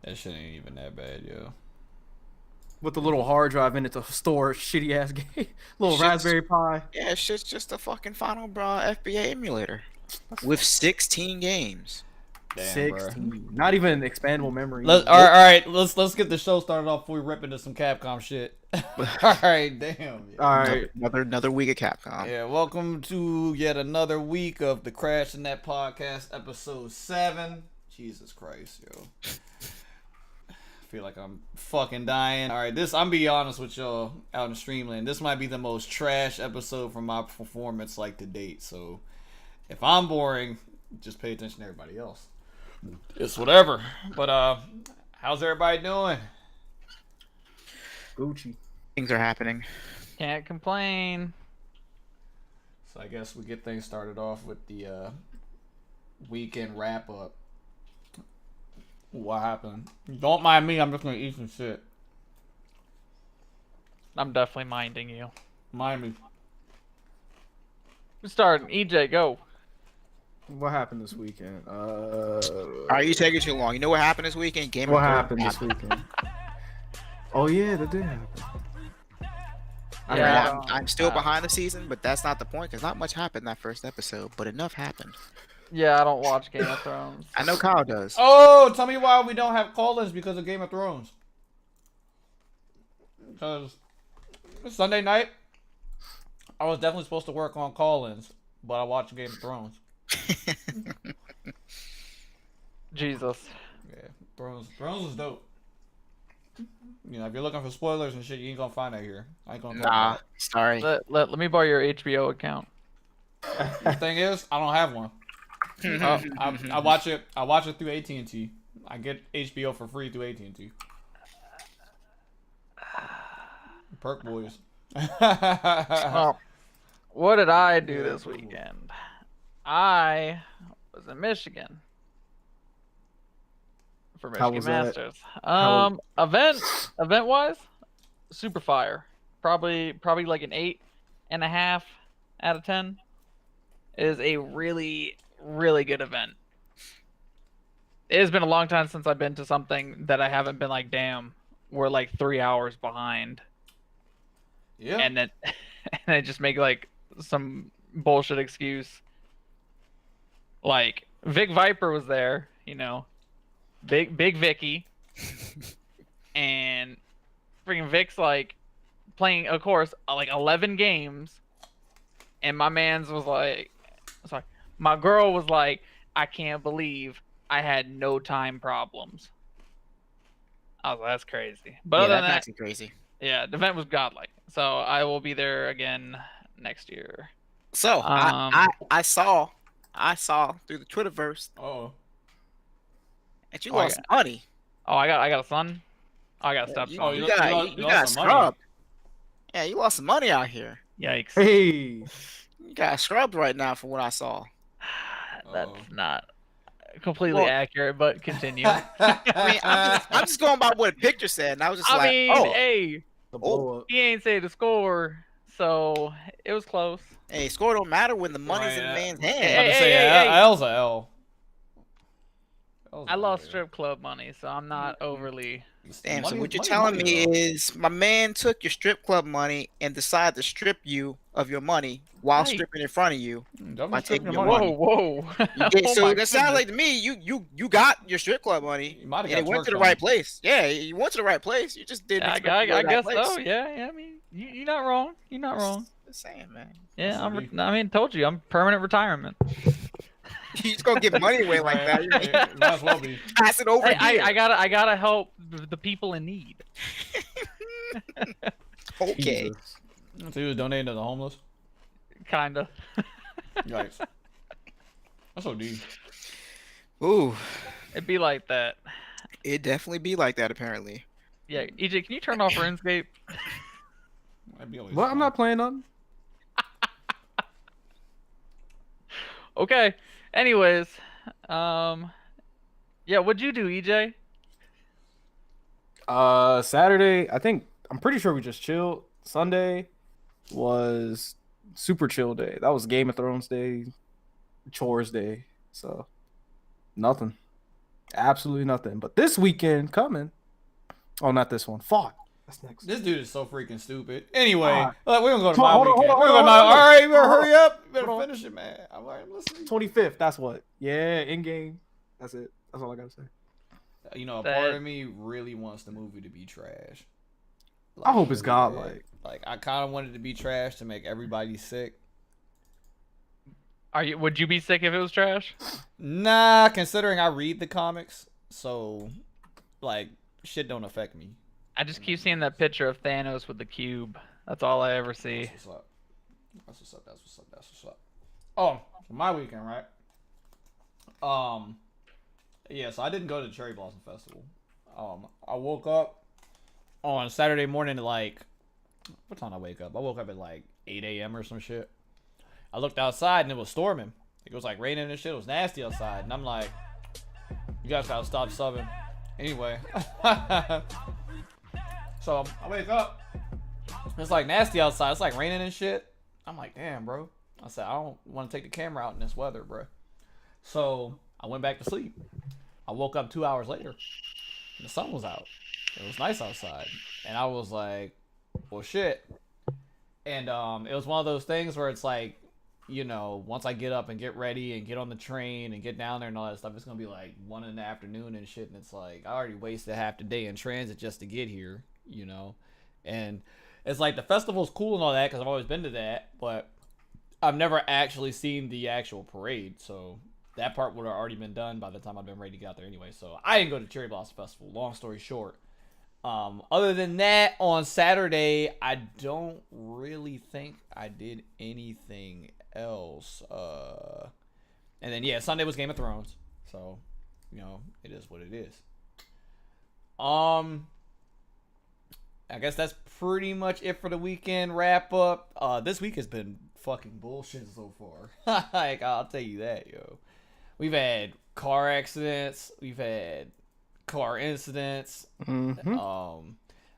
That shit ain't even that bad, yo. With the little hard drive in it to store shitty ass game. Little Shit's- Raspberry Pi. Yeah, it's just a fucking Final FBA emulator with 16 games. Damn, bro. 16. Not even expandable memory. All right. Let's get the show started off before we rip into some Capcom shit. All right, damn. All right. Another week of Capcom. Yeah, welcome to yet another week of the Crash and Net podcast, episode 7. Jesus Christ, yo. I feel like I'm fucking dying. All right, I'm be honest with y'all out in Streamland. This might be the most trash episode from my performance like to date. So if I'm boring, just pay attention to everybody else. It's whatever. But how's everybody doing? Gucci. Things are happening. Can't complain. So I guess we get things started off with the weekend wrap up. What happened? Don't mind me, I'm just gonna eat some shit. I'm definitely minding you. Mind me. Who's starting? EJ, go. What happened this weekend? Are you taking too long? You know what happened this weekend? Game What of Thrones happened this weekend? Oh yeah, that did happen. Yeah. I'm still behind the season, but that's not the point because not much happened that first episode, but enough happened. Yeah, I don't watch Game of Thrones. I know Kyle does. Oh, tell me why we don't have call-ins because of Game of Thrones. Because Sunday night, I was definitely supposed to work on call-ins, but I watched Game of Thrones. Jesus. Yeah, Thrones is dope. You know, if you're looking for spoilers and shit, you ain't gonna find that here. I ain't gonna. Nah, sorry. Let me borrow your HBO account. The thing is, I don't have one. I watch it. I watch it through AT&T. I get HBO for free through AT&T. Perk boys. Well, what did I do this weekend? I was in Michigan for How Michigan was that? Masters. Event wise, super fire. Probably like an 8.5 out of 10. It is a really good event. It has been a long time since I've been to something that I haven't been like, damn, we're like 3 hours behind. Yeah. And then and I just make like some bullshit excuse. Like Vic Viper was there, you know, big Vicky, and freaking Vic's like playing, of course, like 11 games, and my man's was like, sorry, my girl was like, I can't believe I had no time problems. I was like, that's crazy. But other than that's that, actually crazy. yeah, the event was godlike. So I will be there again next year. So I saw through the Twitterverse Oh. that you Oh, lost money. Oh, I got a son. Oh, I got a You, stepson. you you lost got some money. scrubbed. Yeah, you lost some money out here. Yikes. Hey. You got scrubbed right now from what I saw. That's Oh. not completely Well- accurate, but continue. I mean, I'm just going by what a picture said, and I was just I like, mean, oh, hey, The blow up. he ain't say the score, so it was close. hey, score don't matter when the money's in the Right, man's I was hand. about to Hey, say, hey, hey. L's a L. L's a I L, lost yeah. strip club money, so I'm not overly. Damn, so Money- what you're money- telling money, me though. is my man took your strip club money and decided to strip you of your money while Right. stripping in front of you. Don't by be stripping taking your your money. Whoa. You get, Oh so my that sounds goodness. like to me you got your strip club money You might and have it got went to the twerked right on. place. Yeah, you went to the right place. You just didn't. Yeah, expect it to go I to that guess place. so. Yeah. I mean, you're not wrong. You're not wrong. Just saying, man. Yeah, That's I mean, told you, I'm permanent retirement. You just gonna give money away like that? Right. You Might as well be. pass it over Hey, here. I gotta help the people in need. Okay. Jesus. So he was donating to the homeless. Kinda. Yikes. That's OD. Ooh, It'd be like that. it definitely be like that apparently. Yeah, EJ, can you turn off RuneScape? That'd be always What? I'm fun. not playing on. Okay. Anyways, yeah, what'd you do, EJ? Saturday, I'm pretty sure we just chilled. Sunday was super chill day. That was Game of Thrones day, chores day. So nothing. Absolutely nothing. But this weekend coming. Oh, not this one. Fuck. That's next. This dude is so freaking stupid. Anyway, Ah. we're gonna go to Hold my on, hold weekend. on, We're hold gonna on, go to hold my. on. All right, you better Hold on. hurry up. You better Hold on. finish it, man. I'm listening. 25th. That's what. Yeah, in game. That's it. That's all I gotta say. You know, a That- part of me really wants the movie to be trash. I hope it's really godlike. bad. Like, I kind of wanted it to be trash to make everybody sick. Would you be sick if it was trash? Nah, considering I read the comics, so like shit don't affect me. I just keep seeing that picture of Thanos with the cube. That's all I ever see. That's what's up. That's what's up. That's what's up. That's what's up. Oh, so my weekend, right? Yeah. So I didn't go to the Cherry Blossom Festival. I woke up on Saturday morning at like, what time did I wake up? I woke up at like 8 a.m. or some shit. I looked outside and it was storming. It was like raining and shit. It was nasty outside, and I'm like, you guys gotta stop subbing. Anyway, so I wake up. It's like nasty outside. It's like raining and shit. I'm like, damn, bro. I said, I don't want to take the camera out in this weather, bro. So I went back to sleep. I woke up 2 hours later. And the sun was out. It was nice outside. And I was like, well, shit. And it was one of those things where it's like, you know, once I get up and get ready and get on the train and get down there and all that stuff, it's going to be like 1 in the afternoon and shit. And it's like, I already wasted half the day in transit just to get here, you know. And it's like the festival's cool and all that because I've always been to that, but I've never actually seen the actual parade. So that part would have already been done by the time I've been ready to get out there anyway. So I didn't go to Cherry Blossom Festival. Long story short. Other than that, on Saturday, I don't really think I did anything else. And then yeah, Sunday was Game of Thrones. So, you know, it is what it is. I guess that's pretty much it for the weekend wrap up. This week has been fucking bullshit so far. Like, I'll tell you that, yo. We've had car accidents. We've had car incidents. Mm-hmm.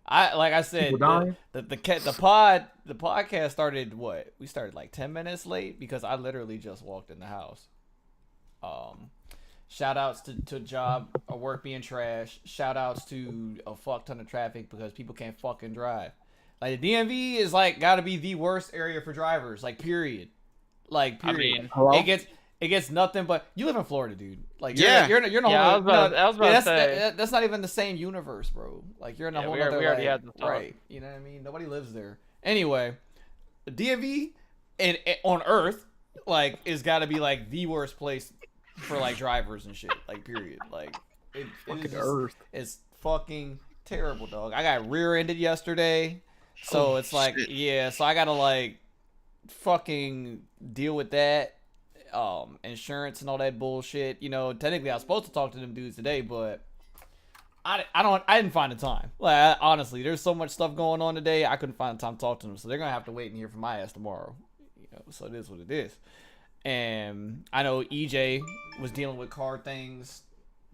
Like I said, People dying. the podcast started what? We started like 10 minutes late because I literally just walked in the house. Shout outs to job or work being trash. Shout outs to a fuck ton of traffic because people can't fucking drive. Like the DMV is like gotta be the worst area for drivers. Like period. Like period. I mean, Hello? It gets nothing but you live in Florida, dude. Like Yeah. you're in a whole Yeah, I was nother- about to that's, say. that's not even the same universe, bro. Like you're in a Yeah, whole we nother already like, had this talk. right. You know what I mean? Nobody lives there. Anyway, the DMV and on Earth like is got to be like the worst place for like drivers and shit. Like period. Like it Fucking is just, Earth. it's fucking terrible, dog. I got rear-ended yesterday, so it's like shit. yeah. So I gotta like fucking deal with that. Insurance and all that bullshit. You know, technically I was supposed to talk to them dudes today, but I didn't find the time. Like honestly, there's so much stuff going on today, I couldn't find the time to talk to them. So they're gonna have to wait and hear from my ass tomorrow. You know, so it is what it is. And I know EJ was dealing with car things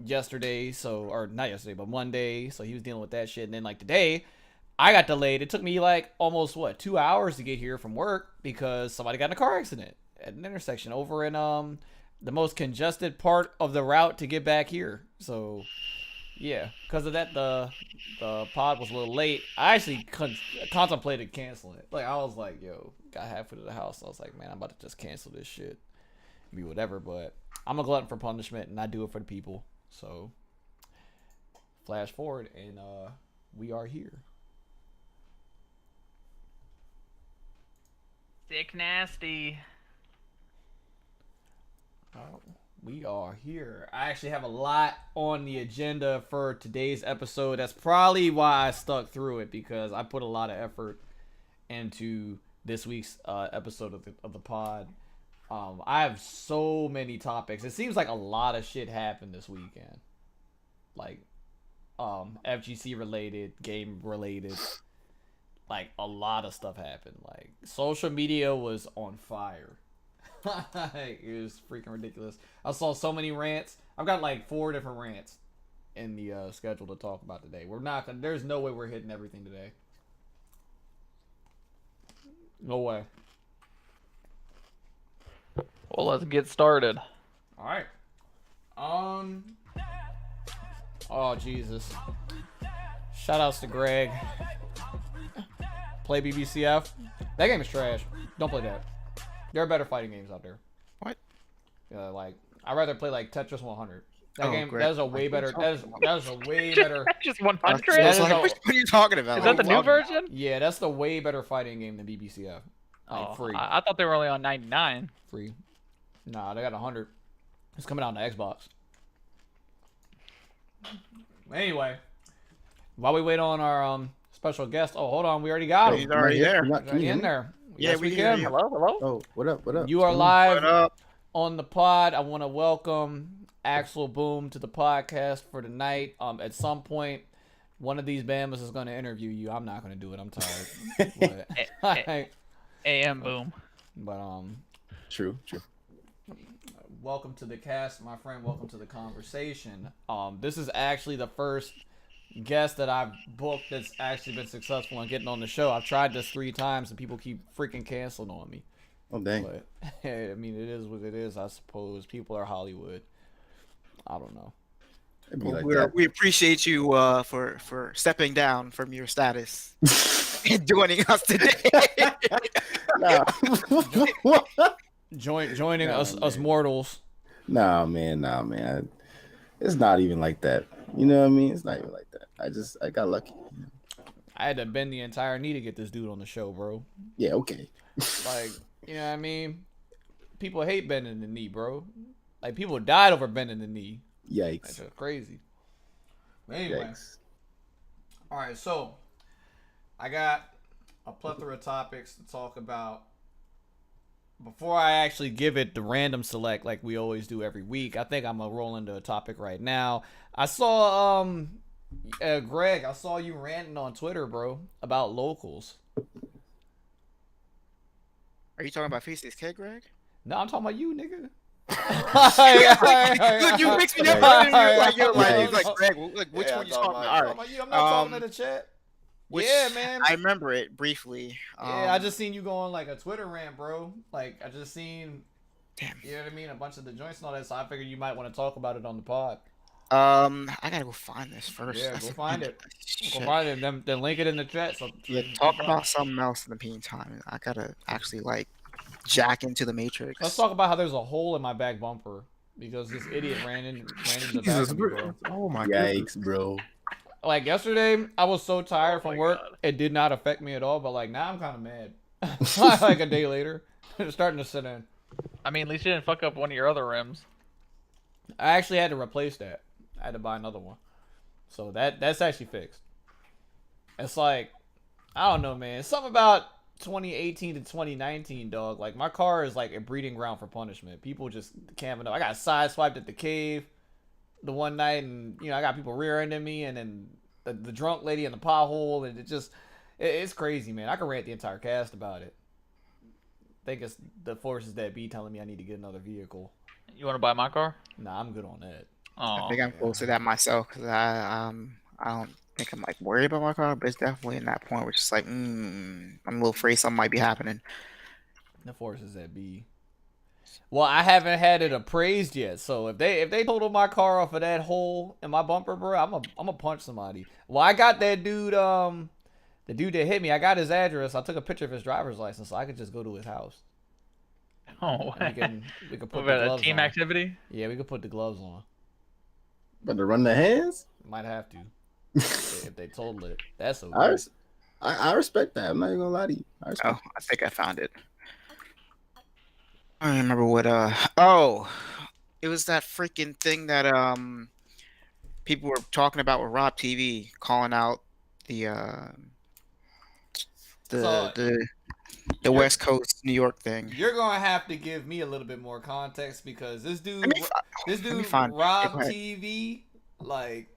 yesterday, or not yesterday, but Monday. So he was dealing with that shit. And then like today, I got delayed. It took me like almost 2 hours to get here from work because somebody got in a car accident at an intersection over in the most congested part of the route to get back here. So yeah, because of that the pod was a little late. I actually contemplated canceling it. Like I was like, yo, got halfway to the house. I was like, man, I'm about to just cancel this shit. Be whatever, but I'm a glutton for punishment and I do it for the people. So flash forward and we are here. Sick nasty. We are here. I actually have a lot on the agenda for today's episode. That's probably why I stuck through it because I put a lot of effort into this week's episode of the pod. I have so many topics. It seems like a lot of shit happened this weekend. Like FGC related, game related. Like a lot of stuff happened. Like social media was on fire. It was freaking ridiculous. I saw so many rants. I've got like 4 different rants in the schedule to talk about today. There's no way we're hitting everything today. No way. Well, let's get started. All right. Oh Jesus! Shout outs to Greg. Play BBCF. That game is trash. Don't play that. There are better fighting games out there. What? Like I'd rather play like Tetris 100. That game. great. That is a way better. That is a way better. Just I 100. was That is like, a- what are you talking about? Is that the new Like, version? Yeah, that's the way better fighting game than BBCF. Like Oh, free, I thought they were only on 99. free. Nah, they got 100. It's coming out on the Xbox. Anyway, while we wait on our special guest. Oh, hold on, we already got He's him. already there. Can Already you hear in me? there. Yeah, Yes, we we hear can. you. Hello, hello. Oh, what up? What up? You are What's live What up? on the pod. I want to welcome Axel Boom to the podcast for tonight. At some point, one of these Bamas is going to interview you. I'm not going to do it. I'm tired. but, AM boom. but True, true. welcome to the cast, my friend. Welcome to the conversation. This is actually the first guest that I've booked that's actually been successful in getting on the show. I've tried this 3 times and people keep freaking canceling on me. Oh, dang. But I mean, it is what it is. I suppose people are Hollywood. I don't know. It'd be like We appreciate you for stepping down from your status and joining us today. that. Joining Nah, us man. mortals. Nah, man. It's not even like that. You know what I mean? It's not even like that. I got lucky. I had to bend the entire knee to get this dude on the show, bro. Yeah, okay. Like, you know what I mean? People hate bending the knee, bro. Like, people died over bending the knee. That's Yikes. just crazy. But anyway, Yikes. all right, so I got a plethora of topics to talk about. Before I actually give it the random select like we always do every week, I think I'm gonna roll into a topic right now. I saw Greg, I saw you ranting on Twitter, bro, about locals. Are you talking about Feasties Kid, Greg? No, I'm talking about you, nigga. Look, you mixed me up. You're like, Greg, like, which one you talking about? All right. I'm not talking to the chat. Which- Yeah, man. I remember it briefly. Yeah, I just seen you go on like a Twitter rant, bro. Like I just seen, Damn. you know what I mean, a bunch of the joints and all that. So I figured you might want to talk about it on the pod. I gotta go find this first. Yeah, That's go a- find it. Shit. Go find it. Then link it in the chat. So Yeah, talk about something else in the meantime. I gotta actually like jack into the Matrix. Let's talk about how there's a hole in my back bumper because this idiot ran in the back Jesus, of me, bro. oh my Yikes, bro. Like yesterday, I was so tired from my work, God. it did not affect me at all. But like now, I'm kind of mad. Like a day later, it's starting to sit in. I mean, at least you didn't fuck up one of your other rims. I actually had to replace that. I had to buy another one. So that's actually fixed. It's like, I don't know, man. It's something about 2018 to 2019, dog. Like, my car is like a breeding ground for punishment. People just camping up. I got sideswiped at the cave the one night, and, you know, I got people rear-ending me, and then the drunk lady in the pothole, and it's crazy, man. I could rant the entire cast about it. I think it's the forces that be telling me I need to get another vehicle. You want to buy my car? Nah, I'm good on that. I Oh, think I'm close to that myself because I don't think I'm like worried about my car, but it's definitely in that point where it's just like I'm a little afraid something might be happening. The forces that be. Well, I haven't had it appraised yet, so if they total my car off of that hole in my bumper, bro, I'm a punch somebody. Well, I got that dude, the dude that hit me. I got his address. I took a picture of his driver's license, so I could just go to his house. oh. And we could put What the about a gloves team on. activity? Yeah, we could put the gloves on. About to run the hands? Might have to if they total it. That's so I, good. res- I respect that. I'm not even gonna lie to you. I respect Oh, I think I found it. I don't remember what oh, it was that freaking thing that people were talking about with Rob TV calling out the So- the West Coast New York thing. You're gonna have to give me a little bit more context because this dude, Let me this let me dude find it. Rob Go ahead. TV, like,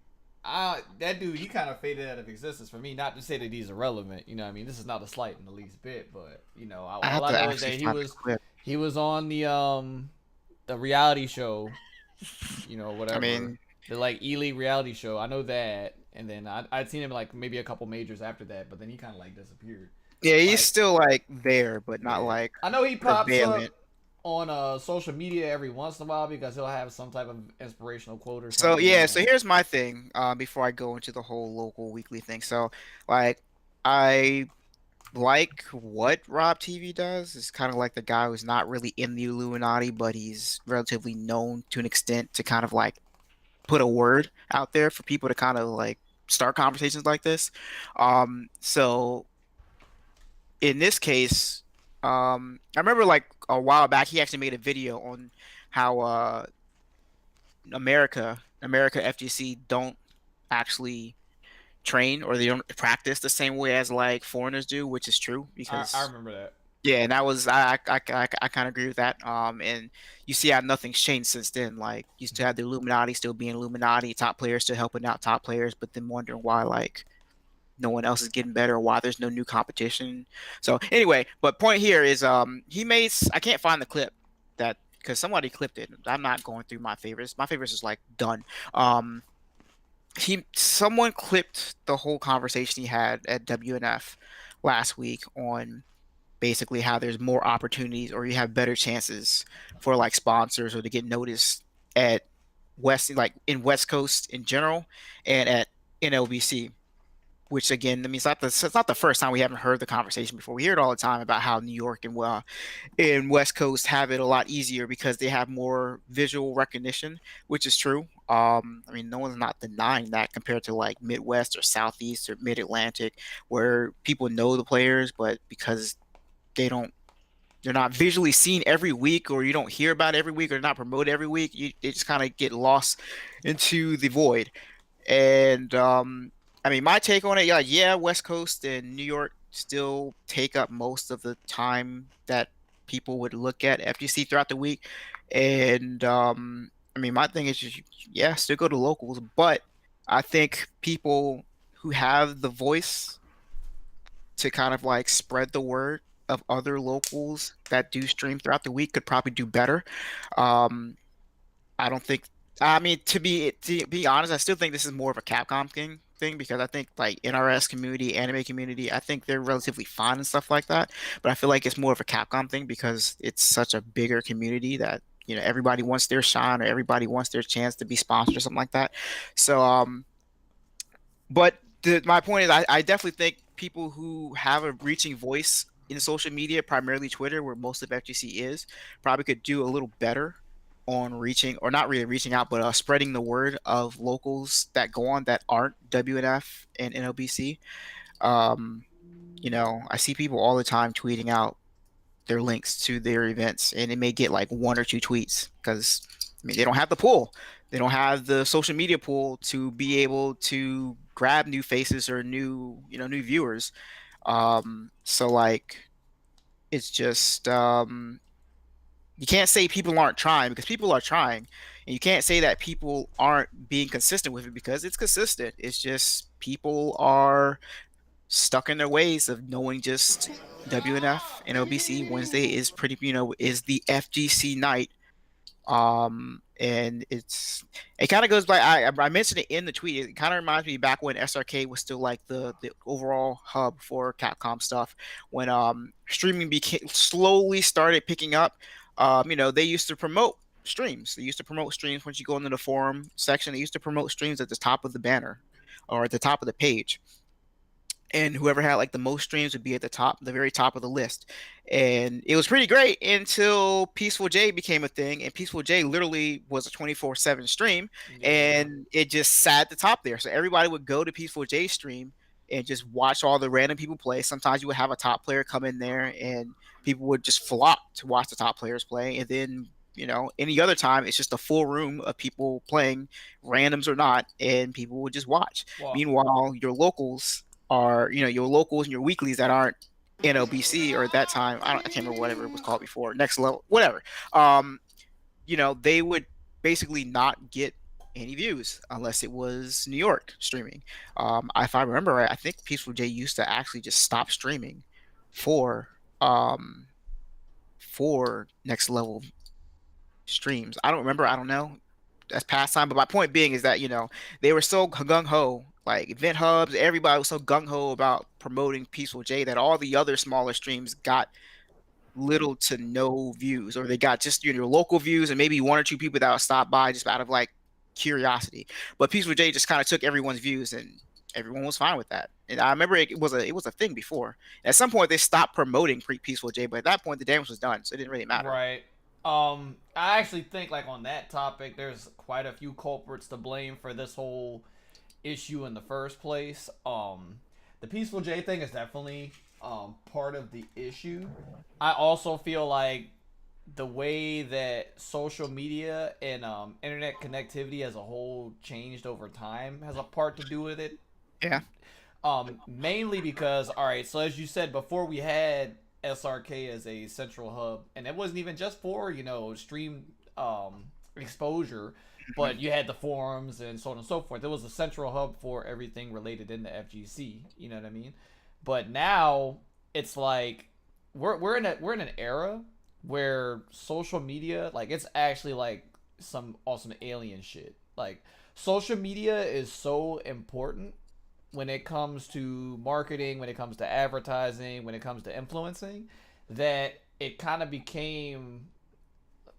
that dude, he kind of faded out of existence for me. Not to say that he's irrelevant, you know what I mean? This is not a slight in the least bit, but you know, I all have I to know is that actually he find the was clip. he was on the reality show, you know, whatever. I mean, the like elite reality show. I know that, and then I'd seen him like maybe a couple majors after that, but then he kind of like disappeared. yeah, he's like- still like there, but not Yeah. like I know he pops up. prevalent. on social media every once in a while because he'll have some type of inspirational quote or So something. yeah, so here's my thing. Before I go into the whole local weekly thing, so like I like what Rob TV does. It's kind of like the guy who's not really in the Illuminati, but he's relatively known to an extent to kind of like put a word out there for people to kind of like start conversations like this. So in this case, I remember like a while back he actually made a video on how America FGC don't actually train or they don't practice the same way as like foreigners do, which is true because I remember that. yeah, and that was I kind of agree with that. And you see how nothing's changed since then. Like you still have the Illuminati still being Illuminati, top players still helping out top players, but then wondering why like no one else is getting better, or why there's no new competition. So anyway, but point here is he made I can't find the clip that because somebody clipped it. I'm not going through my favorites. My favorites is like done. Someone clipped the whole conversation he had at WNF last week on basically how there's more opportunities or you have better chances for like sponsors or to get noticed at in West Coast in general and at NLBC. Which again, I mean, it's not the first time we haven't heard the conversation before. We hear it all the time about how New York and West Coast have it a lot easier because they have more visual recognition, which is true. I mean, no one's not denying that compared to like Midwest or Southeast or Mid Atlantic, where people know the players, but because they're not visually seen every week, or you don't hear about it every week, or not promoted every week, they just kind of get lost into the void. And I mean, my take on it, yeah, West Coast and New York still take up most of the time that people would look at FGC throughout the week. And I mean, my thing is just, yeah, still go to locals, but I think people who have the voice to kind of like spread the word of other locals that do stream throughout the week could probably do better. I don't think. I mean, to be honest, I still think this is more of a Capcom thing because I think like NRS community, anime community, I think they're relatively fun and stuff like that. But I feel like it's more of a Capcom thing because it's such a bigger community that everybody wants their shine or everybody wants their chance to be sponsored or something like that. So but my point is, I definitely think people who have a reaching voice in social media, primarily Twitter, where most of FGC is, probably could do a little better on reaching, or not really reaching out, but spreading the word of locals that go on that aren't WNF and NLBC. I see people all the time tweeting out their links to their events, and it may get like 1 or 2 tweets because they don't have the pull. They don't have the social media pool to be able to grab new faces or new viewers. So like, it's just you can't say people aren't trying because people are trying, and you can't say that people aren't being consistent with it because it's consistent. It's just people are stuck in their ways of knowing just WNF and OBC Wednesday is pretty, is the FGC night. And it kind of goes by, I mentioned it in the tweet. It kind of reminds me back when SRK was still like the overall hub for Capcom stuff, when streaming slowly started picking up. They used to promote streams. They used to promote streams once you go into the forum section. They used to promote streams at the top of the banner or at the top of the page. And whoever had like the most streams would be at the very top of the list. And it was pretty great until Peaceful J became a thing. And Peaceful J literally was a 24/7 stream, and it just sat at the top there. So everybody would go to Peaceful J stream and just watch all the random people play. Sometimes you would have a top player come in there, and people would just flock to watch the top players play. And then, any other time, it's just a full room of people playing, randoms or not, and people would just watch. Wow. Meanwhile, your locals are, your locals and your weeklies that aren't NLBC, or at that time, I can't remember whatever it was called before, next level, whatever. They would basically not get any views unless it was New York streaming. If I remember right, I think Peaceful J used to actually just stop streaming for next level streams. I don't remember. I don't know. That's past time. But my point being is that, they were so gung-ho, like Event Hubs, everybody was so gung-ho about promoting Peaceful J that all the other smaller streams got little to no views, or they got just your local views and maybe one or two people that would stop by just out of like curiosity. But Peaceful J just kind of took everyone's views and everyone was fine with that. And I remember it was a thing before. At some point they stopped promoting Peaceful J, but at that point the damage was done, so it didn't really matter. Right. I actually think like on that topic, there's quite a few culprits to blame for this whole issue in the first place. The Peaceful J thing is definitely part of the issue. I also feel like the way that social media and internet connectivity as a whole changed over time has a part to do with it. Yeah. Mainly because, all right, so as you said before, we had SRK as a central hub, and it wasn't even just for stream exposure, but you had the forums and so on and so forth. It was a central hub for everything related in the FGC. You know what I mean? But now it's like we're in an era where social media, like, it's actually like some awesome alien shit. Like, social media is so important when it comes to marketing, when it comes to advertising, when it comes to influencing, that it kind of became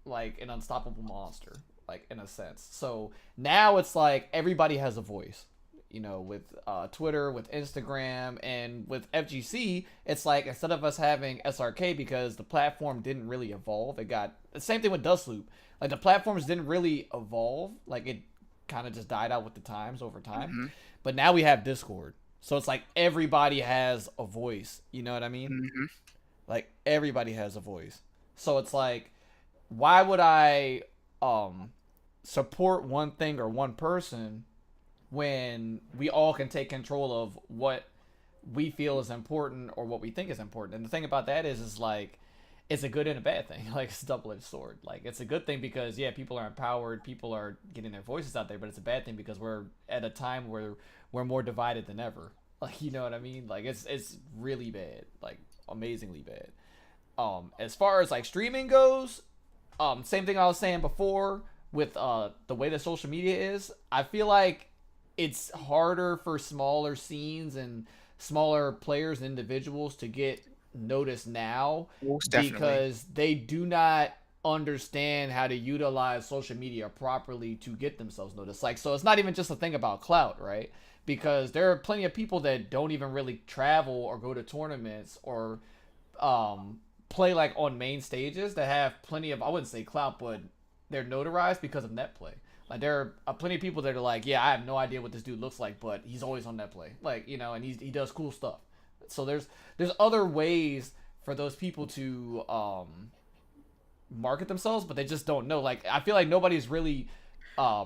like an unstoppable monster, like, in a sense. So now it's like everybody has a voice, with Twitter, with Instagram, and with FGC. It's like, instead of us having SRK, because the platform didn't really evolve, it got the same thing with Dustloop. Like, the platforms didn't really evolve, like, it kind of just died out with the times over time. Mm-hmm. But now we have Discord, so it's like everybody has a voice. You know what I mean? Mm-hmm. Like, everybody has a voice. So it's like, why would I support one thing or one person when we all can take control of what we feel is important or what we think is important? And the thing about that is like, it's a good and a bad thing. Like, it's a double-edged sword. Like, it's a good thing because, yeah, people are empowered, people are getting their voices out there, but it's a bad thing because we're at a time where we're more divided than ever. Like, you know what I mean? Like, it's really bad. Like, amazingly bad. As far as like streaming goes, same thing I was saying before with the way that social media is. I feel like it's harder for smaller scenes and smaller players and individuals to get noticed now, because they do not understand how to utilize social media properly to get themselves noticed. Like, so it's not even just a thing about clout, right? Because there are plenty of people that don't even really travel or go to tournaments or play like on main stages that have plenty of, I wouldn't say clout, but they're notarized because of net play. Like, there are plenty of people that are like, yeah, I have no idea what this dude looks like, but he's always on net play. Like, and he does cool stuff. So there's other ways for those people to market themselves, but they just don't know. Like, I feel like nobody's really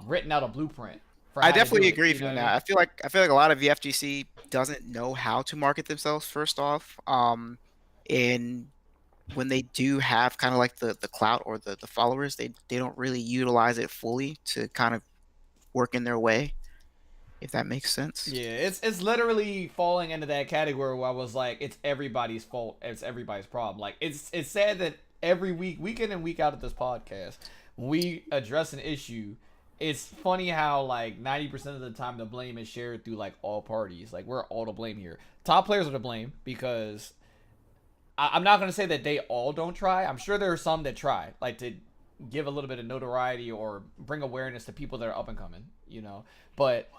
written out a blueprint for how I definitely to do agree it, with you on that. I feel like a lot of the FGC doesn't know how to market themselves, first off. And when they do have kind of like the clout or the followers, they don't really utilize it fully to kind of work in their way, if that makes sense. Yeah, it's literally falling into that category where I was like, it's everybody's fault, it's everybody's problem. Like, it's sad that every week in and week out of this podcast, when we address an issue, it's funny how like 90% of the time the blame is shared through like all parties. Like, we're all to blame here. Top players are to blame because I'm not going to say that they all don't try. I'm sure there are some that try, like, to give a little bit of notoriety or bring awareness to people that are up and coming, but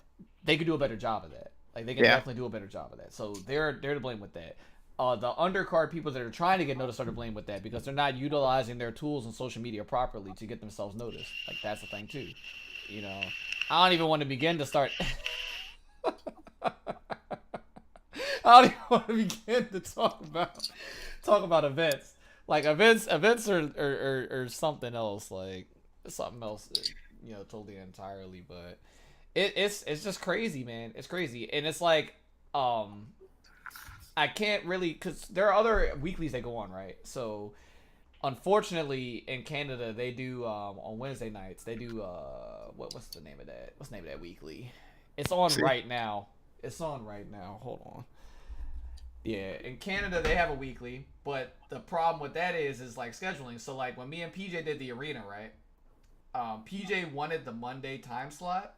they could do a better job of that. Like, they can definitely do a better job of that. So they're to blame with that. The undercard people that are trying to get noticed are to blame with that because they're not utilizing their tools on social media properly to get themselves noticed. Like, that's the thing too. I don't even want to begin to start. I don't even want to begin to talk about events. Like, events are something else. Like, something else, totally entirely. But it's just crazy, man. It's crazy, and it's like, I can't really, because there are other weeklies that go on, right? So, unfortunately, in Canada, they do on Wednesday nights. They do what's the name of that? What's the name of that weekly? It's on right now. It's on right now. Hold on. Yeah, in Canada they have a weekly, but the problem with that is like scheduling. So like when me and PJ did the arena, right? PJ wanted the Monday time slot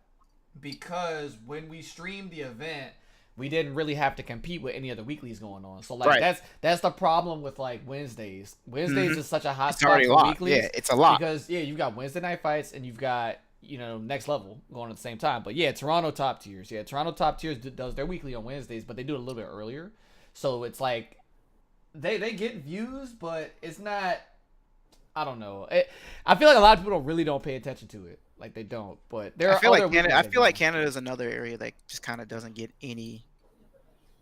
because when we streamed the event, we didn't really have to compete with any other weeklies going on. So like Right. that's the problem with like Wednesdays. Wednesdays is such a hot It's spot already a for lot. weeklies. Yeah, it's a lot. Because yeah, you've got Wednesday night fights and you've got, you know, next level going at the same time. But yeah, Toronto top tiers. Yeah, Toronto top tiers does their weekly on Wednesdays, but they do it a little bit earlier. So it's like they get views, but it's not. I don't know. I feel like a lot of people really don't pay attention to it. Like they don't. But there are I feel other like Canada. weeklies I that feel like do. Canada is another area that just kind of doesn't get any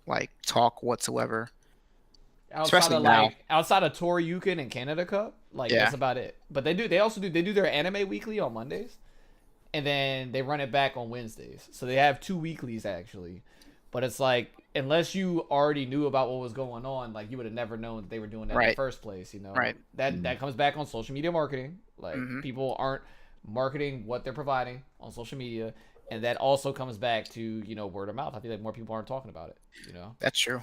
like talk whatsoever. especially now. Outside of Tori Yukon and Canada Cup, like Yeah. that's about it. But they also do their anime weekly on Mondays, and then they run it back on Wednesdays. So they have 2 weeklies actually. But it's like unless you already knew about what was going on, like you would have never known that they were doing that in the Right. first place. You know, Right. That comes back on social media marketing. Like Mhm. people aren't marketing what they're providing on social media. And that also comes back to, you know, word of mouth. I feel like more people aren't talking about it, you know? That's true.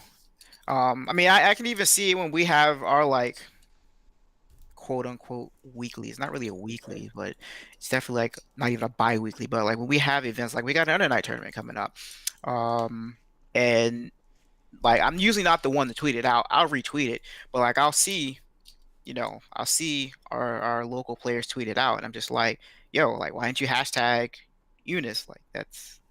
I mean, I can even see when we have our like quote unquote weekly. It's not really a weekly, but it's definitely like not even a bi-weekly. But like when we have events, like we got an Under Night tournament coming up, and like I'm usually not the one to tweet it out. I'll retweet it, but like I'll see our local players tweet it out, and I'm just like, yo, like why didn't you hashtag Eunice? Like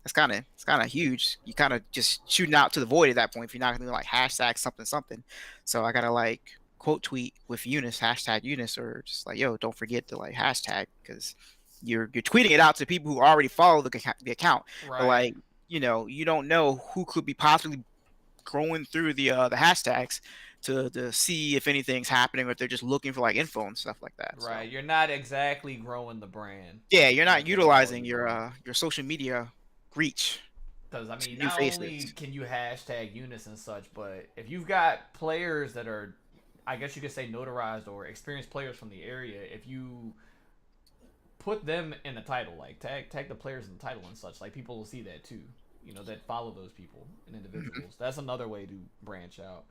it's kind of huge. You kind of just shooting out to the void at that point if you're not gonna like hashtag something. So I gotta like quote tweet with Eunice, hashtag Eunice, or just like, yo, don't forget to like hashtag, because you're tweeting it out to people who already follow the account. But like, you don't know who could be possibly going through the hashtags to see if anything's happening, or if they're just looking for like info and stuff like that. Right. So, You're not exactly growing the brand. yeah, you're not Like they utilizing always your social media reach. Because, I mean, new not faces. only can you hashtag Eunice and such, but if you've got players that are, I guess you could say notarized or experienced players from the area, if you put them in the title, like tag the players in the title and such, like people will see that too, you know, that follow those people and individuals. That's another way to branch out.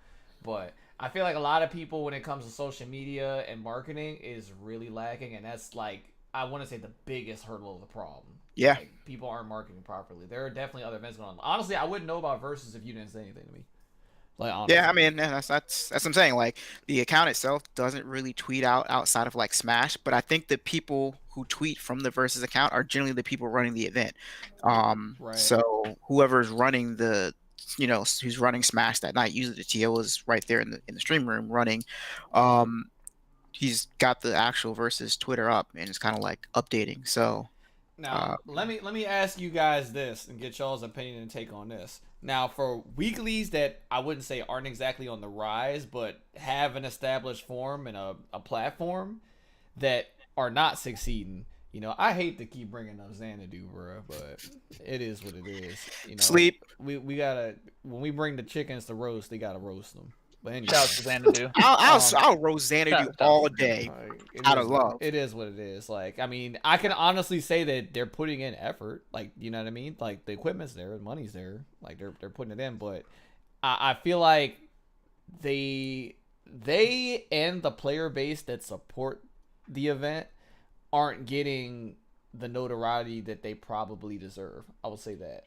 But I feel like a lot of people, when it comes to social media and marketing, is really lacking, and that's like, I want to say, the biggest hurdle of the problem. Yeah. Like, people aren't marketing properly. There are definitely other events going on. Honestly, I wouldn't know about Versus if you didn't say anything to me. Like, honestly. Yeah, I mean, that's what I'm saying. Like the account itself doesn't really tweet out outside of like Smash, but I think the people who tweet from the Versus account are generally the people running the event. Right. So whoever's running who's running Smash that night, usually the TO is right there in the stream room running. He's got the actual Versus Twitter up and it's kind of like updating. So Now, let me ask you guys this and get y'all's opinion and take on this. Now, for weeklies that I wouldn't say aren't exactly on the rise, but have an established form and a platform that are not succeeding, you know, I hate to keep bringing up Xanadu, bro, but it is what it is. You know, Sleep. We gotta, when we bring the chickens to roast, they gotta roast them. But anyway, Shout out to Xanadu. I'll roast Xanadu Shout- all day. like, Out of love. It is what it is. Like, I mean, I can honestly say that they're putting in effort. Like, you know what I mean? Like, the equipment's there, the money's there. Like, they're putting it in. But I feel like they and the player base that support the event aren't getting the notoriety that they probably deserve. I would say that.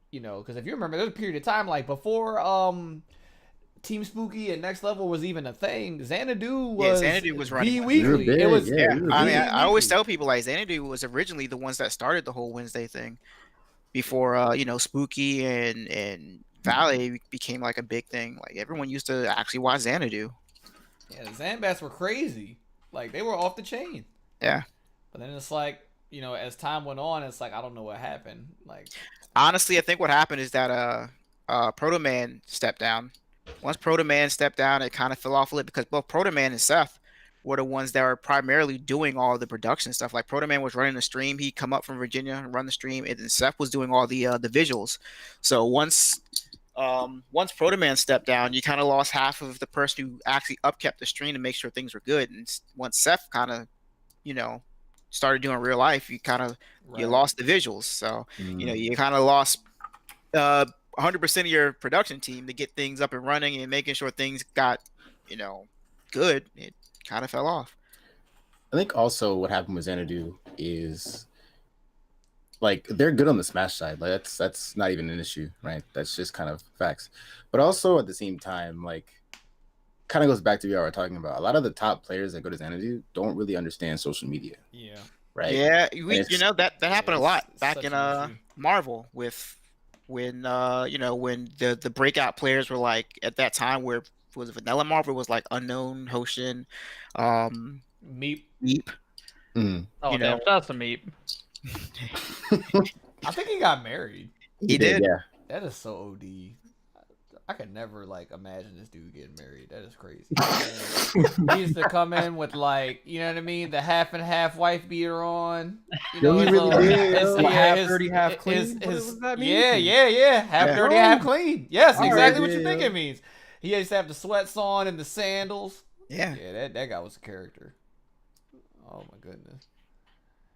You know, because if you remember, there's a period of time, like, before Team Spooky and Next Level was even a thing, Xanadu was Xanadu was running the it. weekly. They were big, It was yeah. Yeah, I mean, I always weekly. tell people like Xanadu was originally the ones that started the whole Wednesday thing before Spooky and Valley became like a big thing. Like everyone used to actually watch Xanadu. Yeah, the Zanbats were crazy. Like, they were off the chain. Yeah. But then it's like, you know, as time went on, it's like, I don't know what happened. Like, Honestly, I think what happened is that Proto Man stepped down. Once Proto Man stepped down, it kind of fell off a little because both Proto Man and Seth were the ones that were primarily doing all the production stuff. Like Proto Man was running the stream, he'd come up from Virginia and run the stream, and then Seth was doing all the visuals. So once Proto Man stepped down, you kind of lost half of the person who actually upkept the stream to make sure things were good. And once Seth kind of, started doing real life, you kind of you right. lost the visuals. So you kind of lost 100% of your production team to get things up and running and making sure things got good. It kind of fell off. I think also what happened with Xanadu is like they're good on the Smash side. Like that's not even an issue, right? That's just kind of facts. But also at the same time, like kind of goes back to what we were talking about. A lot of the top players that go to Xanadu don't really understand social media, Yeah. right? Yeah, it's- that happened a lot it's back such in an issue. Marvel with when when the breakout players were like at that time where was it Vanilla Marvel was like Unknown, Hoshin, Meep. Meep. Mhm. Oh, You damn, know. that's a meat. I think he got married. He did. yeah. That is so OD. I could never like imagine this dude getting married. That is crazy. He used to come in with like, you know what I mean, the half and half wife beater on. You Yo, know, he his really little- did, his- yo. yeah, Half his- dirty, half his- clean? his- What does that mean? Yeah. Half Yeah. dirty, half clean. Yes, All exactly right, what you yeah, think yeah. it means. He used to have the sweats on and the sandals. Yeah. Yeah, that guy was a character. Oh my goodness.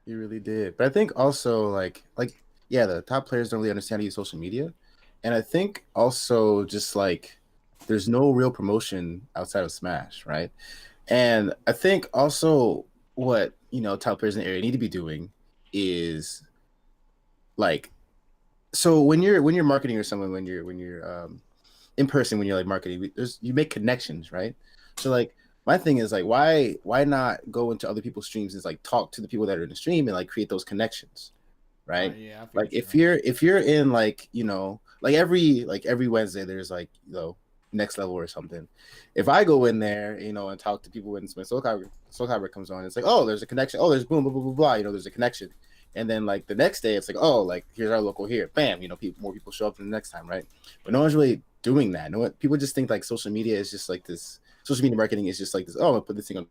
You really did. But I think also like yeah, the top players don't really understand how to use social media. And I think also just like there's no real promotion outside of Smash, right? And I think also what, top players in the area need to be doing is like so when you're marketing or someone when you're in person when you're like marketing, you make connections, right? So like my thing is like why not go into other people's streams and like talk to the people that are in the stream and like create those connections, right? Yeah, I feel Like what you're if you're in like like every Wednesday there's like next level or something. If I go in there and talk to people when Soul Calibur comes on, it's like, oh, there's a connection, oh, there's boom blah blah blah blah, there's a connection. And then like the next day it's like, oh, like here's our local here, bam, more people show up the next time, right? But no one's really doing that. People just think like social media is just like this, social media marketing is just like this, oh, I'm gonna put this thing on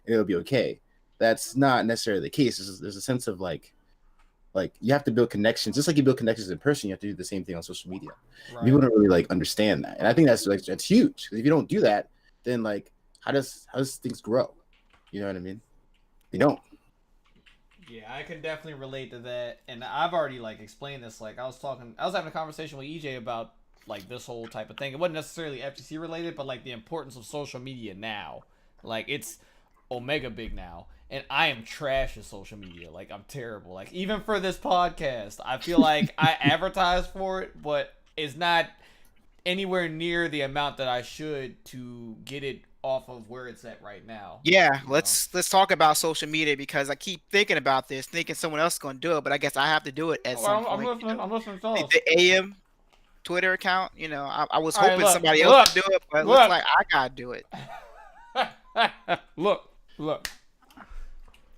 and it'll be okay. That's not necessarily the case. There's a sense of like you have to build connections, just like you build connections in person. You have to do the same thing on social media. right. People don't really like understand that, and I think that's huge. If you don't do that, then like how does things grow? You know what I mean? You don't. Yeah, I can definitely relate to that, and I've already like explained this. Like I was having a conversation with EJ about like this whole type of thing. It wasn't necessarily FTC related, but like the importance of social media now. Like it's omega big now, and I am trash at social media. Like I'm terrible. Like even for this podcast, I feel like I advertise for it, but it's not anywhere near the amount that I should to get it off of where it's at right now. Yeah, you let's talk about social media because I keep thinking about this, thinking someone else is going to do it, but I guess I have to do it at know? some Well, I'm point. listening. I'm listening to us. The AM Twitter account, I was All right, hoping look, somebody look, else would do it, but it looks look. like I gotta do it. Look.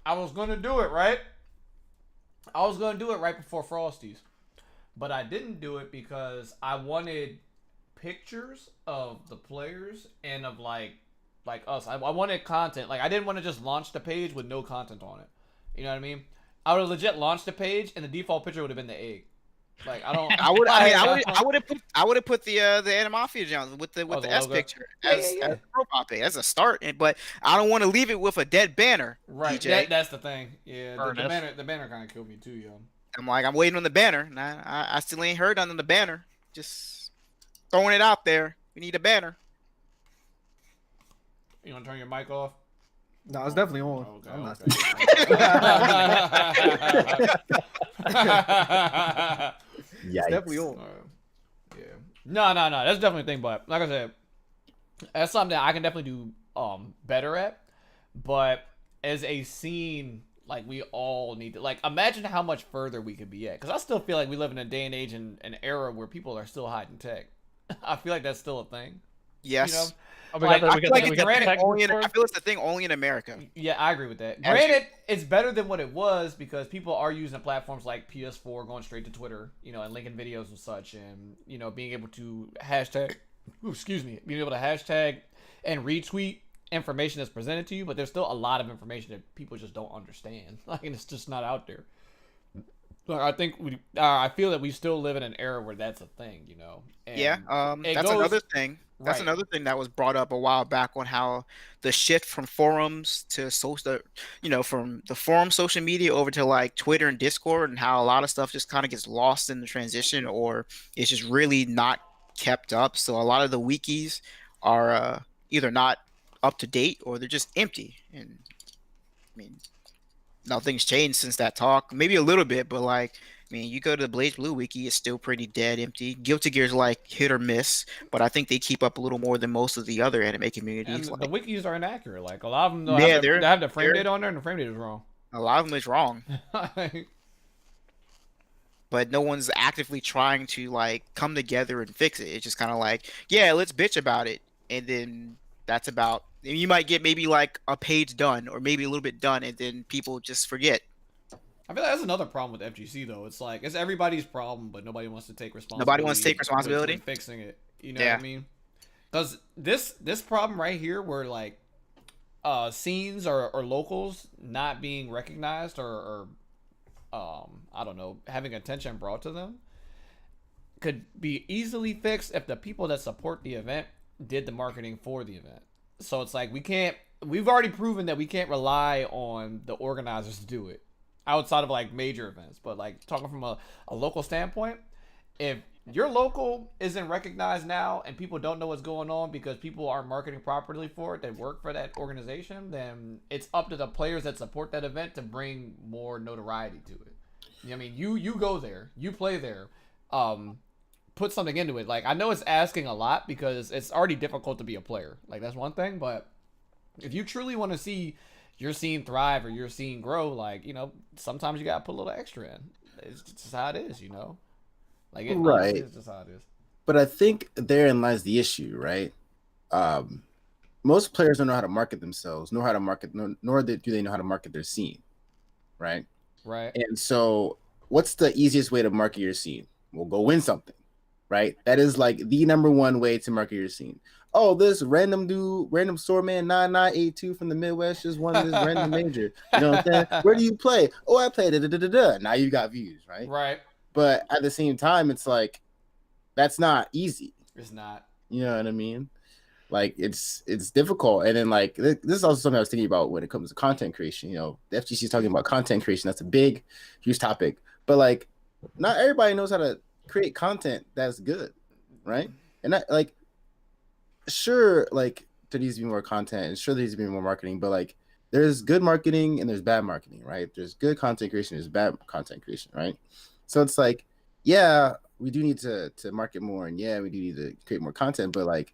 I was gonna do it, right? I was gonna do it right before Frosties, but I didn't do it because I wanted pictures of the players and of like us. I wanted content. Like I didn't want to just launch the page with no content on it. You know what I mean? I would have legit launched the page and the default picture would have been the egg. Like I don't. I would have put the Animafia Jones with the Oh, the S logo. picture Yeah, as a profile pic as a start, but I don't want to leave it with a dead banner. Right. DJ. That's the thing. Yeah. The Ernest. banner kind of killed me too, yo. I'm waiting on the banner, and I still ain't heard on the banner. Just throwing it out there. We need a banner. You want to turn your mic off? No, it's definitely on. Okay. I'm not- Okay. Yikes. definitely on. Yeah. No. That's definitely a thing, but like I said, that's something that I can definitely do better at. But as a scene, like we all need to like imagine how much further we could be at. Because I still feel like we live in a day and age and an era where people are still hiding tech. I feel like that's still a thing. Yes. You know? Oh, we Like, got I the, we feel got, like the, we it's got the granted tech Only in, Discord. I feel it's the thing only in America. Yeah, I agree with that. As Granted, it's better than what it was because people are using platforms like PS4, going straight to Twitter, and linking videos and such, and being able to hashtag, being able to hashtag and retweet information that's presented to you. But there's still a lot of information that people just don't understand. Like, and it's just not out there. Like, I think I feel that we still live in an era where that's a thing, And Yeah, it that's goes- another thing. That's Right. another thing that was brought up a while back on how the shift from forums to social, from the forum social media over to like Twitter and Discord, and how a lot of stuff just kind of gets lost in the transition, or it's just really not kept up. So a lot of the wikis are either not up to date or they're just empty. And I mean, nothing's changed since that talk. Maybe a little bit, but like I mean, you go to the Blaze Blue wiki, it's still pretty dead empty. Guilty Gear's like hit or miss, but I think they keep up a little more than most of the other anime communities. And the Like, wikis are inaccurate. Like a lot of them, yeah, they have the frame they're data on there, and the frame data is wrong. a lot of them is wrong, Like, but no one's actively trying to like come together and fix it. It's just kind of like, yeah, let's bitch about it, and then that's about. You might get maybe like a page done, or maybe a little bit done, and then people just forget. I feel like that's another problem with FGC though. It's like it's everybody's problem, but nobody wants to take responsibility. Nobody wants to take responsibility? with fixing it. You know Yeah. what I mean? Because this problem right here, where like scenes or locals not being recognized or I don't know, having attention brought to them, could be easily fixed if the people that support the event did the marketing for the event. So it's like we've already proven that we can't rely on the organizers to do it outside of like major events. But like talking from a local standpoint, if your local isn't recognized now and people don't know what's going on because people aren't marketing properly for it that work for that organization, then it's up to the players that support that event to bring more notoriety to it. You know what I mean? You go there, you play there, put something into it. Like, I know it's asking a lot because it's already difficult to be a player. Like, that's one thing, but if you truly want to see your scene thrive or your scene grow, like, you know, sometimes you gotta put a little extra in. It's just how it is, you know? Like, it Right. honestly is just how it is. But I think therein lies the issue, right? Most players don't know how to market themselves, nor do they know how to market their scene, right? Right. And so, what's the easiest way to market your scene? Well, go win something, right? That is like the number one way to market your scene. Oh, this random dude, random swordman 9982 from the Midwest just won this random major. You know what I'm saying? Where do you play? Oh, I play da-da-da-da-da. Now you got views, right? Right. But at the same time, it's like that's not easy. It's not. You know what I mean? Like it's difficult. And then like this is also something I was thinking about when it comes to content creation. You know, the FGC is talking about content creation. That's a big, huge topic. But like, not everybody knows how to create content that's good, right? And that like, sure, like there needs to be more content, and sure there needs to be more marketing. But like, there's good marketing and there's bad marketing, right? There's good content creation, there's bad content creation, right? So it's like, yeah, we do need to market more, and yeah, we do need to create more content, but like,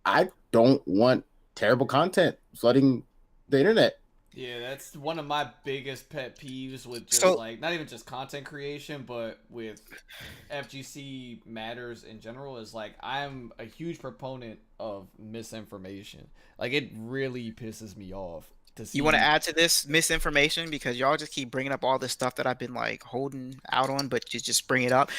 I don't want terrible content flooding the internet. Yeah, that's one of my biggest pet peeves with just like not even just content creation, but with FGC matters in general. Is like I'm a huge proponent of misinformation. Like it really pisses me off to see. You want to add to this misinformation because y'all just keep bringing up all this stuff that I've been like holding out on, but you just bring it up.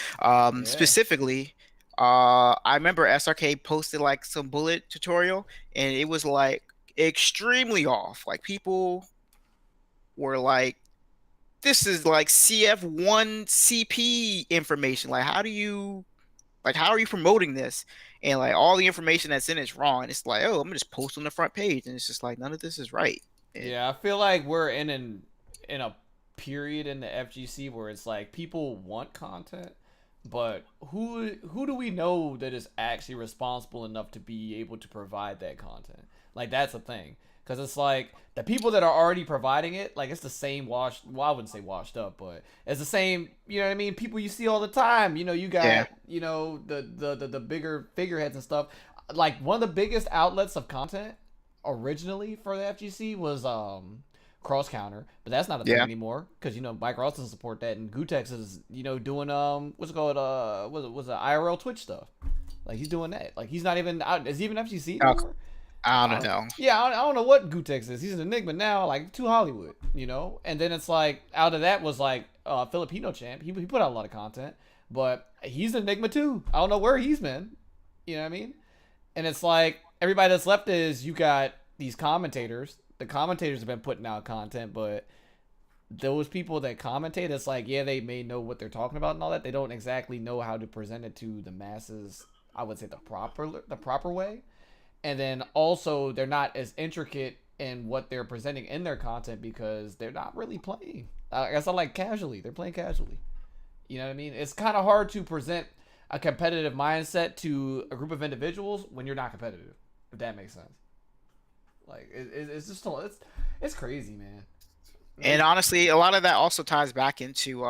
Specifically, I remember SRK posted like some bullet tutorial, and it was like extremely off. Like people were like, "This is like CF1 CP information. Like, how are you promoting this?" And like all the information that's in it's wrong. And it's like, oh, I'm gonna just post on the front page, and it's just like none of this is right. Yeah, I feel like we're in a period in the FGC where it's like people want content, but who do we know that is actually responsible enough to be able to provide that content? Like that's the thing, because it's like the people that are already providing it, like it's the same washed. Well, I wouldn't say washed up, but it's the same. You know what I mean? People you see all the time. You know, you got you know the bigger figureheads and stuff. Like one of the biggest outlets of content originally for the FGC was Cross Counter, but that's not a thing anymore because you know Mike Ross doesn't support that, and Gutex is you know doing what's it called was it IRL Twitch stuff. Like he's doing that. Like he's not even out. Is he even FGC anymore? I don't know. Yeah, I don't know what Gutex is. He's an enigma now, like to Hollywood, you know. And then it's like out of that was like Filipino champ. He put out a lot of content, but he's an enigma too. I don't know where he's been. You know what I mean? And it's like everybody that's left is you got these commentators. The commentators have been putting out content, but those people that commentate, it's like yeah, they may know what they're talking about and all that. They don't exactly know how to present it to the masses. I would say the proper way. And then also they're not as intricate in what they're presenting in their content because they're not really playing. I guess I like casually. They're playing casually. You know what I mean? It's kind of hard to present a competitive mindset to a group of individuals when you're not competitive. If that makes sense. Like it's just it's crazy, man. And honestly, a lot of that also ties back into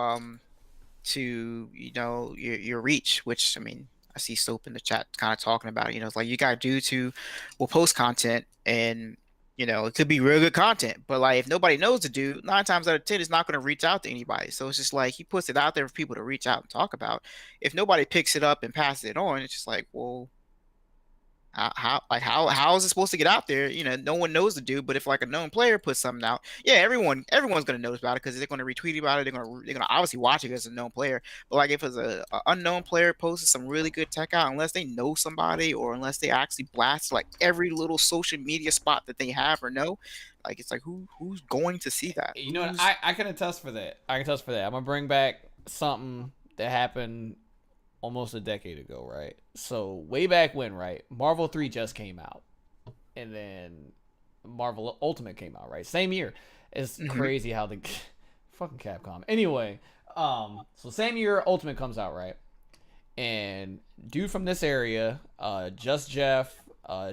to your reach. Which I mean, I see Soap in the chat kind of talking about it. It's like you got dudes who will post content and it could be real good content, but like if nobody knows the dude, 9 times out of 10 is not going to reach out to anybody. So it's just like he puts it out there for people to reach out and talk about. If nobody picks it up and passes it on, it's just like, well, how is it supposed to get out there? No one knows the dude, but if like a known player puts something out, yeah, everyone's gonna notice about it because they're gonna retweet about it. They're gonna obviously watch it as a known player. But like if it's a unknown player posted some really good tech out, unless they know somebody or unless they actually blast like every little social media spot that they have or know, like it's like who's going to see that? You know what? I can attest for that. I'm gonna bring back something that happened almost a decade ago, right? So way back when, right? Marvel 3 just came out. And then Marvel Ultimate came out, right? Same year. It's crazy how the fucking Capcom. Anyway, so same year Ultimate comes out, right? And dude from this area, Just Jeff,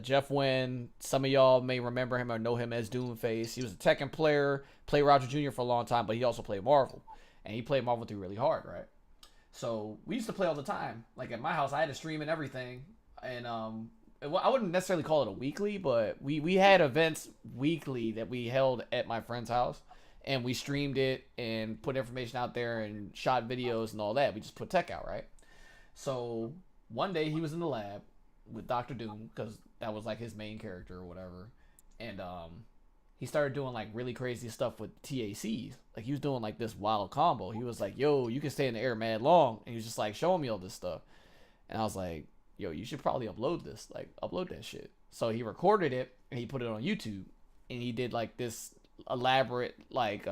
Jeff Wynn, some of y'all may remember him or know him as Doomface. He was a Tekken player, played Roger Jr. for a long time, but he also played Marvel. And he played Marvel 3 really hard, right? So we used to play all the time. Like at my house, I had to stream and everything. And I wouldn't necessarily call it a weekly, but we had events weekly that we held at my friend's house. And we streamed it and put information out there and shot videos and all that. We just put tech out, right? So one day he was in the lab with Dr. Doom, because that was like his main character or whatever. And he started doing like really crazy stuff with TACs. Like he was doing like this wild combo. He was like, yo, you can stay in the air mad long. And he was just like showing me all this stuff. And I was like, yo, you should probably upload this. Like upload that shit. So he recorded it and he put it on YouTube. And he did like this elaborate like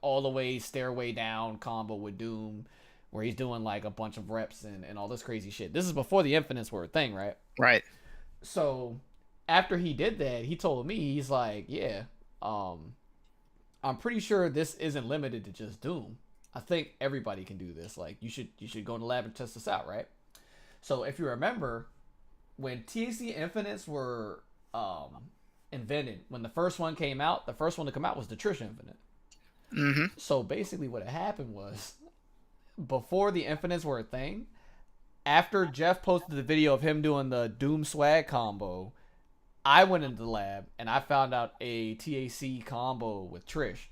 all the way stairway down combo with Doom, where he's doing like a bunch of reps and all this crazy shit. This is before the Infinites were a thing, right? Right. So after he did that, he told me, he's like, yeah, I'm pretty sure this isn't limited to just Doom. I think everybody can do this. Like you should go in the lab and test this out, right? So if you remember, when TAC Infinites were invented, when the first one came out, the first one to come out was the Trish Infinite. Mm-hmm. So basically what had happened was, before the Infinites were a thing, after Jeff posted the video of him doing the Doom swag combo, I went into the lab and I found out a TAC combo with Trish.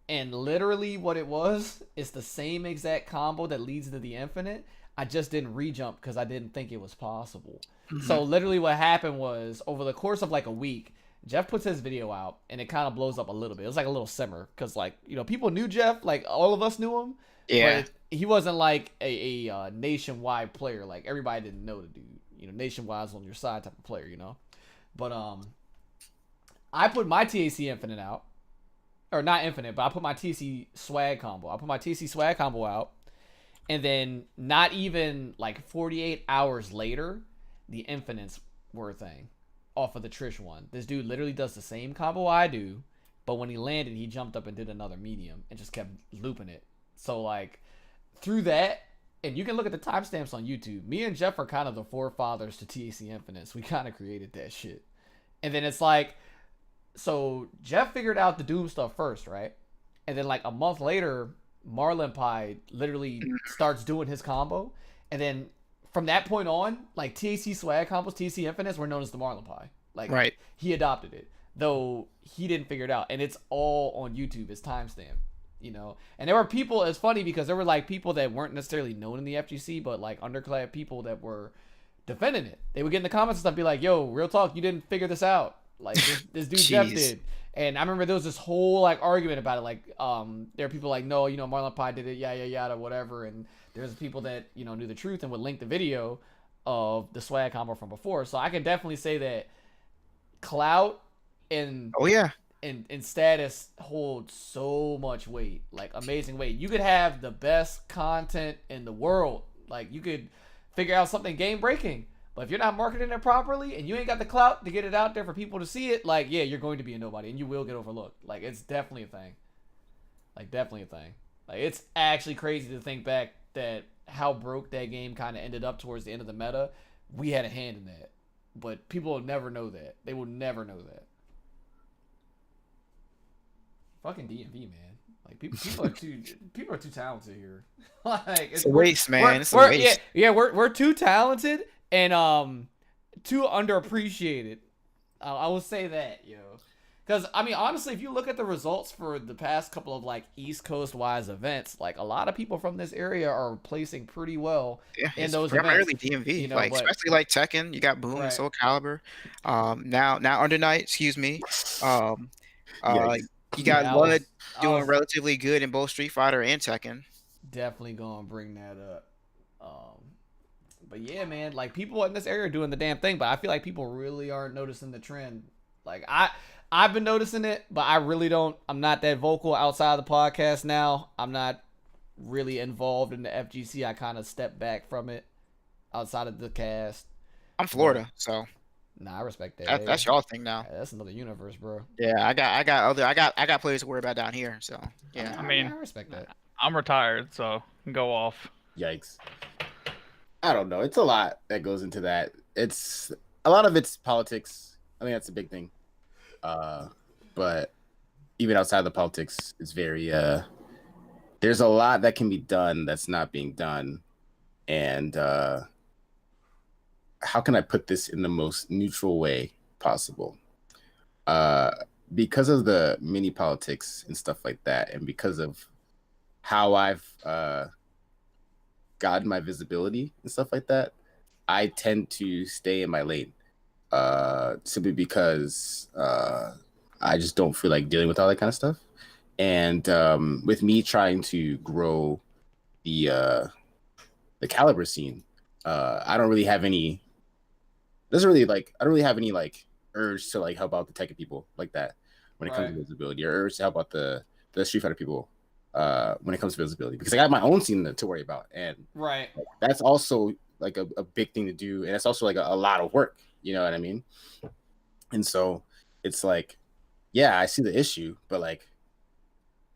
And literally what it was, it's the same exact combo that leads to the Infinite. I just didn't re-jump because I didn't think it was possible. Mm-hmm. So literally what happened was, over the course of like a week, Jeff puts his video out and it kind of blows up a little bit. It was like a little simmer because like, people knew Jeff, like all of us knew him. Yeah. But he wasn't like a nationwide player. Like everybody didn't know the dude. Nationwide's on your side type of player, But I put my TAC Infinite out. Or not Infinite, but I put my TC swag combo. I put my TC swag combo out. And then not even like 48 hours later, the Infinites were a thing off of the Trish one. This dude literally does the same combo I do, but when he landed, he jumped up and did another medium and just kept looping it. So like through that, and you can look at the timestamps on YouTube, me and Jeff are kind of the forefathers to TAC Infinites. We kind of created that shit. And then it's like, so Jeff figured out the Doom stuff first, right? And then like a month later, Marlin Pie literally starts doing his combo. And then from that point on, like TAC swag combos, TAC Infinites were known as the Marlin Pie. Like right. He adopted it, though he didn't figure it out. And it's all on YouTube. It's timestamped, And there were people, it's funny because there were like people that weren't necessarily known in the FGC, but like underclass people that were defending it. They would get in the comments and stuff, be like, yo, real talk, you didn't figure this out. Like this dude Jeff did. And I remember there was this whole like argument about it. Like there are people like, no, Marlon Pie did it, yada yada, whatever. And there's people that knew the truth and would link the video of the swag combo from before. So I can definitely say that clout and and status hold so much weight, like amazing weight. You could have the best content in the world, like you could figure out something game breaking. But if you're not marketing it properly and you ain't got the clout to get it out there for people to see it, like, yeah, you're going to be a nobody and you will get overlooked. Like, it's definitely a thing. Like, definitely a thing. Like, it's actually crazy to think back that how broke that game kind of ended up towards the end of the meta. We had a hand in that. But people will never know that. They will never know that. Fucking DMV, man. Like people are too talented here. Like It's a waste, man. We're, It's a we're- waste. we're too talented and too underappreciated. I will say that, yo. Because I mean, honestly, if you look at the results for the past couple of like East Coast wise events, like a lot of people from this area are placing pretty well Yeah, in it's those primarily events. DMV, you know, like but- especially like Tekken. You got Boom Right. and Soul Calibur. Now Under Night, excuse me. Yikes. You got Yeah, Lud I doing was relatively good in both Street Fighter and Tekken. definitely gonna bring that up. But yeah, man, like people in this area are doing the damn thing, but I feel like people really aren't noticing the trend. Like I've been noticing it, but I really don't. I'm not that vocal outside of the podcast now. I'm not really involved in the FGC. I kind of stepped back from it outside of the cast. I'm Florida, so Nah, I respect that. that's y'all thing now. That's another universe, bro. Yeah, I got players to worry about down here. So yeah, I mean, I respect that. I'm retired, so go off. Yikes. I don't know. It's a lot that goes into that. It's a lot of it's politics. I think that's a big thing. But even outside the politics, it's very there's a lot that can be done that's not being done. And how can I put this in the most neutral way possible? Because of the mini politics and stuff like that, and because of how I've gotten my visibility and stuff like that, I tend to stay in my lane. Simply because I just don't feel like dealing with all that kind of stuff. And with me trying to grow the Caliber scene, I don't really have any. I don't really have any like urge to like help out the Tekken people like that when it comes to visibility, or urge to help out the Street Fighter people when it comes to visibility, because I got my own scene to worry about, and Right. that's also like a big thing to do, and it's also like a lot of work. You know what I mean? And so it's like, yeah, I see the issue, but like,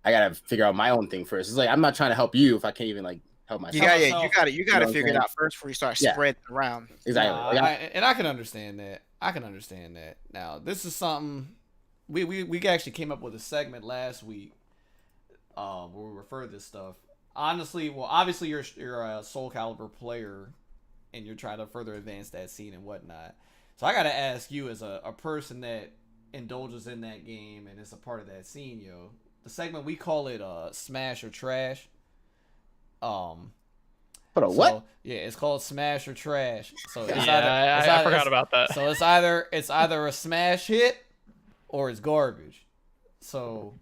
I gotta figure out my own thing first. It's like I'm not trying to help you if I can't even like help myself. you myself. got to You know what I'm figure it saying? out first before you start Yeah. spreading it around. Exactly. Nah, Like, and I can understand that. I can understand that. Now, this is something we actually came up with a segment last week where we refer to this stuff. Honestly, well, obviously you're a Soul Calibur player and you're trying to further advance that scene and whatnot. So I gotta ask you, as a person that indulges in that game and is a part of that scene, yo, the segment we call it Smash or Trash. But a what? Yeah, it's called Smash or Trash. So it's Yeah, I forgot about that. So it's either a smash hit or it's garbage. So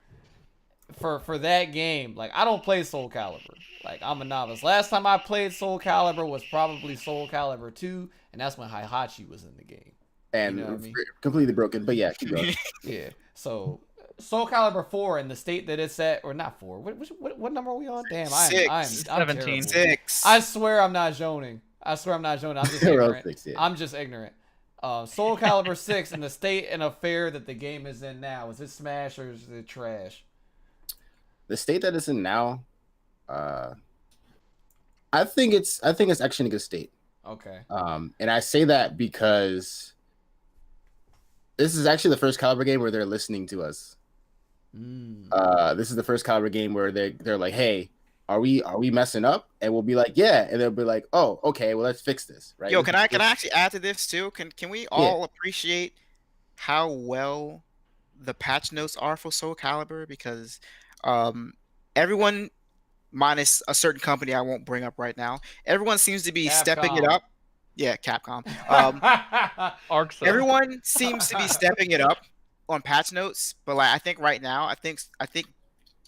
for that game, like I don't play Soul Calibur. Like I'm a novice. Last time I played Soul Calibur was probably Soul Calibur 2, and that's when Heihachi was in the game. And You know what I mean? completely broken. But yeah, keep going. Yeah. So Soul Calibur 4 in the state that it's at, or not 4. What number are we on? Damn, I'm 17. terrible. 6. I swear I'm not zoning. I'm just We're on ignorant. 6, yeah. I'm just ignorant. Soul Calibur 6 in the state and affair that the game is in now. Is it smash or is it trash? The state that it's in now, I think it's actually in a good state. Okay. And I say that because this is actually the first Caliber game where they're listening to us. This is the first Caliber game where they're like, hey, are we messing up? And we'll be like, yeah, and they'll be like, oh, okay, well, let's fix this, right? Yo, can I actually add to this too? Can we all appreciate how well the patch notes are for Soul Calibur? Because everyone, minus a certain company I won't bring up right now, everyone seems to be stepping it Capcom. up. Yeah, Capcom. Arc Cell. Everyone seems to be stepping it up on patch notes, but like I think right now, I think,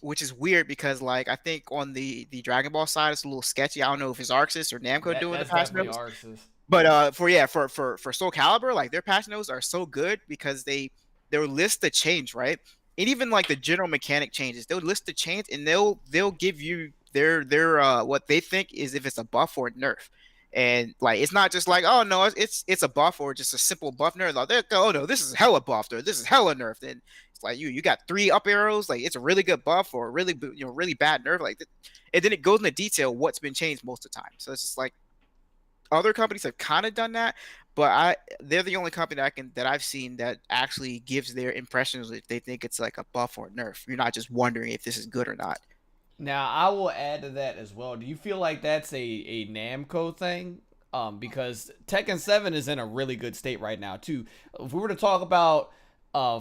which is weird because like I think on the Dragon Ball side it's a little sketchy. I don't know if it's Arxis or Namco doing the That's patch definitely notes. Arxis. But for Soul Calibur, like their patch notes are so good because they'll list the change, right? And even like the general mechanic changes, they'll list the change and they'll give you their what they think is if it's a buff or a nerf. And like it's not just like, oh no, it's a buff or just a simple buff nerf. Like they go, oh no, this is hella buffed or this is hella nerfed. And it's like you got 3 up arrows, like it's a really good buff or a really really bad nerf. Like, and then it goes into detail what's been changed most of the time. So it's just like other companies have kind of done that, But they're the only company that I've seen that actually gives their impressions if they think it's like a buff or a nerf. You're not just wondering if this is good or not. Now, I will add to that as well. Do you feel like that's a Namco thing? Because Tekken 7 is in a really good state right now, too. If we were to talk about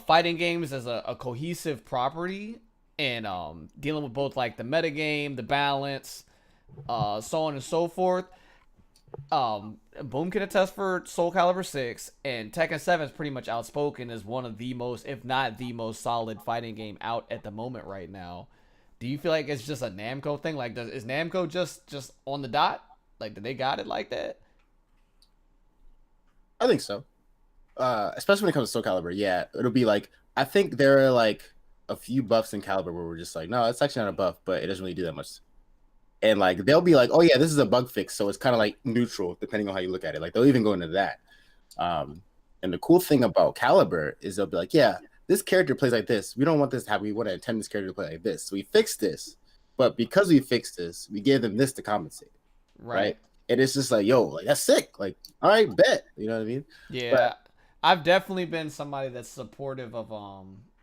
fighting games as a cohesive property and dealing with both like the metagame, the balance, so on and so forth, Boom can attest for Soul Calibur 6, and Tekken 7 is pretty much outspoken as one of the most, if not the most solid fighting game out at the moment right now. Do you feel like it's just a Namco thing? Like, is Namco just on the dot? Like, did they got it like that? I think so. Especially when it comes to Soul Calibur, yeah, it'll be like I think there are like a few buffs in Calibur where we're just like, no, it's actually not a buff, but it doesn't really do that much. And like they'll be like, oh yeah, this is a bug fix, so it's kind of like neutral depending on how you look at it. Like they'll even go into that. And the cool thing about Calibur is they'll be like, yeah, this character plays like this. We don't want this to happen. We want to intend this character to play like this. So we fixed this, but because we fixed this, we gave them this to compensate. Right? And it's just like, yo, like that's sick. Like, all right, bet. You know what I mean? Yeah. But I've definitely been somebody that's supportive of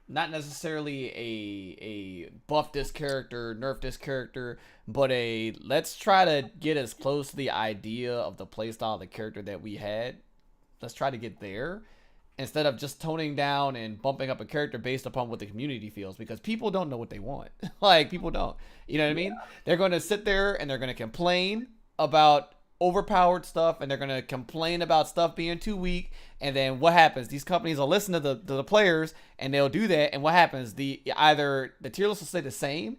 not necessarily a buff this character, nerf this character, but a let's try to get as close to the idea of the playstyle of the character that we had. Let's try to get there instead of just toning down and bumping up a character based upon what the community feels, because people don't know what they want. Like, people don't. You know what I mean? They're going to sit there and they're going to complain about overpowered stuff, and they're going to complain about stuff being too weak. And then what happens? These companies will listen to the players, and they'll do that. And what happens? Either the tier list will stay the same,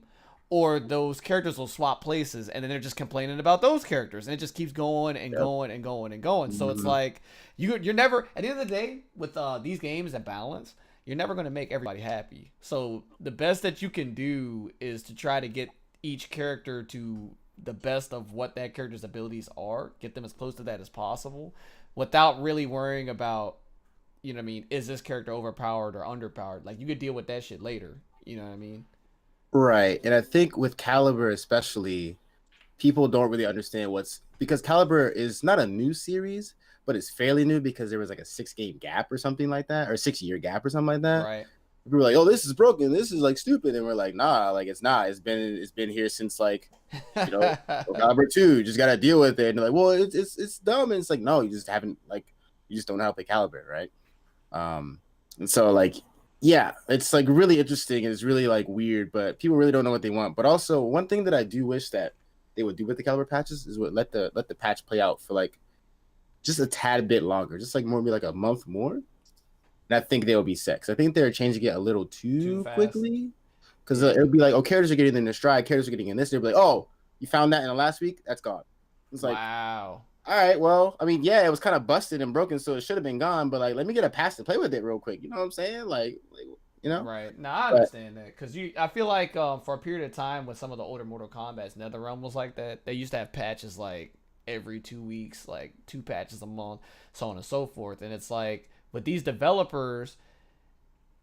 or those characters will swap places, and then they're just complaining about those characters, and it just keeps going and going and going and going. So it's like you're never, at the end of the day, with these games and balance, you're never going to make everybody happy. So the best that you can do is to try to get each character to the best of what that character's abilities are, get them as close to that as possible, without really worrying about, you know what I mean, is this character overpowered or underpowered? Like, you could deal with that shit later. You know what I mean? right. And I think with Calibur especially, people don't really understand because Calibur is not a new series, but it's fairly new because there was like a 6-game gap or something like that, or a 6-year gap or something like that. Right. People were like, oh, this is broken, this is like stupid, and we're like, nah, like it's not. It's been here since like, you know, Calibur 2. You just gotta deal with it. And they're like, well, it's dumb. And it's like, no, you just haven't, like, you just don't know how to play Calibur, right? And so like, yeah, it's like really interesting and it's really like weird, but people really don't know what they want. But also, one thing that I do wish that they would do with the Calibur patches is let the patch play out for like just a tad bit longer, just like maybe like a month more. And I think they will be sick. I think they're changing it a little too quickly, because it would be like, oh, characters are getting in their stride, characters are getting in this. They'll be like, oh, you found that in the last week? That's gone. It's like, wow. All right, well, I mean, yeah, it was kind of busted and broken, so it should have been gone. But like, let me get a patch to play with it real quick. You know what I'm saying? Like you know? Right. No, I understand that, because I feel like for a period of time with some of the older Mortal Kombat's, NetherRealm was like that. They used to have patches like every 2 weeks, like 2 patches a month, so on and so forth. And it's like, with these developers,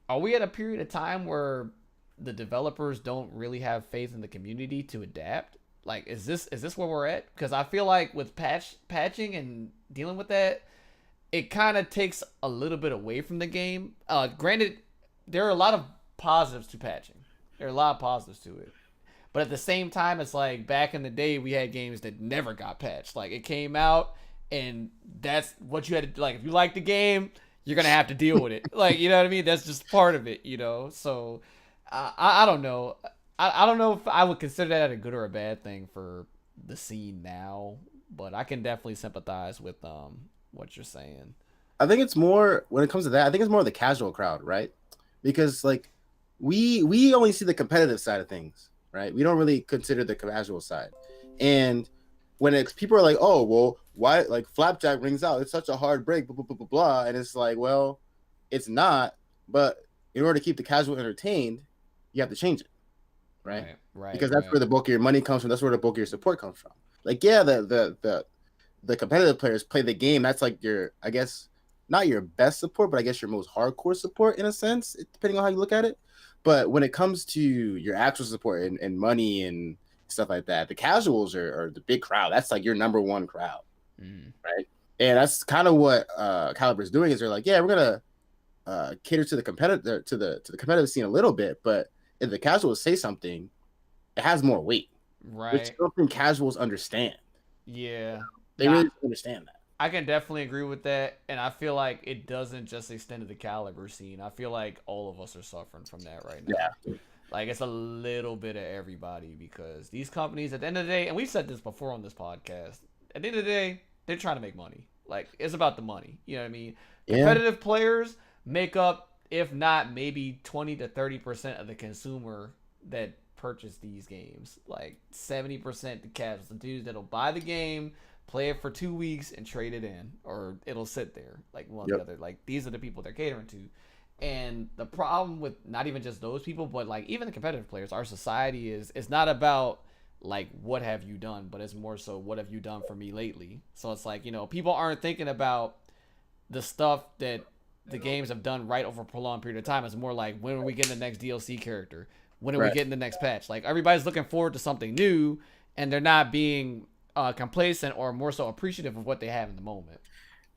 are we at a period of time where the developers don't really have faith in the community to adapt? Like, is this where we're at? Because I feel like with patching and dealing with that, it kind of takes a little bit away from the game. Granted, there are a lot of positives to patching. There are a lot of positives to it. But at the same time, it's like back in the day, we had games that never got patched. Like, it came out, and that's what you had to, like, if you like the game, you're going to have to deal with it. Like, you know what I mean? That's just part of it, you know? So, I don't know. I don't know if I would consider that a good or a bad thing for the scene now, but I can definitely sympathize with what you're saying. I think it's more, when it comes to that, I think it's more the casual crowd, right? Because like we only see the competitive side of things, right? We don't really consider the casual side. And when people are like, oh, well, why, like, Flapjack rings out, it's such a hard break, blah, blah, blah, blah, blah. And it's like, well, it's not, but in order to keep the casual entertained, you have to change it, right? Because that's where the bulk of your money comes from. That's where the bulk of your support comes from. Like, yeah, the competitive players play the game. That's like your, I guess, not your best support, but I guess your most hardcore support in a sense, depending on how you look at it. But when it comes to your actual support and money and stuff like that, the casuals are the big crowd. That's like your number one crowd, right? And that's kind of what Caliber's doing. Is they're like, yeah, we're gonna cater to the competitive to the competitive scene a little bit, but if the casuals say something, it has more weight, which Right. I don't think casuals understand. Yeah. They Nah, really don't understand that. I can definitely agree with that, and I feel like it doesn't just extend to the Caliber scene. I feel like all of us are suffering from that right now. Yeah. Like it's a little bit of everybody because these companies, at the end of the day, and we've said this before on this podcast, at the end of the day, they're trying to make money. Like it's about the money. You know what I mean? Yeah. Competitive players make up, if not maybe 20 to 30% of the consumer that purchase these games. Like 70% the casuals, the dudes that'll buy the game, play it for 2 weeks, and trade it in, or it'll sit there. Like one or the other. Like these are the people they're catering to. And the problem with not even just those people, but like even the competitive players, our society is it's not about like what have you done, but it's more so what have you done for me lately. So it's like, you know, people aren't thinking about the stuff that the games have done right over a prolonged period of time. It's more like when are we getting the next DLC character? When are we Right. getting the next patch? Like everybody's looking forward to something new, and they're not being complacent or more so appreciative of what they have in the moment.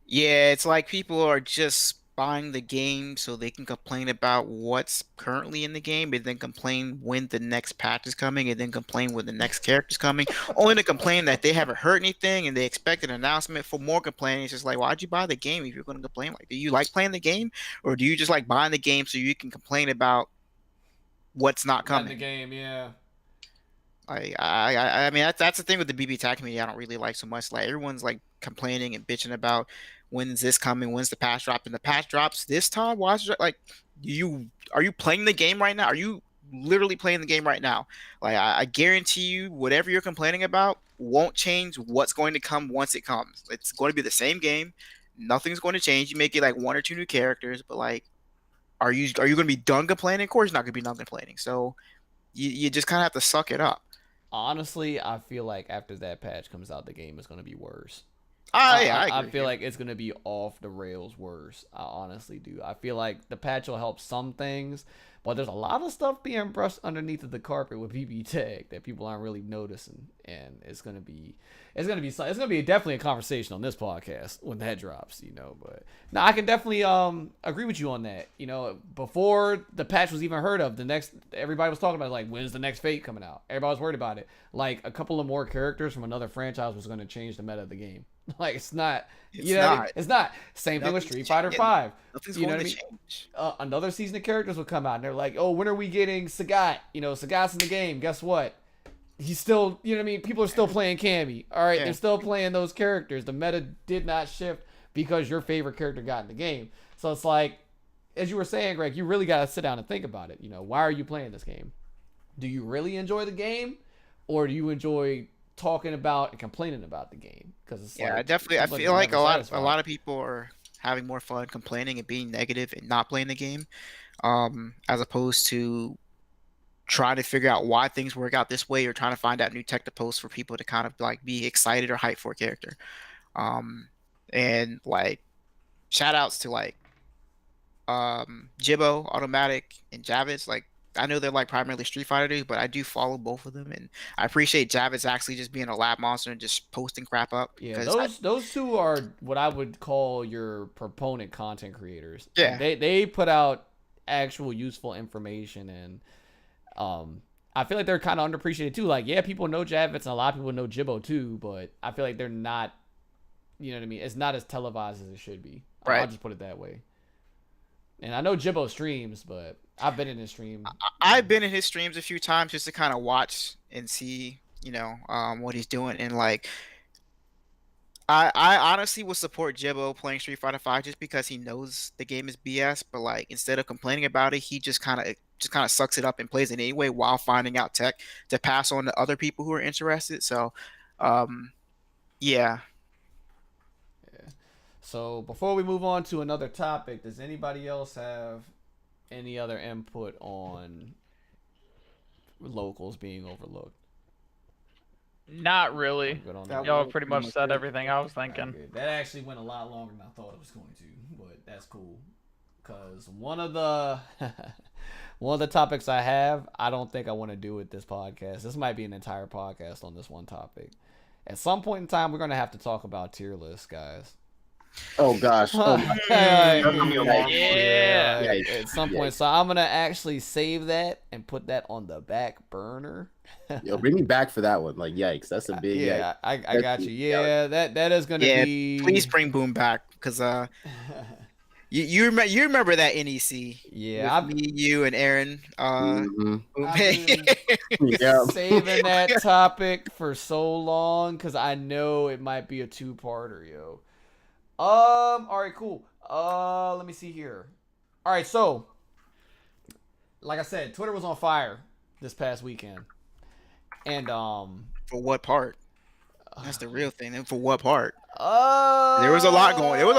Yeah, it's like people are just buying the game so they can complain about what's currently in the game and then complain when the next patch is coming and then complain when the next character's coming. Only to complain that they haven't heard anything and they expect an announcement for more complaining. It's just like, why'd you buy the game if you're going to complain? Like, do you like playing the game or do you just like buying the game so you can complain about what's not In the coming? game, yeah. I mean that's the thing with the BB tag community I don't really like so much. Like everyone's like complaining and bitching about when's this coming, when's the patch drop, and the patch drops this time. Why is it like are you playing the game right now? Are you literally playing the game right now? Like I guarantee you, whatever you're complaining about won't change what's going to come once it comes. It's going to be the same game. Nothing's going to change. You may get like one or two new characters, but like, are you going to be done complaining? Of course, you're not going to be done complaining. So you just kind of have to suck it up. Honestly, I feel like after that patch comes out, the game is going to be worse. Yeah, I agree. feel like it's going to be off the rails worse. I honestly do. I feel like the patch will help some things, but there's a lot of stuff being brushed underneath of the carpet with BB Tag that people aren't really noticing, and it's going to be definitely a conversation on this podcast when that drops, you know. But no, I can definitely agree with you on that. You know, before the patch was even heard of, everybody was talking about like when's the next Fate coming out. Everybody was worried about it. Like a couple of more characters from another franchise was going to change the meta of the game. Like it's not. It's You know what I mean? not. It's not. Same thing with Nothing's Street Fighter changing. 5. Nothing's You know going what I to mean? change. Another season of characters will come out, and they're like, "Oh, when are we getting Sagat? You know, Sagat's in the game. Guess what? He's still, you know what I mean? People are still playing Cammy. All right, Yeah. they're still playing those characters. The meta did not shift because your favorite character got in the game. So it's like, as you were saying, Greg, you really got to sit down and think about it. You know, why are you playing this game? Do you really enjoy the game, or do you enjoy talking about and complaining about the game? Because it's Yeah, like, definitely. I it's like feel you're like never a satisfied. lot of people are having more fun complaining and being negative and not playing the game, as opposed to trying to figure out why things work out this way or trying to find out new tech to post for people to kind of like be excited or hyped for a character. And like shout outs to like Jibbo, Automatic, and Javits. Like I know they're like primarily Street Fighter dudes, but I do follow both of them, and I appreciate Javits actually just being a lab monster and just posting crap up. Yeah, Because those two are what I would call your proponent content creators. Yeah. They put out actual useful information, and I feel like they're kind of underappreciated too. Like, yeah, people know Javits and a lot of people know Jibbo too, but I feel like they're not, you know what I mean? It's not as televised as it should be. I'll Right. just put it that way. And I know Jibbo streams, but I've been in his stream. I've been in his streams a few times just to kind of watch and see, what he's doing. And like, I honestly would support Jibbo playing Street Fighter 5 just because he knows the game is BS. But like, instead of complaining about it, he just kind of sucks it up and plays it anyway while finding out tech to pass on to other people who are interested. So, yeah. So before we move on to another topic, does anybody else have any other input on locals being overlooked? Not really. Good on That that. Y'all was pretty pretty much much said it. everything I was thinking. Okay, that actually went a lot longer than I thought it was going to, but that's cool. Because one of the topics I have, I don't think I want to do with this podcast. This might be an entire podcast on this one topic. At some point in time, we're going to have to talk about tier lists, guys. Oh gosh. Oh my. Yeah. Yeah. At some point, so I'm gonna actually save that and put that on the back burner. Yo, bring me back for that one. Like, yikes, that's a big yikes. Yeah, I got you. Yeah, that is gonna Yeah, be. please bring Boom back because you remember that NEC? Yeah, with me, you, and Aaron. Mhm. Boom. I've been Yeah. saving that topic for so long because I know it might be a two-parter, yo. All right, cool. Let me see here. All right, so like I said, Twitter was on fire this past weekend, and For what part? That's the real thing. And for what part? There There was a lot going on. There was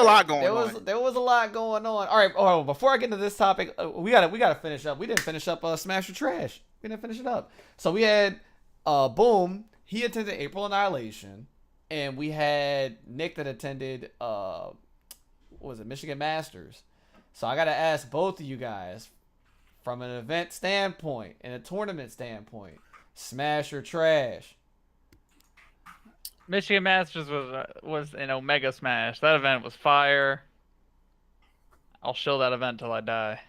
a lot going on. All right. Oh, before I get into this topic, we gotta finish up. We didn't finish up Smash or Trash. We didn't finish it up. So we had Boom. He attended April Annihilation, and we had Nick that attended what was it, Michigan Masters. So I gotta ask both of you guys, from an event standpoint and a tournament standpoint, Smash or Trash. Michigan Masters was an Omega Smash. That event was fire. I'll show that event till I die.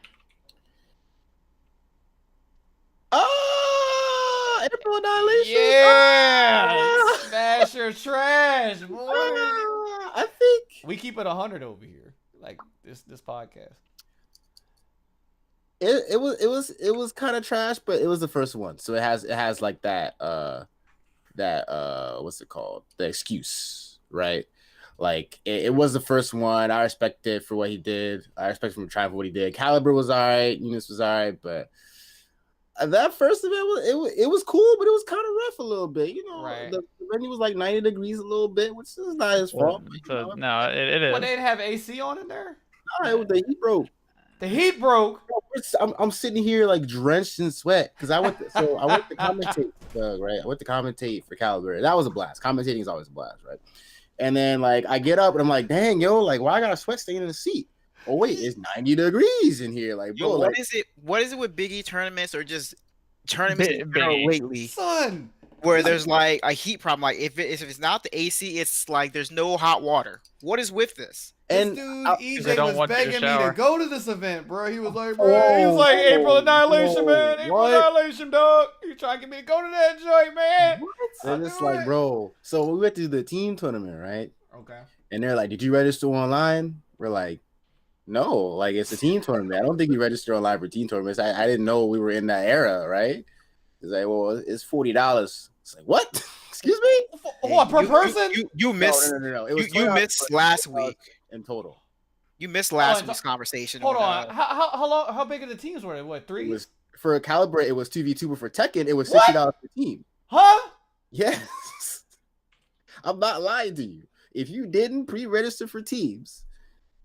April Annihilation. Yeah, Smash or Trash, boy. I think We keep it 100 over here, like this podcast. it was kind of trash, but it was the first one, so it has like that what's it called, the excuse, right? Like it was the first one. I respect it for what he did. I respect him trying for what he did. Caliber was all right, Eunice was all right, but that first event it was cool, but it was kind of rough a little bit. You know, Right. the venue was like 90 degrees a little bit, which is not his fault. but, you So, know, no, it is. But they didn't have AC on in there. all right, the heat broke. The heat broke. I'm sitting here like drenched in sweat because I went to commentate, right? I went to commentate for Caliber. That was a blast. Commentating is always a blast, right? And then like I get up and I'm like, dang, yo, like why I got a sweat stain in the seat? Oh wait, it's 90 degrees in here, like bro. Yo, like, what is it with Big E tournaments or just tournaments in Big general E. lately Son. where there's like a heat problem? Like if it's not the AC, it's like there's no hot water. What is with this? This and dude I- they EJ don't was want you to begging me to shower. go to this event, bro. He was like, bro, he was like, April Annihilation, man. April what? Annihilation, dog. You trying to get me to go to that joint, man? And I'll it's do like, it. bro. So we went to the team tournament, right? Okay. And they're like, did you register online? We're like, no, like it's a team tournament. I don't think you register online for team tournaments. I didn't know we were in that era, right? It's like, well, it's $40. It's like, what? Excuse me? What, per person? You missed. No. It was You $20 missed for- last week. in total. You missed last and week's conversation. Hold with, on. How big are the teams were? What, It 3? was for Caliber, it was 2v2, but for Tekken, it was What? $60 per team. Huh? Yes. I'm not lying to you. If you didn't pre-register for teams,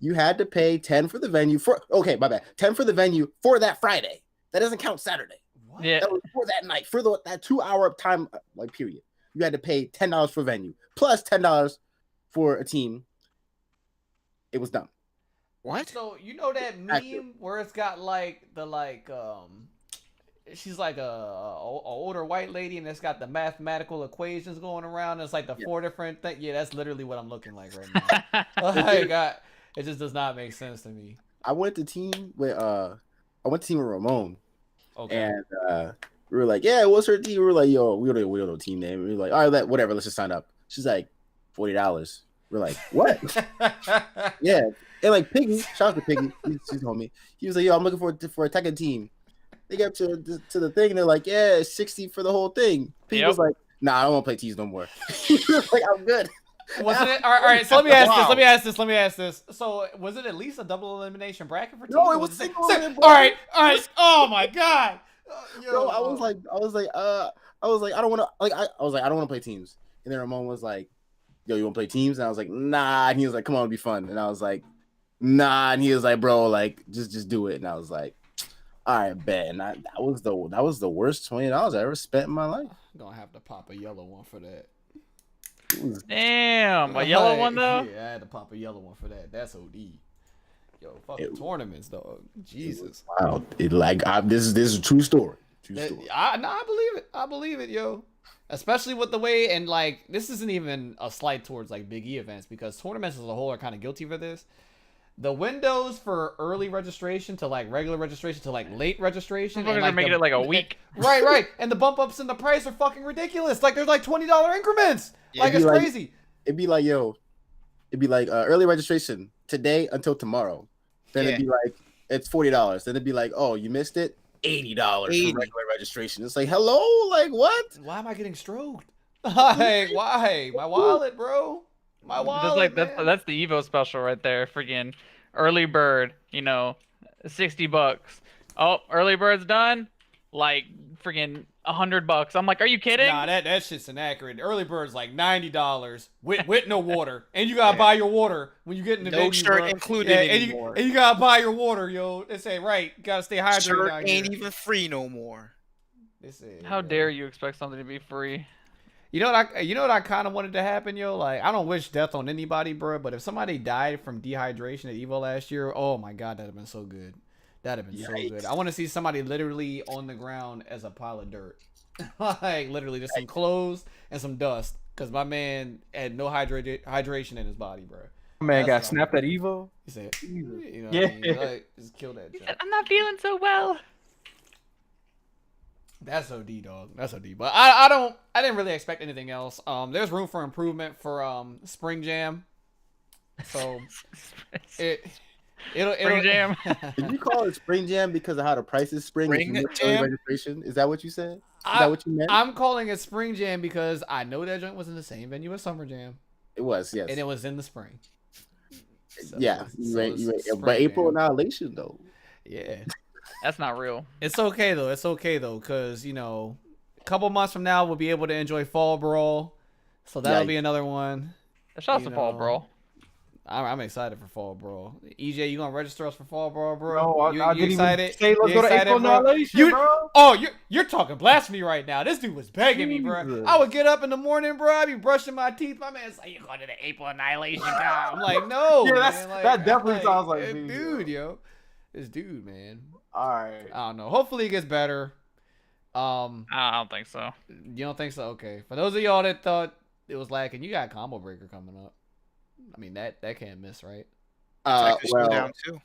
you had to pay 10 for the venue okay, my bad. 10 for the venue for that Friday. That doesn't count Saturday. What? Yeah, That was for that night, for that 2-hour time like period. You had to pay $10 for venue plus $10 for a team. It was dumb. What? So you know that meme where it's got like she's like a older white lady and it's got the mathematical equations going around. It's like the 4 different things. Yeah, that's literally what I'm looking like right now. Like, it just does not make sense to me. I went to team with Ramon. Okay. And we were like, yeah, what's her team? We were like, yo, we don't know team name. We were like, all right, whatever, let's just sign up. She's like, $40. We're like, what? Yeah. And like Piggy, shout out to Piggy, she's homie. He was like, yo, I'm looking for a Tekken team. They get up to the thing and they're like, yeah, it's 60 for the whole thing. Piggy was like, nah, I don't want to play teams no more. He was like, I'm good. Wasn't it? All right. So let me ask this. So was it at least a double elimination bracket for teams? No, it Or was it single All elimination, right. Oh my god. Bro, I was like, I don't want to play teams. And then Ramon was like, yo, you want to play teams? And I was like, nah. And he was like, come on, it'll be fun. And I was like, nah. And he was like, bro, like, just do it. And I was like, all right, bet. And that was the worst $20 I ever spent in my life. I'm gonna have to pop a yellow one for that. damn, a yellow one though. Yeah, I had to pop a yellow one for that. That's OD. Yo, fucking It- tournaments, dog. Jesus. Wow. This is a true story. True story. I believe it. I believe it, yo. Especially with the way, and like, this isn't even a slight towards like Big E events, because tournaments as a whole are kind of guilty for this. The windows for early registration to like regular registration to like late registration, and, Motherfuckers are like, making it like a week. right, and the bump ups in the price are fucking ridiculous. Like, there's like $20 increments. Yeah, Like, it'd it's be like- crazy. It'd be like, early registration today until tomorrow. Then it'd be like, it's $40. Then it'd be like, oh, you missed it? $80 $80. for regular registration. It's like, hello? Like, what? Why am I getting stroked? Like, why? My wallet, bro. My wallet. That's the Evo special right there. Freaking early bird, $60. Oh, early bird's done. Like freaking $100. I'm like, are you kidding? Nah, that shit's inaccurate. Early bird's like $90 with no water, and you gotta buy your water when you get in the No venue, shirt bro. included and anymore. you gotta buy your water, yo. They say right, you gotta stay hydrated. Shirt down ain't here. even free no more. They say, How dare you expect something to be free? You know what I kind of wanted to happen, yo. Like, I don't wish death on anybody, bro. But if somebody died from dehydration at Evo last year, oh my god, that'd have been so good. That'd have been so good. I want to see somebody literally on the ground as a pile of dirt, like literally just some clothes and some dust, because my man had no hydration in his body, bro. Man That's got what I snapped at Evo. He said, Jesus. you know, Yeah. what I mean? Like, just kill that. Junk. I'm not feeling so well. That's OD, dog. That's OD. But I didn't really expect anything else. There's room for improvement for Spring Jam. So it'll Spring Jam. Did you call it Spring Jam because of how the price is spring? Spring If you miss early Jam? registration? Is that what you said? Is that what you meant? I'm calling it Spring Jam because I know that joint was in the same venue as Summer Jam, It was, yes. and it was in the spring. So- Yeah. so it's Spring But April Jam. Annihilation, though. Yeah. That's not real. It's okay though. It's okay though, cause a couple months from now we'll be able to enjoy Fall Brawl, so that'll be another one. Shout out You to Fall know, Brawl. I'm excited for Fall Brawl. EJ, you gonna register us for Fall Brawl, bro? No, I you didn't excited? even say let's You go to excited, April bro? Annihilation, bro. Oh, you're talking blasphemy right now. This dude was begging me, bro. Jesus. I would get up in the morning, bro. I'd be brushing my teeth. My man's like, "You going to the April Annihilation con?" I'm like, "No." Yeah, man. that definitely sounds like me, dude, yo. This dude, man. All right. I don't know. Hopefully it gets better. I don't think so. You don't think so? Okay. For those of y'all that thought it was lacking, you got Combo Breaker coming up. I mean that can't miss, right? Texas Well, Showdown too.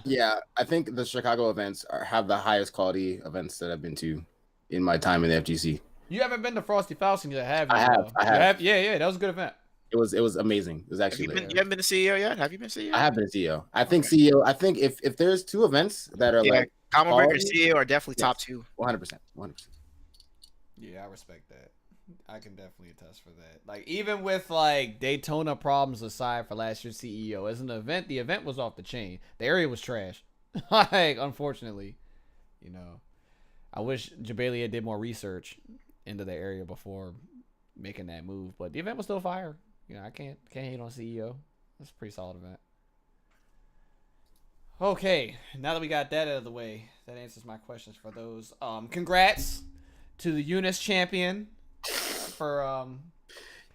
yeah, I think the Chicago events have the highest quality events that I've been to in my time in the FGC. You haven't been to Frosty Falcon yet, have you? I have, though? I You have. Yeah, that was a good event. It was amazing. It was Have actually you, lit. you haven't been to CEO yet? Have you been to CEO? I have been a CEO. I think CEO. I think if there's two events that are Yeah, like Common Breaker quality? CEO are definitely top Yes. two. 100%, 100%. Yeah, I respect that. I can definitely attest for that. Like, even with like Daytona problems aside for last year's CEO, as an event, the event was off the chain. The area was trash. Like, unfortunately, I wish Jabalia did more research into the area before making that move. But the event was still fire. I can't hate on CEO. That's a pretty solid event. Okay, now that we got that out of the way, that answers my questions for those. Congrats to the Eunice champion for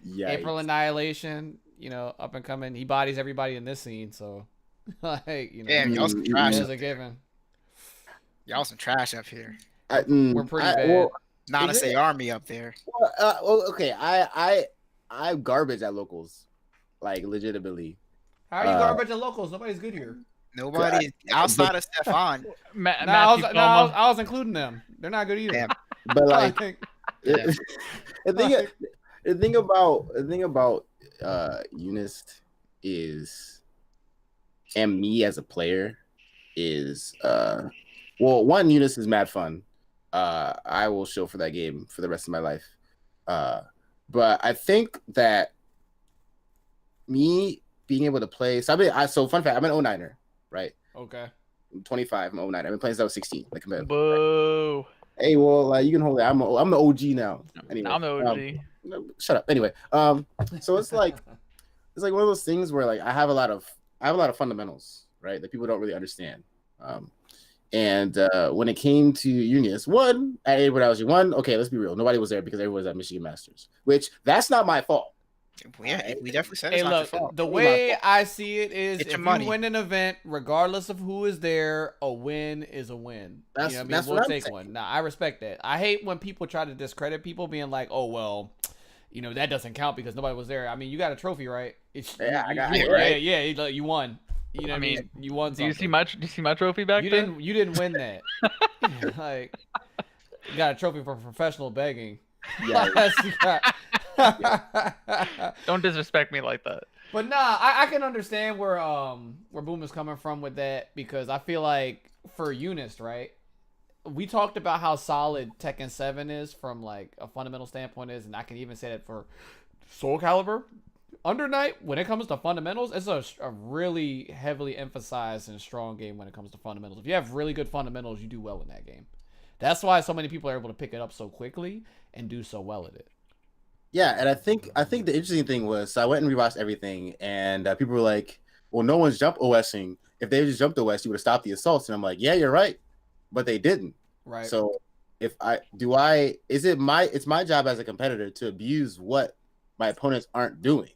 Yeah. April Annihilation. Up and coming. He bodies everybody in this scene, so like Damn, y'all some trash. it's a given. Y'all some trash up here. We're pretty bad. Not to Is say it? army up there. Okay. I garbage at locals, like legitimately. How are you garbage at locals? Nobody's good here. Nobody outside of Stefan. Matthew Soma. I was including them. They're not good either. Damn. But like, Like, the thing about Eunice is, and me as a player is well, one, Eunice is mad fun. I will show for that game for the rest of my life. But I think that me being able to play, so fun fact, I'm an 09er, right? okay. I'm 25, I'm 09. I've been playing since I was 16. Like, Boo. hey, well, like, you can hold it. I'm the OG now. Anyway, I'm the OG. shut up. Anyway, so it's like one of those things where like I have a lot of fundamentals, right, that people don't really understand. And when it came to Eunice, one at Edward Algie, okay, let's be real, nobody was there because everyone was at Michigan Masters, which that's not my fault. Yeah, we definitely said Hey, it's not your look, fault. the way I see it is, It's if your you money. win an event, regardless of who is there, a win is a win. That's- you know what I mean? that's We'll what I'm take saying. one. Nah, I respect that. I hate when people try to discredit people, being like, "Oh well, that doesn't count because nobody was there." I mean, you got a trophy, right? It's, Yeah, I got yeah, it, right. yeah, you won. You know what I mean? You won Do something. you see my trophy back You there? didn't win that. Like, you got a trophy for professional begging. Yeah. Yes, you got- Don't disrespect me like that. But nah, I can understand where Boom is coming from with that, because I feel like for Eunice, right? We talked about how solid Tekken 7 is from like a fundamental standpoint is, and I can even say that for Soul Calibur. Under Night, when it comes to fundamentals, it's a really heavily emphasized and strong game when it comes to fundamentals. If you have really good fundamentals, you do well in that game. That's why so many people are able to pick it up so quickly and do so well at it. Yeah, and I think the interesting thing was, so I went and rewatched everything, and people were like, "Well, no one's jump OSing. If they just jumped OS, you would have stopped the assaults." And I'm like, "Yeah, you're right," but they didn't. Right. So if it's my job as a competitor to abuse what my opponents aren't doing.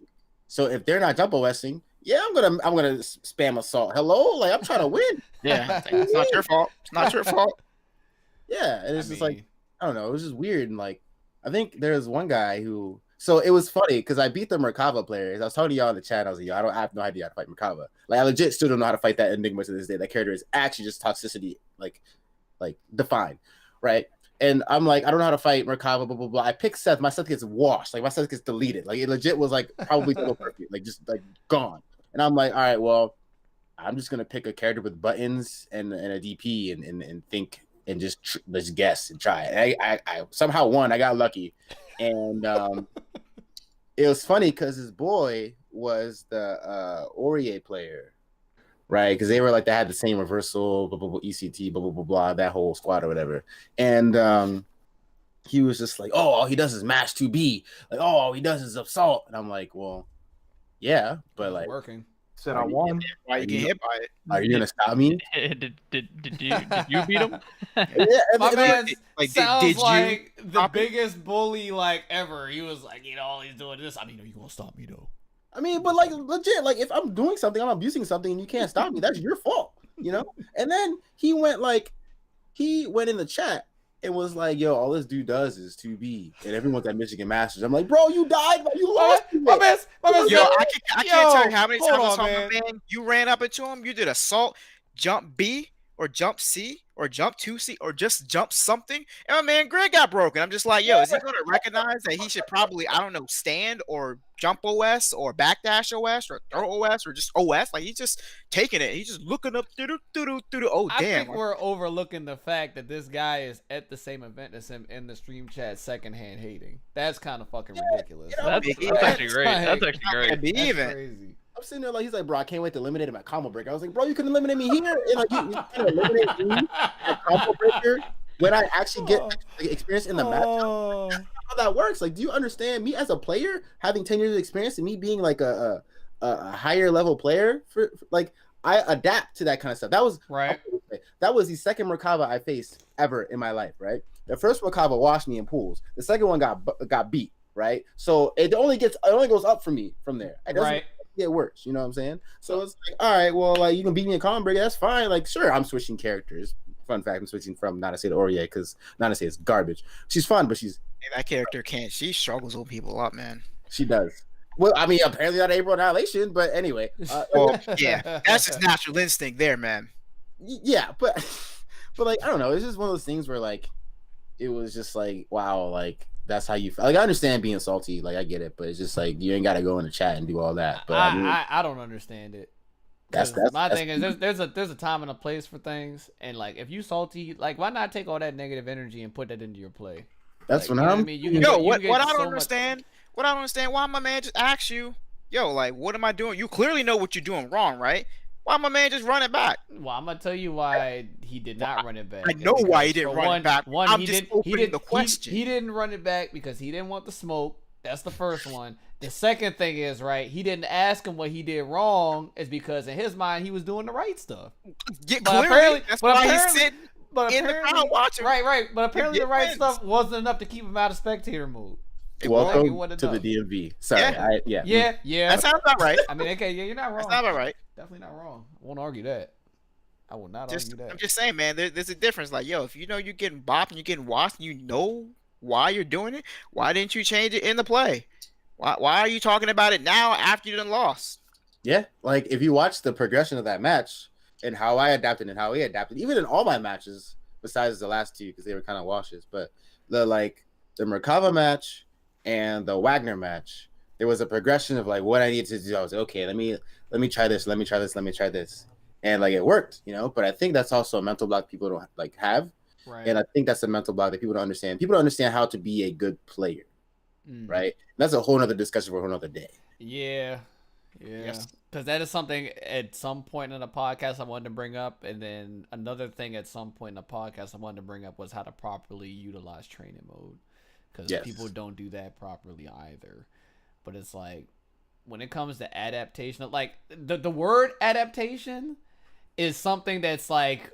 So if they're not jump OSing, yeah, I'm gonna spam assault. Hello, like I'm trying to win. Yeah, it's not your fault. It's not your fault. Yeah, and it's just like, I don't know, it was just weird. And like, I think there's one guy who, so it was funny because I beat the Merkava players. I was talking to y'all in the chat. I was like, I have no idea how to fight Merkava. Like, I legit still don't know how to fight that Enigma to this day. That character is actually just toxicity, like defined, right? And I'm like, I don't know how to fight Merkava, blah blah blah. I pick Seth. My Seth gets washed. Like my Seth gets deleted. Like it legit was like probably double perfect, like just like gone. And I'm like, all right, well, I'm just gonna pick a character with buttons and a DP and think and just guess and try. And I somehow won. I got lucky, and it was funny because his boy was the Aurier player, right? Because they were like, they had the same reversal, blah blah blah, ECT, blah blah blah blah, that whole squad or whatever. And he was just like, oh, all he does is mash 2B, like, oh, all he does is assault. And I'm like, well, yeah, but like, working. Said I won. Why you get hit by it? are you gonna stop me? did you beat him? Yeah, My man like, sounds did you like the copy? biggest bully like ever. He was like, all he's doing this. I mean, you gonna stop me though? I mean, but like legit, like if I'm doing something, I'm abusing something, and you can't stop me, that's your fault, you know. And then he went in the chat and was like, "Yo, all this dude does is 2B, and everyone's at Michigan Masters." I'm like, "Bro, you died, like you lost." My man, Yo, I can't tell you how many hold times I on, saw man. my man. You ran up into him. You did assault, jump B, or jump C, or jump 2C, or just jump something. And my man Greg got broken. I'm just like, yo, is he going to recognize that he should probably, I don't know, stand or jump OS or backdash OS or throw OS or just OS? Like, he's just taking it. He's just looking up. Oh, I damn. think we're overlooking the fact that this guy is at the same event as him in the stream chat, secondhand hating. That's kind of fucking ridiculous. you know, That's Yeah, actually great. That's actually great. Be That's even. crazy. I'm sitting there like, he's like, "Bro, I can't wait to eliminate him at combo breaker." I was like, "Bro, you can eliminate me here, and like you can eliminate me at combo breaker when I actually get like, experience in the match." Oh. How that works? Like, do you understand me as a player having 10 years of experience and me being like a higher level player? For like, I adapt to that kind of stuff. That was Right. That was the second Merkava I faced ever in my life. Right, the first Merkava washed me in pools. The second one got beat. Right, so it only goes up for me from there. It doesn't Right. get worse. You know what I'm saying? So it's like, all right, well, like you can beat me in combo breaker, that's fine. Like, sure, I'm switching characters. Fun fact, I'm switching from Nanase to Aurier because Nanase is garbage. She's fun, but Hey, that character can't. She struggles with people a lot, man. she does. Well, I mean, apparently not April Annihilation, but anyway. Well, yeah, that's just natural instinct there, man. Yeah, but like, I don't know. It's just one of those things where like, it was just like, wow, like that's how you feel. Like, I understand being salty, like I get it, but it's just like you ain't got to go in the chat and do all that. But I mean, I don't understand it. That's- 'Cause my that's- thing is there's a time and a place for things, and like if you salty, like why not take all that negative energy and put that into your play? that's Like, when you know I'm. what I mean? You can Yo, get- you what get I so don't much- understand, why my man just asked you, yo, like, what am I doing? You clearly know what you're doing wrong, right? Why my man just run it back? Well, I'm gonna tell you why he did not run it back. I know why he Because didn't for run it back. I'm he just didn't. opening He didn't. the question. He didn't run it back because he didn't want the smoke. That's the first one. The second thing is right. He didn't ask him what he did wrong. Is because in his mind he was doing the right stuff. Yeah, But clearly, apparently- that's but why he's apparently- sitting But in the apparently, crowd watching. right. But apparently the get right wins. stuff wasn't enough to keep him out of spectator mode. It will. Well, you Welcome wouldn't to the know. DMV. Sorry, Yeah. Yeah. That sounds about right. I mean, okay, yeah, you're not wrong. That's not about right. Definitely not wrong. I won't argue that. I will not argue that. I'm just saying, man. There's a difference. Like, yo, if you know you're getting bopped and you're getting washed, and you know why you're doing it. Why didn't you change it in the play? Why are you talking about it now after you done lost? Yeah, like if you watch the progression of that match and how I adapted and how he adapted, even in all my matches, besides the last two because they were kind of washes, but the Merkava match and the Wagner match, there was a progression of like what I needed to do. I was like, okay, let me try this, let me try this, let me try this, and like it worked, you know. But I think that's also a mental block people don't like have, Right. and I think that's a mental block that people don't understand. People don't understand how to be a good player, right? And that's a whole nother discussion for a whole nother day. Yeah. Yes. Because that is something at some point in the podcast I wanted to bring up. And then another thing at some point in the podcast I wanted to bring up was how to properly utilize training mode. Because Yes. people don't do that properly either. But it's like, when it comes to adaptation, like the word adaptation is something that's like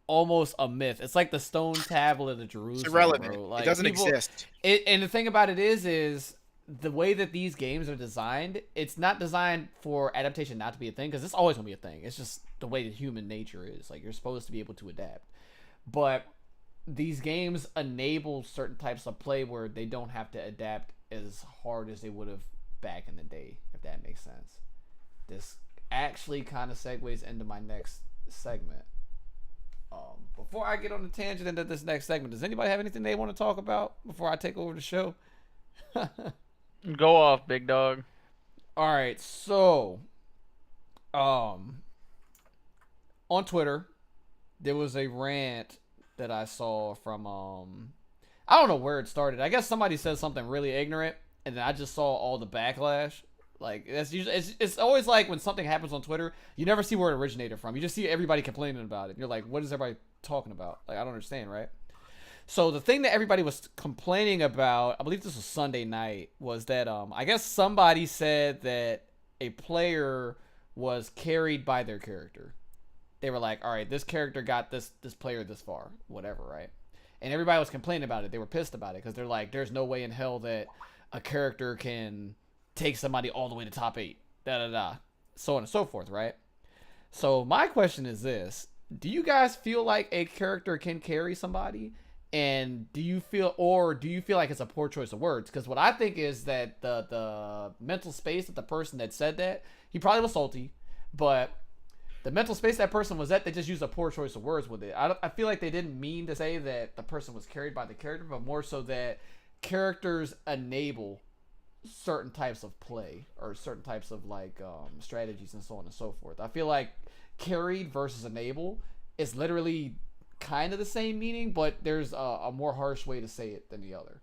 almost a myth. It's like the stone tablet of Jerusalem. It's irrelevant. Bro. Like, It doesn't people, exist. And the thing about it is the way that these games are designed, it's not designed for adaptation not to be a thing, because it's always going to be a thing. It's just the way that human nature is. Like, you're supposed to be able to adapt. But these games enable certain types of play where they don't have to adapt as hard as they would have back in the day, if that makes sense. This actually kind of segues into my next segment. Before I get on the tangent into this next segment, does anybody have anything they want to talk about before I take over the show? Go off, big dog. All right, so on Twitter there was a rant that I saw from I don't know where it started. I guess somebody said something really ignorant, and then I just saw all the backlash. Like, that's usually it's always like when something happens on Twitter, you never see where it originated from. You just see everybody complaining about it. You're like, what is everybody talking about? Like, I don't understand, right? So the thing that everybody was complaining about, I believe this was Sunday night, was that I guess somebody said that a player was carried by their character. They were like, all right, this character got this player this far, whatever, right? And everybody was complaining about it. They were pissed about it because they're like, there's no way in hell that a character can take somebody all the way to top 8, so on and so forth, right? So my question is this: do you guys feel like a character can carry somebody? And do you feel like it's a poor choice of words? Because what I think is that the mental space that the person that said that, he probably was salty, but the mental space that person was at, they just used a poor choice of words with it. I feel like they didn't mean to say that the person was carried by the character, but more so that characters enable certain types of play or certain types of like strategies and so on and so forth. I feel like carried versus enable is literally kind of the same meaning, but there's a more harsh way to say it than the other.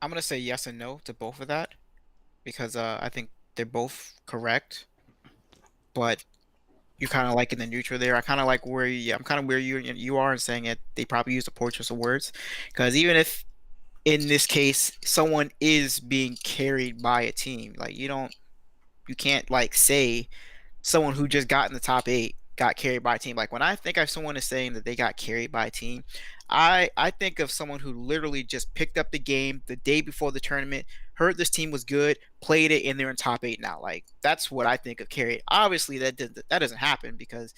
I'm gonna say yes and no to both of that because I think they're both correct, but you're kind of like in the neutral there. I kind of like where I'm kind of where you are in saying it. They probably use a poor choice of words because even if in this case someone is being carried by a team, like you can't like say someone who just got in the top 8 got carried by a team. Like when I think of someone is saying that they got carried by a team, I think of someone who literally just picked up the game the day before the tournament, heard this team was good, played it, and they're in top 8 now. Like that's what I think of carried. Obviously that doesn't happen because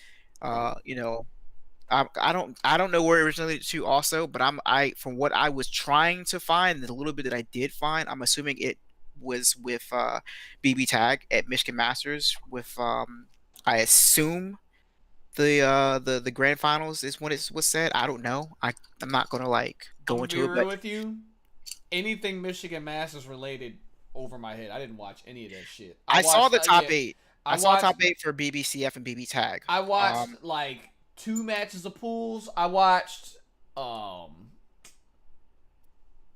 you know, I don't know where it originated to also, but from what I was trying to find, the little bit that I did find, I'm assuming it was with BB Tag at Michigan Masters with I assume the grand finals is when it was said. I don't know. I'm not gonna like go into it. But With you, anything Michigan Masters related over my head. I didn't watch any of that shit. I saw the top yeah, 8. I saw top 8 for BBCF and BB Tag. I watched like 2 matches of pools. I watched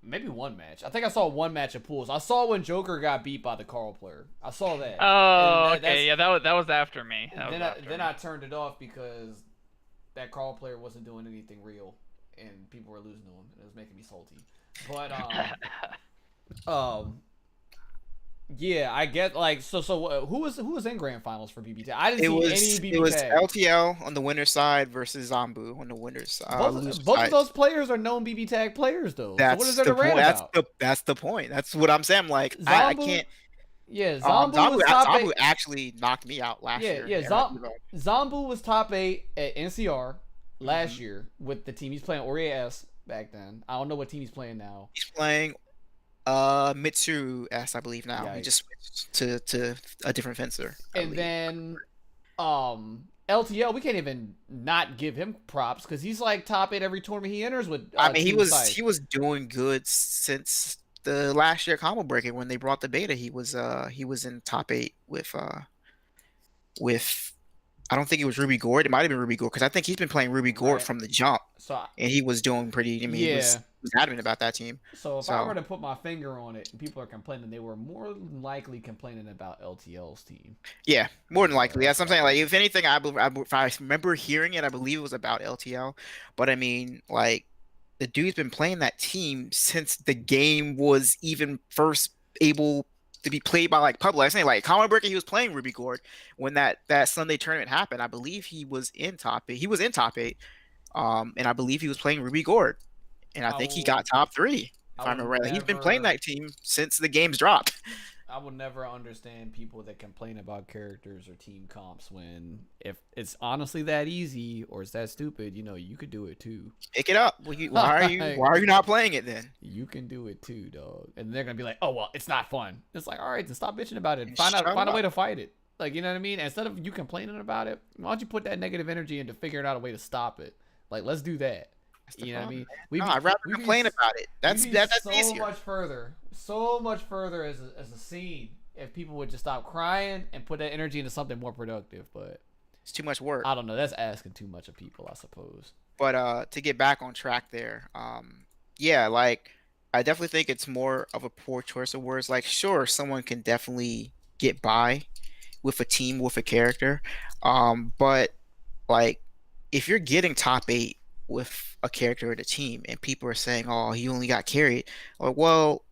maybe 1 match. I think I saw 1 match of pools. I saw when Joker got beat by the Carl player. I saw that. Oh, okay, yeah, that was after me. I turned it off because that Carl player wasn't doing anything real, and people were losing to him. It was making me salty. But Yeah, I get like so. Who was in grand finals for BB Tag? I didn't It see was any BB it was Tag. LTL on the winner's side versus Zombu on the winner's side. Both of those players are known BB Tag players, though. That's so what is there the to rant point. about? That's the point. That's what I'm saying. Like I Zombu- can't. Yeah, Zombu was top Zombu 8. actually knocked me out last year. Yeah, Zombu was top 8 at NCR last year with the team he's playing. Ori S back then. I don't know what team he's playing now. He's playing Mitsuru S, I believe now. Yikes. He just switched to a different fencer. I And believe. then LTL, we can't even not give him props because he's like top 8 every tournament he enters with. I mean, he Team Sight. was doing good since the last year combo breaker when they brought the beta. He was in top 8 with I don't think it was Ruby Gord. It might have been Ruby Gord because I think he's been playing Ruby Gord Right. from the jump, So and he was doing pretty. I mean, he was adamant about that team. So if I So- were to put my finger on it and people are complaining, they were more likely complaining about LTL's team. Yeah, more than likely. That's what I'm saying. Like, if anything, if I remember hearing it, I believe it was about LTL. But I mean, like, the dude's been playing that team since the game was even first able to be played by like public. I'm saying, like, Common Breaker, he was playing Ruby Gord when that Sunday tournament happened. I believe he was in top 8. He was in top 8. And I believe he was playing Ruby Gord. And I think he got top 3. If I remember right. Like, he's been playing that team since the game's dropped. I will never understand people that complain about characters or team comps when if it's honestly that easy or it's that stupid, you could do it too. Pick it up. Why are you not playing it then? You can do it too, dog. And they're gonna be like, oh well, it's not fun. It's like, all right, then stop bitching about it. Find a way to fight it. Like, you know what I mean? Instead of you complaining about it, why don't you put that negative energy into figuring out a way to stop it? Like, let's do that. You know what I mean? No, I'd rather complain about it. That's so easier. so much further as a scene if people would just stop crying and put that energy into something more productive. But It's too much work. I don't know. That's asking too much of people, I suppose. But to get back on track there, yeah, like I definitely think it's more of a poor choice of words. Like, sure, someone can definitely get by with a team with a character, but like if you're getting top 8 with a character in a team and people are saying, oh, he only got carried, like, well,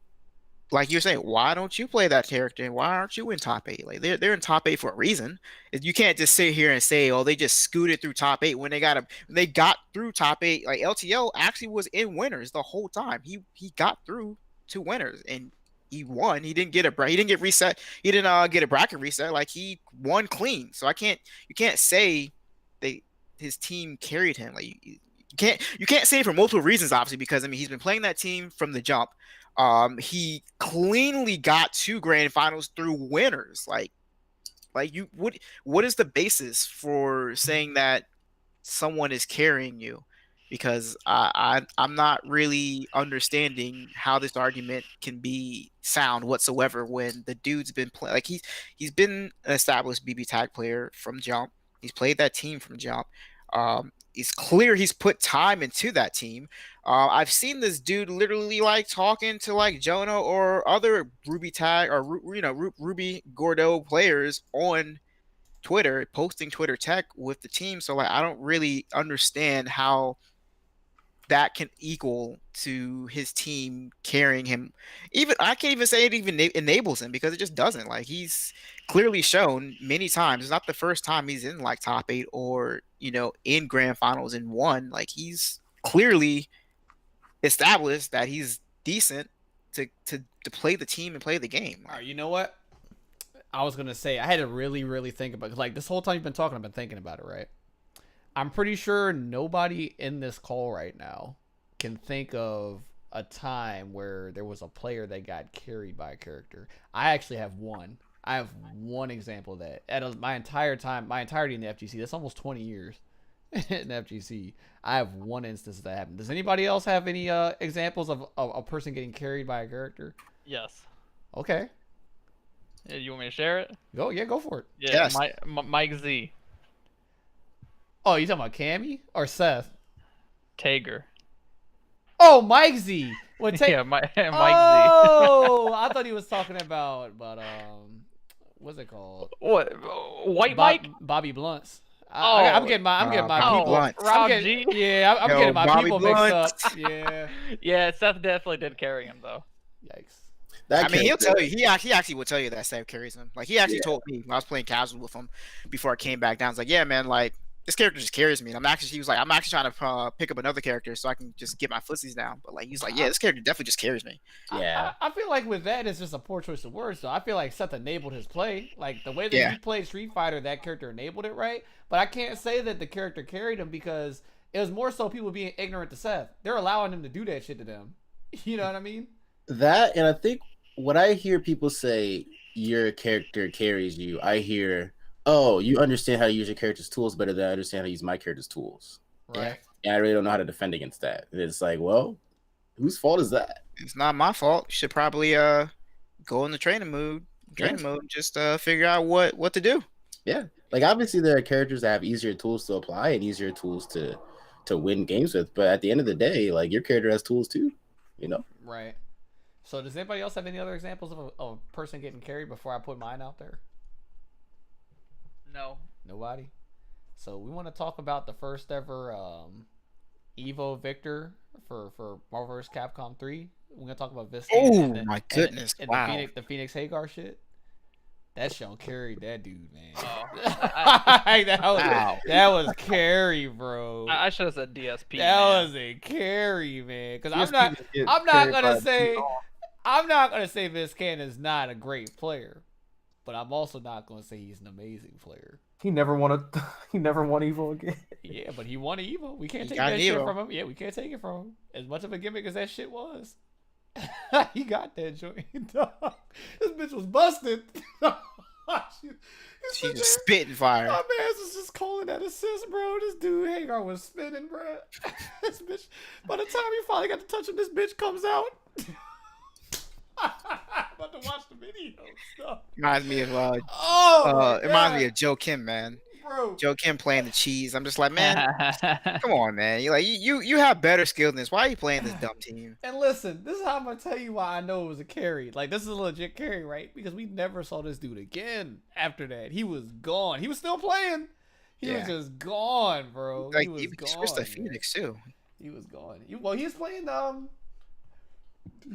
like you're saying, why don't you play that character and why aren't you in top 8? Like they're in top 8 for a reason. You can't just sit here and say, oh, they just scooted through top 8 when they got through top 8. Like LTL actually was in winners the whole time. He got through to winners and he won. He didn't get reset. He didn't get a bracket reset. Like he won clean. So you can't say his team carried him. Like you can't say it for multiple reasons, obviously, because I mean he's been playing that team from the jump. He cleanly got 2 grand finals through winners. Like you, what is the basis for saying that someone is carrying you? Because I'm not really understanding how this argument can be sound whatsoever when the dude's been playing. Like he's been an established BB tag player from jump. He's played that team from jump. It's clear he's put time into that team. I've seen this dude literally like talking to like Jonah or other Ruby tag or Ruby Gordo players on Twitter, posting Twitter tech with the team. So like I don't really understand how that can equal to his team carrying him. Even I can't even say it even enables him because it just doesn't. Like he's clearly shown many times. It's not the first time he's in like top 8 or in grand finals and won. Like he's clearly established that he's decent to play the team and play the game. All right, you know what? I was gonna say I had to really, really think about it. Like this whole time you've been talking, I've been thinking about it, right? I'm pretty sure nobody in this call right now can think of a time where there was a player that got carried by a character. I actually have one. I have one example of that. My entirety in the FGC, that's almost 20 years in FGC. I have one instance that happened. Does anybody else have any examples of a person getting carried by a character? Yes. Okay. Yeah, you want me to share it? Go for it. Yeah, Yes. Mike Z. Oh, you talking about Cammy or Seth? Tager. Oh, Mike Z. Yeah, Mike Z. Oh, I thought he was talking about, what's it called? What? White Mike? Bobby Blunts. Oh. I'm getting my Bobby people. Blunt. Rob I'm G. getting my Bobby people Blunt. mixed up. Yeah. Yeah, Seth definitely did carry him though. Yikes. I mean, he'll character- tell you. He actually will tell you that Seth carries him. Like he actually Yeah. told me when I was playing casual with him before I came back down. I was like, yeah, man, like this character just carries me. And he was like, I'm actually trying to pick up another character so I can just get my footsies down. But like, he's like, yeah, this character definitely just carries me. Yeah. I feel like with that, it's just a poor choice of words. So I feel like Seth enabled his play. Like the way that Yeah. he played Street Fighter, that character enabled it, right? But I can't say that the character carried him because it was more so people being ignorant to Seth. They're allowing him to do that shit to them. You know what I mean? That, and I think when I hear people say your character carries you, I hear, oh, you understand how to use your character's tools better than I understand how to use my character's tools. Right. And I really don't know how to defend against that. And it's like, well, whose fault is that? It's not my fault. You should probably go in the training mode. Just figure out what to do. Yeah. Like obviously there are characters that have easier tools to apply and easier tools to win games with, but at the end of the day, like your character has tools too, you know? Right. So does anybody else have any other examples of a person getting carried before I put mine out there? No. Nobody? So we want to talk about the first ever Evo victor for Marvel vs. Capcom 3. We're going to talk about Viscant. Oh my goodness. And Wow. the Phoenix Hagar shit. That show carried that dude, man. Oh. Wow. That was carry, bro. I should have said DSP. That man. was a carry, man. Because DSP I'm just get not carried gonna by say Pete. I'm not gonna say Viscant is not a great player, but I'm also not gonna say he's an amazing player. He never won Evo again. Yeah, but he won Evo. We can't He take got that an shit Evo. from him. Yeah, we can't take it from him. As much of a gimmick as that shit was. He got that joint, dog. This bitch was busted. She just spitting fire. My man was just calling that assist, bro. This dude Hagar was spinning, bro. This bitch. By the time he finally got to touch him, this bitch comes out. About to watch the video. Stuff. Reminds me of Oh, it reminds me of Joe Kim, man. bro. Joe Kim playing the cheese. I'm just like, man, come on, man. You have better skill than this. Why are you playing this dumb team? And listen, this is how I'm gonna tell you why I know it was a carry. Like this is a legit carry, right? Because we never saw this dude again after that. He was gone. He was still playing. He was Yeah. just gone, bro. Like he was even gone. switched to man. Phoenix too. He was gone. Well, he's playing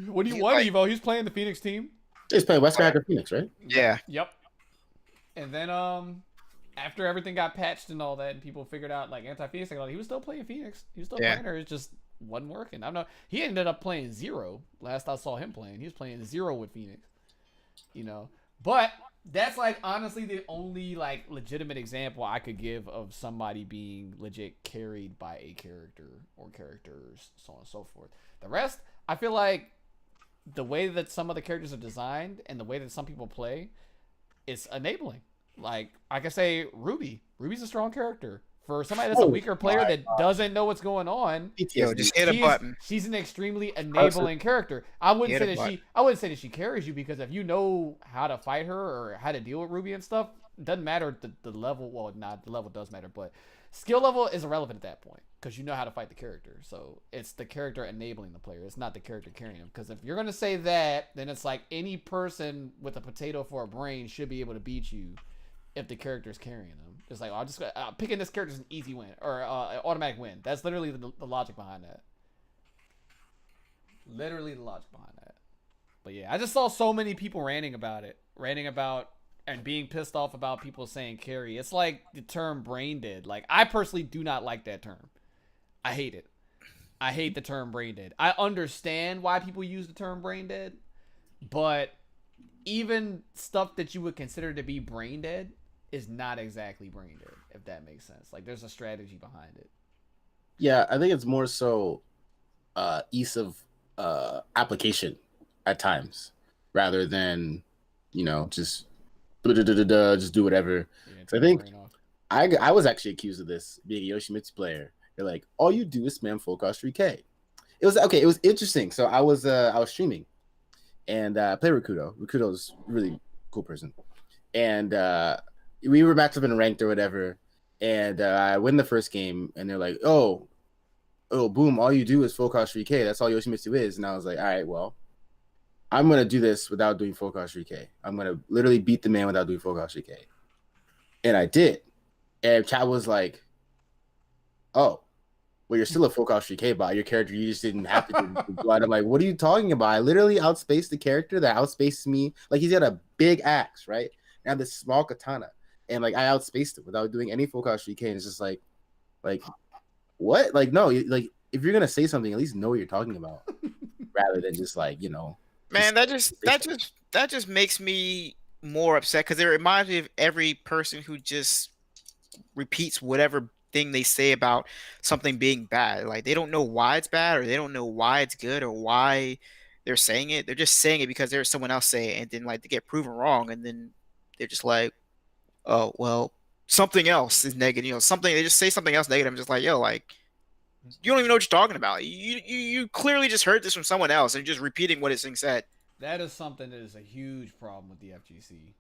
when he He won like- Evo, he was playing the Phoenix team. He's playing West Hacker Phoenix, right? Yeah. Yep. And then after everything got patched and all that, and people figured out like anti-Phoenix, he was still playing Phoenix. He was still Yeah. playing her. It just wasn't working. I'm not. He ended up playing Zero. Last I saw him playing, he was playing Zero with Phoenix. You know, but that's like honestly the only like legitimate example I could give of somebody being legit carried by a character or characters, so on and so forth. The rest, I feel like the way that some of the characters are designed and the way that some people play, it's enabling. Like I can say Ruby. Ruby's a strong character. For somebody that's a Oh weaker player my that doesn't know what's going on, Yo, just hit a button. she's an extremely enabling character. I wouldn't Hit say a that I wouldn't say that she carries you because if you know how to fight her or how to deal with Ruby and stuff, it doesn't matter the level. Well, not the level does matter, but skill level is irrelevant at that point because you know how to fight the character. So it's the character enabling the player. It's not the character carrying him. Because if you're gonna say that, then it's like any person with a potato for a brain should be able to beat you if the character's carrying them. It's like, I'm just picking this character is an easy win or automatic win. That's literally the logic behind that. Literally the logic behind that. But yeah, I just saw so many people ranting about and being pissed off about people saying carry. It's like the term brain dead. Like I personally do not like that term. I hate it. I hate the term brain dead. I understand why people use the term brain dead, but even stuff that you would consider to be brain dead is not exactly brain dead, if that makes sense. Like there's a strategy behind it. Yeah, I think it's more so ease of application at times rather than, you know, just just do whatever. Yeah, So I think I was actually accused of this being a Yoshimitsu player. They're like, all you do is spam full cost 3K. It was okay. It was interesting. So I was streaming and I played Rakudo. Rakudo's a really cool person. And we were matched up in ranked or whatever. And I win the first game and they're like, oh, boom, all you do is full cost 3K. That's all Yoshimitsu is. And I was like, all right, well, I'm going to do this without doing full cost 3K. I'm going to literally beat the man without doing full cost 3K. And I did. And chat was like, oh, But you're still a full cost 3K bot. Your character, you just didn't have to go out. I'm like, what are you talking about? I literally outspaced the character that outspaces me. Like, he's got a big axe, right? And I have this small katana. And, like, I outspaced it without doing any full cost 3K. And it's just like, what? Like, no, like, if you're going to say something, at least know what you're talking about. Rather than just, like, Man, that just makes me more upset because it reminds me of every person who just repeats whatever thing they say about something being bad. Like, they don't know why it's bad, or they don't know why it's good, or why they're saying it. They're just saying it because there's someone else say it, and then like they get proven wrong, and then they're just like, oh well, something else is negative. Something, they just say something else negative. I'm just like, yo, like, you don't even know what you're talking about. You clearly just heard this from someone else and you're just repeating what it's being said. That is something that is a huge problem with the FGC.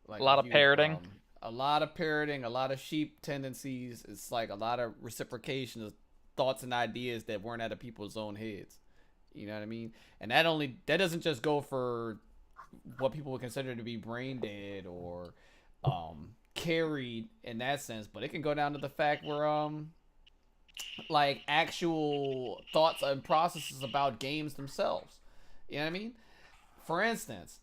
Like A lot of huge parroting. problem. A lot of parroting, a lot of sheep tendencies. It's like a lot of reciprocation of thoughts and ideas that weren't out of people's own heads. You know what I mean? And that doesn't just go for what people would consider to be brain dead or carried in that sense, but it can go down to the fact where like actual thoughts and processes about games themselves. You know what I mean? For instance,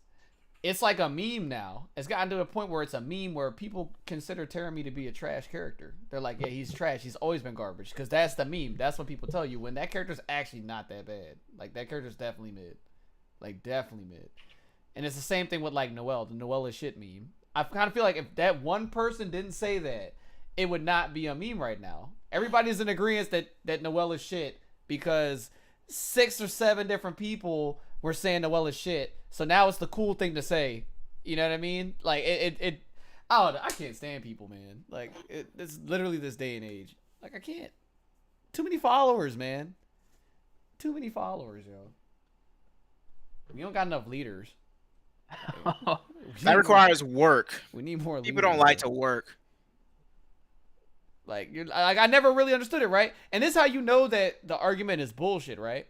it's like a meme now. It's gotten to a point where it's a meme where people consider Terami to be a trash character. They're like, yeah, he's trash. He's always been garbage. Because that's the meme. That's what people tell you when that character's actually not that bad. Like, that character's definitely mid. Like, definitely mid. And it's the same thing with, like, Noelle. The Noelle is shit meme. I kind of feel like if that one person didn't say that, it would not be a meme right now. Everybody's in agreement that Noelle is shit because 6 or 7 different people were saying Noelle is shit. So now it's the cool thing to say. You know what I mean? Like, I don't know. I can't stand people, man. Like, it's literally this day and age. Like, I can't. Too many followers, man. Too many followers, yo. We don't got enough leaders. That requires work. We need more leaders. People don't like to work. Like, I never really understood it, right? And this is how you know that the argument is bullshit, right?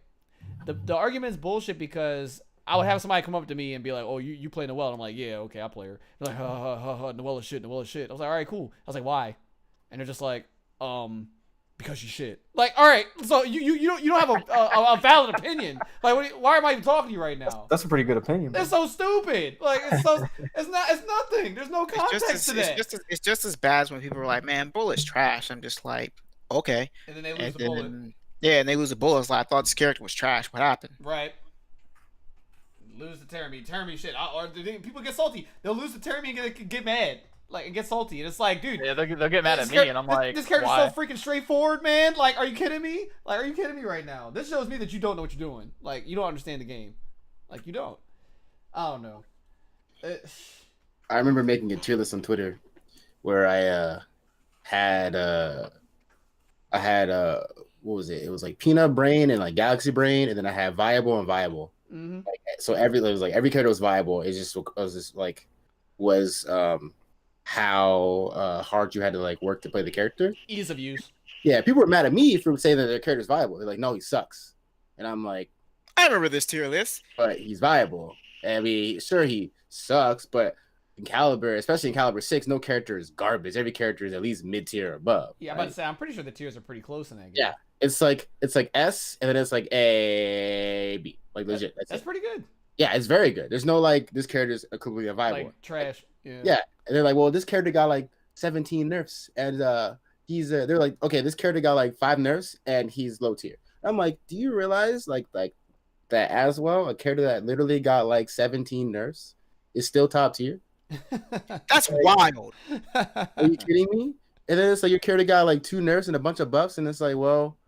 The argument is bullshit because I would have somebody come up to me and be like, oh, you play Noelle. And I'm like, yeah, okay, I play her. They're like, Noelle is shit, Noelle is shit. I was like, all right, cool. I was like, why? And they're just like, because she's shit. Like, all right, so you don't have a valid opinion. Like, why am I even talking to you right now? That's a pretty good opinion. That's so stupid. Like, it's nothing. There's no context to that. It's just as bad as when people are like, man, Bullet's trash. I'm just like, okay. And then they lose the bullet. Yeah, and they lose the bullet. It's like, I thought this character was trash. What happened? Right. Lose to Terami shit. Or people get salty. They'll lose to Terami and get mad. Like, and get salty. And it's like, dude. Yeah, they'll get mad at me, and I'm like, this character's why? so freaking straightforward, man. Like, are you kidding me? Like, are you kidding me right now? This shows me that you don't know what you're doing. Like, you don't understand the game. Like, you don't. I don't know. I remember making a tier list on Twitter where I had what was it? It was like Peanut Brain and like Galaxy Brain, and then I had Viable and Viable. Mm-hmm. So every character was viable. It was how hard you had to like work to play the character. Ease of use. Yeah, people were mad at me for saying that their character's viable. They're like, no, he sucks. And I'm like, I remember this tier list. but he's viable. I mean, sure, he sucks, but in Caliber, especially in Caliber 6, no character is garbage. Every character is at least mid-tier or above. Yeah, I'm about to say, I'm pretty sure the tiers are pretty close in that game. Yeah. It's like S, and then it's like A, B. Like, legit. That's pretty good. Yeah, it's very good. There's no like this character's completely unviable. Like trash. Yeah. Yeah, and they're like, well, this character got like 17 nerfs, and he's they're like, okay, this character got like 5 nerfs, and he's low tier. I'm like, do you realize like that as well? A character that literally got like 17 nerfs is still top tier. That's wild. Are you kidding me? And then it's like your character got like 2 nerfs and a bunch of buffs, and it's like, well,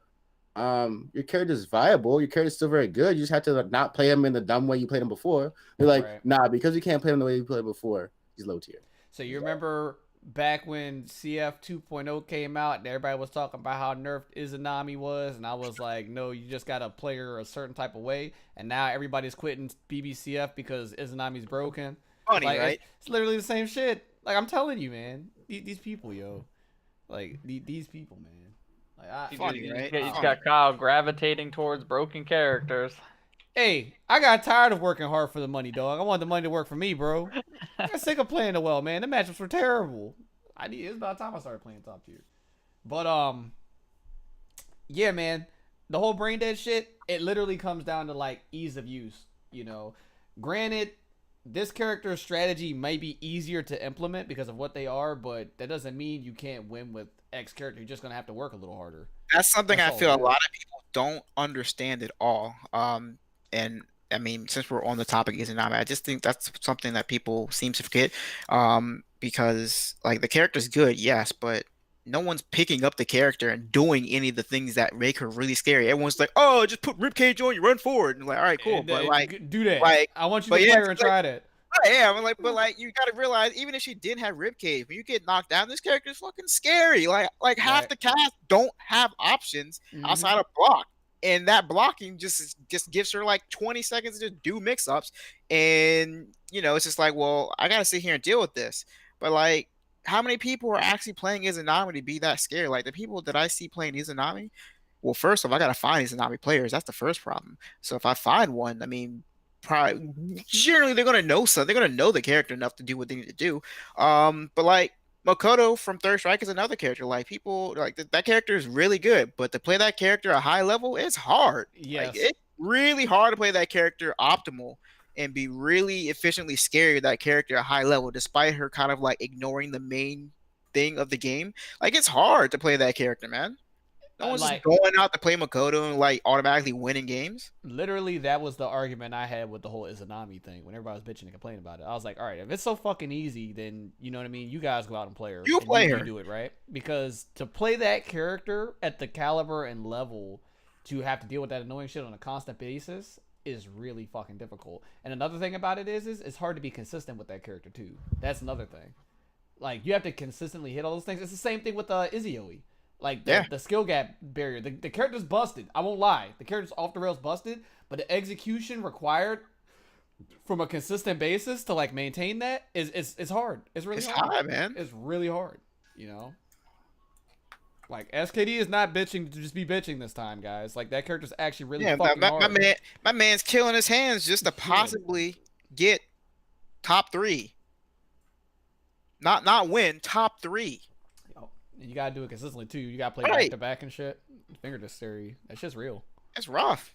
your character's viable. Your character's still very good. You just have to like, not play him in the dumb way you played him before. They're like, right. Nah, because you can't play him the way you played before, he's low tier. So you remember back when CF 2.0 came out and everybody was talking about how nerfed Izanami was, and I was like, no, you just got to play her a certain type of way, and now everybody's quitting BBCF because Izanami's broken. Funny, like, right? It's literally the same shit. Like, I'm telling you, man. These people, yo. Like, these people, man. Like, Funny, right? You just got Kyle gravitating towards broken characters. Hey, I got tired of working hard for the money, dog. I want the money to work for me, bro. I got sick of playing the well, man. The matchups were terrible. It's about time I started playing top tier. But yeah, man, the whole brain dead shit, it literally comes down to like ease of use. You know, granted, this character's strategy might be easier to implement because of what they are, but that doesn't mean you can't win with X character. You're just gonna have to work a little harder. That's something That's I all feel it a is. lot of people don't understand at all. And I mean, since we're on the topic of Izanami, I just think that's something that people seem to forget. Because like the character's good, yes, but no one's picking up the character and doing any of the things that make her really scary. Everyone's like, "Oh, just put ribcage on you, run forward," and like, "All right, cool." And, But like, do that. like, I want you but to yeah, play her and try that. yeah, I'm like, but like, you gotta realize, even if she didn't have ribcage, when you get knocked down, this character is fucking scary. Like half Right. the cast don't have options Mhm. outside of block, and that blocking just gives her like 20 seconds to do mix-ups, and you know, it's just like, well, I gotta sit here and deal with this. But like, how many people are actually playing Izanami to be that scared? Like the people that I see playing Izanami, well, first off, I gotta find Izanami players. That's the first problem. So if I find one, I mean, probably generally they're gonna know something. They're gonna know the character enough to do what they need to do. But like Makoto from Third Strike is another character. Like people like that character is really good, but to play that character at a high level, it's hard. Yes. Like it's really hard to play that character optimal and be really efficiently scary with that character at high level, despite her kind of like ignoring the main thing of the game. Like it's hard to play that character, man. No one's Like- just going out to play Makoto and like automatically winning games. Literally, that was the argument I had with the whole Izanami thing when everybody was bitching and complaining about it. I was like, all right, if it's so fucking easy, then you know what I mean? You guys go out and play her. You and play you her. do it, right? Because to play that character at the caliber and level to have to deal with that annoying shit on a constant basis is really fucking difficult. And another thing about it is it's hard to be consistent with that character too. That's another thing. Like, you have to consistently hit all those things. It's the same thing with Izzy. Like, the skill gap barrier. The character's busted. I won't lie. The character's off the rails busted, but the execution required from a consistent basis to, like, maintain that is hard. It's really It's hard. hard, man. It's really hard, you know? Like, SKD is not bitching to just be bitching this time, guys. Like, that character's actually really Yeah, fucking my hard. my man's killing his hands just to possibly get top 3. Not win, top 3. And you gotta do it consistently, too. You gotta play Right. back-to-back and shit. Finger dexterity. That shit's real. It's rough.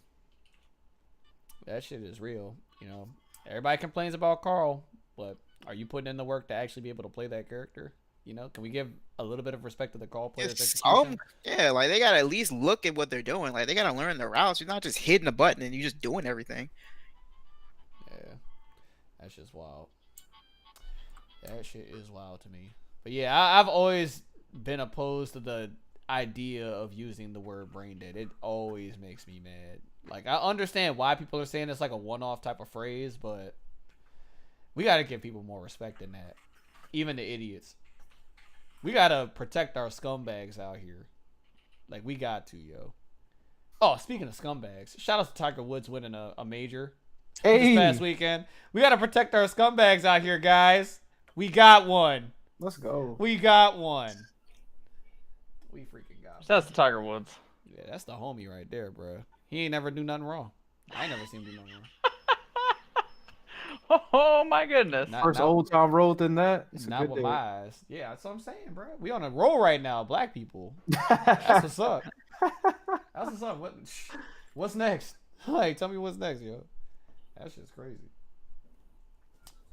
That shit is real. You know, everybody complains about Carl, but are you putting in the work to actually be able to play that character? You know, can we give a little bit of respect to the Carl player's It's execution? yeah, like they gotta at least look at what they're doing. Like they gotta learn the routes. You're not just hitting a button and you're just doing everything. Yeah, that's just wild. That shit is wild to me. But yeah, I've always been opposed to the idea of using the word brain dead. It always makes me mad. Like, I understand why people are saying it's like a one-off type of phrase, but we gotta give people more respect than that. Even the idiots. We gotta protect our scumbags out here. Like, we got to, yo. Oh, speaking of scumbags, shout out to Tiger Woods winning a major this past weekend. We gotta protect our scumbags out here, guys. We got one. Let's go. We got one. We freaking got one. That's the Tiger Woods. Yeah, that's the homie right there, bro. He ain't never do nothing wrong. I ain't never seen him do nothing wrong. Oh my goodness. Not, First not, old time road than that. It's a not good with day. my eyes. Yeah, that's what I'm saying, bro. We on a roll right now, black people. That's what's up. That's what's up. What's next? Like, tell me what's next, yo. That shit's crazy.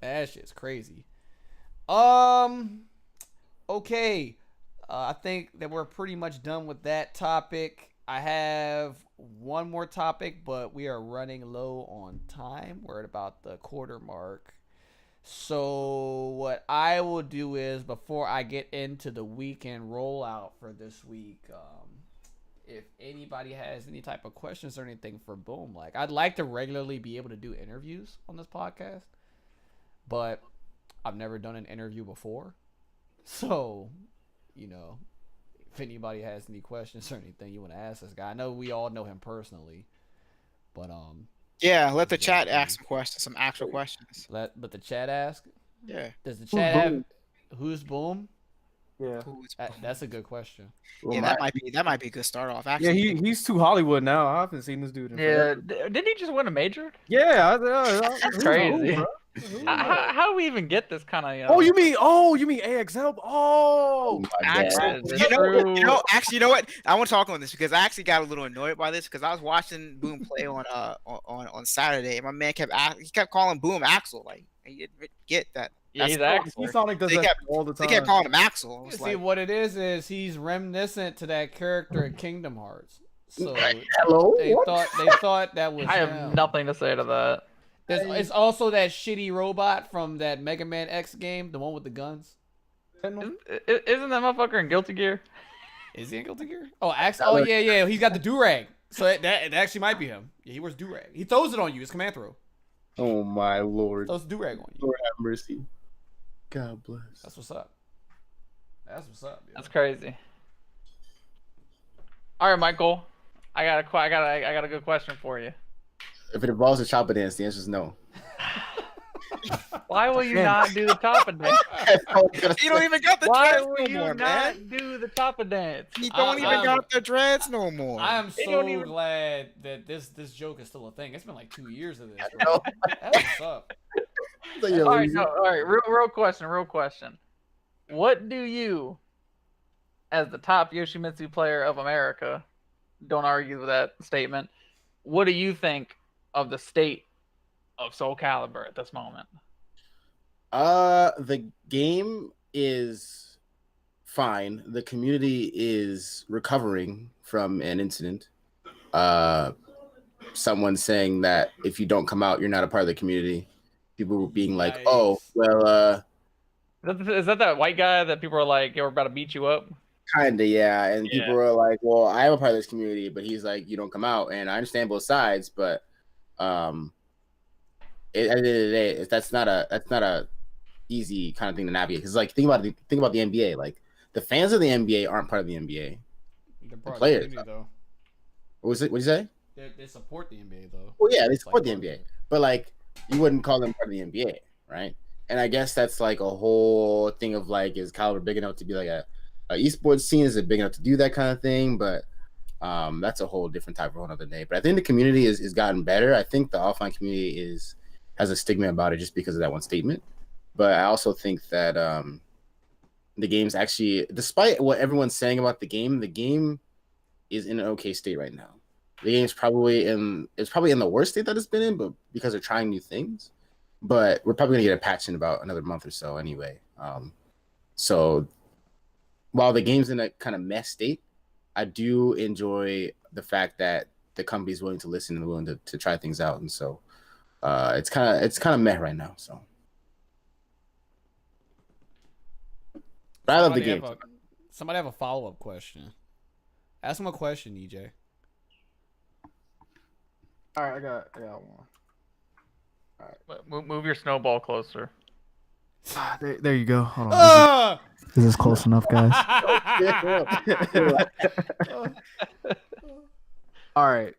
That shit's crazy. Okay. I think that we're pretty much done with that topic. I have one more topic, but we are running low on time. We're at about the quarter mark. So what I will do is, before I get into the weekend rollout for this week, if anybody has any type of questions or anything for Boom, like, I'd like to regularly be able to do interviews on this podcast, but I've never done an interview before. So, you know, if anybody has any questions or anything you want to ask this guy, I know we all know him personally, but Yeah, let the chat ask some questions, some actual questions. let the chat ask. Yeah. Does the chat have who's Boom? Yeah. That's a good question. Yeah, that might be a good start off. Yeah, Actually, he's too Hollywood now. I haven't seen this dude in Yeah, forever. didn't he just win a major? Yeah, That's crazy. How do we even get this kind of? Oh, you mean AXL? Oh, my Actually, God. actually, you know what? I want to talk on this because I actually got a little annoyed by this because I was watching Boom play on Saturday, and my man kept calling Boom Axel. Like, he didn't get that. Yeah, he's That's- Axel. Sonic does They that kept- all the They time. kept calling him Axel. I was See, like, what it is he's reminiscent to that character in Kingdom Hearts. So Hello. they What? thought that was I have him. nothing to say to that. It's also that shitty robot from that Mega Man X game, the one with the guns. Isn't that motherfucker in Guilty Gear? Is he in Guilty Gear? Oh, oh yeah, he's got the do-rag. So it actually might be him. Yeah, he wears do-rag. He throws it on you. It's command throw. Oh my Lord. Throws the do-rag on you. Lord have mercy. God bless. That's what's up. That's what's up. Dude. That's crazy. All right, Michael. I got a good question for you. If it involves a chopper dance, the answer is no. Why will you not do the Toppa dance? you don't even got the Why dreads will no you more, not man. do the Toppa dance? You don't even got the dreads no more. I am They so don't even- glad that this joke is still a thing. It's been like 2 years of this. I know. That's what's up. All right, real question. What do you, as the top Yoshimitsu player of America, don't argue with that statement, what do you think of the state of Soul Calibur at this moment? The game is fine. The community is recovering from an incident. Someone saying that if you don't come out, you're not a part of the community. People were being like, Nice. "Oh, well, Is that white guy that people are like, "We're about to beat you up"? kinda, yeah." And Yeah. people were like, "Well, I am a part of this community," but he's like, "You don't come out." And I understand both sides, but at the end of the day, that's not a easy kind of thing to navigate. Because like think about the NBA. Like the fans of the NBA aren't part of the NBA. They're part of players. the community, though. What was it? What'd you say? They support the NBA though. Well, yeah, they It's support like the part of NBA, but like you wouldn't call them part of the NBA, right? And I guess that's like a whole thing of like, is Caliber big enough to be like a esports scene? Is it big enough to do that kind of thing? But that's a whole different type of whole other day. But I think the community is gotten better. I think the offline community has a stigma about it just because of that one statement. But I also think that the game's actually, despite what everyone's saying about the game is in an okay state right now. The game's probably in the worst state that it's been in, but because they're trying new things. But we're probably gonna get a patch in about another month or so anyway. So while the game's in a kind of mess state, I do enjoy the fact that the company's willing to listen and willing to try things out, and so it's kind of meh right now. So, but I love the game. Somebody have a follow-up question. Ask him a question, EJ. All right, I got one. Move your snowball closer. There you go. Hold on. Ah! Is this close enough, guys? All right.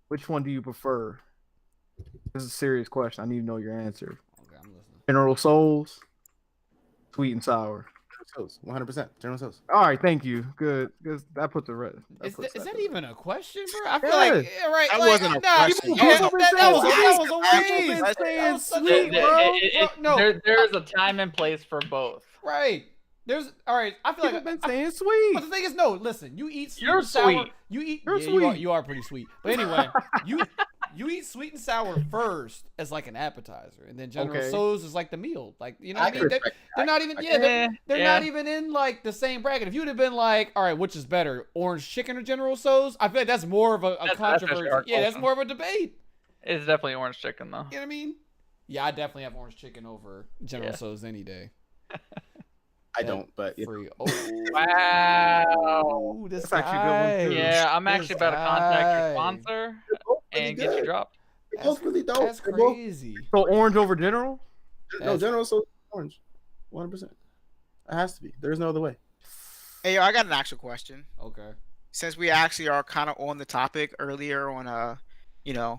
Which one do you prefer? This is a serious question. I need to know your answer. Okay, I'm listening. General Souls, sweet and sour. 100%. General So's. All right, thank you. Good, because that puts the red. Is that even a question, bro? I feel Yeah. like right. That like, wasn't a nah, question. that People was been a saying waste. sweet. That was such a- Sweet, bro. No. There's a time and place for both. Right. There's all right. I feel People like been saying But sweet. the thing is, no. Listen, you eat sweet You're and sour. sweet. You eat. You're yeah, sweet. You are pretty sweet. But anyway, you eat sweet and sour first as like an appetizer, and then General Okay. So's is like the meal. Like you know I what I can mean? respect They're not even. I Yeah, can- they're Yeah. not even in like the same bracket. If you'd have been like, all right, which is better, orange chicken or General So's? I feel like that's more of a That's actually controversy. a hard Yeah, that's question. more of a debate. It's definitely orange chicken though. You know what I mean? Yeah, I definitely have orange chicken over General Yeah. So's any day. I don't, but yeah. Free. Oh, Wow. This That's actually a good one, guy. too. Yeah, I'm This actually about to contact your guy. sponsor both really and get you good. dropped. They're both really dope. That's They're both- crazy. So orange over general? No, That's- General So's orange. 100%. It has to be. There's no other way. Hey, yo, I got an actual question. Okay. Since we actually are kind of on the topic earlier on,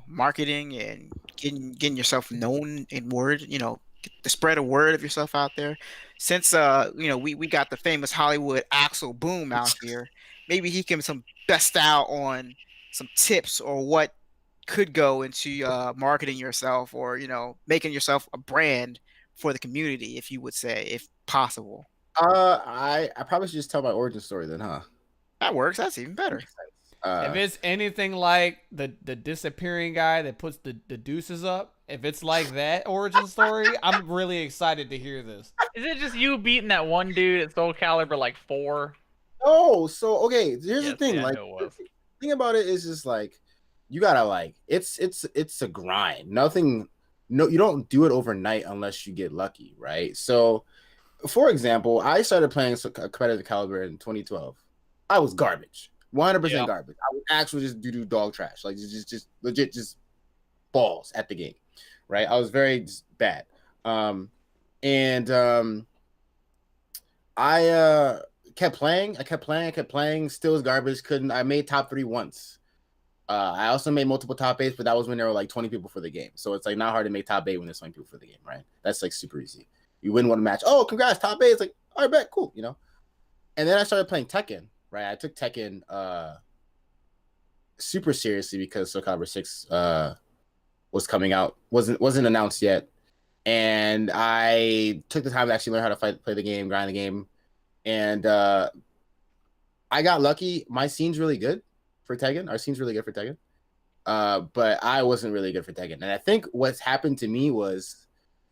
marketing and getting yourself known in word, get the spread of word of yourself out there. Since we got the famous Hollywood Axel Boom out here, maybe he can some best out on some tips or what could go into marketing yourself, or making yourself a brand for the community, if you would say, if possible. I probably should just tell my origin story then, huh? That works. That's even better. If it's anything like the disappearing guy that puts the deuces up, if it's like that origin story, I'm really excited to hear this. Is it just you beating that one dude at Soul Calibur like 4? Oh, so okay. Here's the Yes, thing. yeah, I Like, know it was. the thing about it is just like you gotta like it's a grind. Nothing. No, you don't do it overnight unless you get lucky, right? So, for example, I started playing competitive caliber in 2012. I was garbage, 100% Yeah. garbage. I would actually just do dog trash, like just legit, just balls at the game, right? I was very just bad, and I kept playing. I kept playing. Still was garbage. Couldn't. I made top 3 once. I also made multiple top 8s, but that was when there were like 20 people for the game. So it's like not hard to make top 8 when there's 20 people for the game, right? That's like super easy. You win one match. Oh, congrats, top 8. It's like, all right, bet, cool, And then I started playing Tekken, right? I took Tekken super seriously because Soul Calibur 6 was coming out, wasn't announced yet. And I took the time to actually learn how to play the game, grind the game. And I got lucky. My scene's really good for Tekken. Our scene's really good for Tekken. But I wasn't really good for Tekken. And I think what's happened to me was,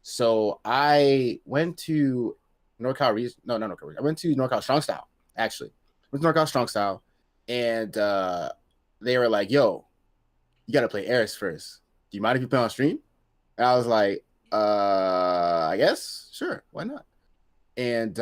so I went to NorCal. No, not NorCal. I went to NorCal Strong Style, actually. I went to NorCal Strong Style. And they were like, yo, you got to play Eris first. Do you mind if you play on stream? And I was like, I guess. Sure. Why not? And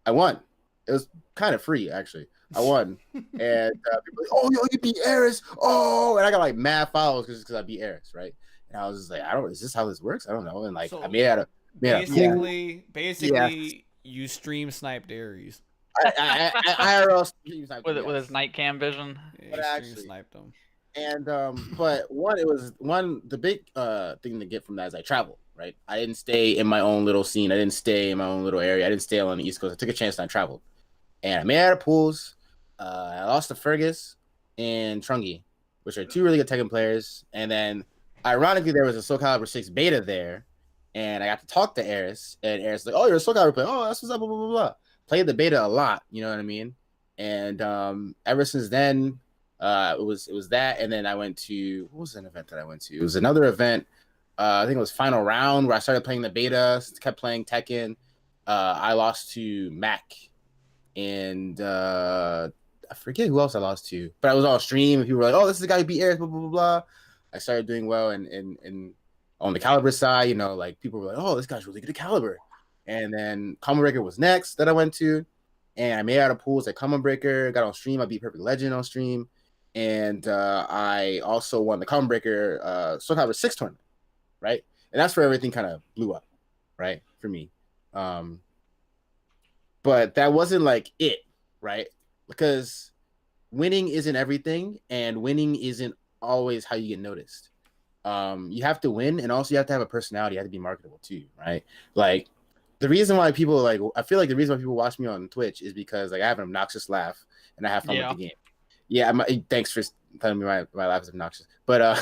I won. It was kind of free, actually. I won. And people were like, oh, yo, you beat Eris. Oh, and I got like mad follows because I beat Eris, right? And I was just like, is this how this works? I don't know. And like, So, I made out of basically, you stream sniped Ares. I IRL With his night cam vision. Yeah, But you stream actually- sniped them. And but the big thing to get from that is I traveled, right? I didn't stay in my own little scene. I didn't stay in my own little area. I didn't stay on the East Coast. I took a chance and I traveled. And I made out of pools. I lost to Fergus and Trungi, which are 2 really good Tekken players. And then ironically there was a Soul Calibur 6 beta there. And I got to talk to Eris. And Eris was like, oh, you're a Soul Calibur player. Oh, that's what's up, blah, blah, blah, blah. Played the beta a lot, you know what I mean? And ever since then, it was that, and then I went to, what was an event that I went to? It was another event. I think it was Final Round, where I started playing the beta, kept playing Tekken. I lost to Mac, and I forget who else I lost to, but I was on stream, and people were like, "Oh, this is the guy who beat Eric." Blah blah blah blah. I started doing well, and on the Caliber side, like people were like, "Oh, this guy's really good at Caliber." And then Common Breaker was next that I went to, and I made out of pools at Common Breaker. Got on stream. I beat Perfect Legend on stream. And I also won the Common Breaker Soul Calibur 6 tournament, right? And that's where everything kind of blew up, right, for me. But that wasn't like it, right? Because winning isn't everything, and winning isn't always how you get noticed. You have to win, and also you have to have a personality. You have to be marketable too, right? Like, the reason why people I feel like the reason why people watch me on Twitch is because like I have an obnoxious laugh and I have fun with the game. Yeah, thanks for telling me my laugh is obnoxious. But I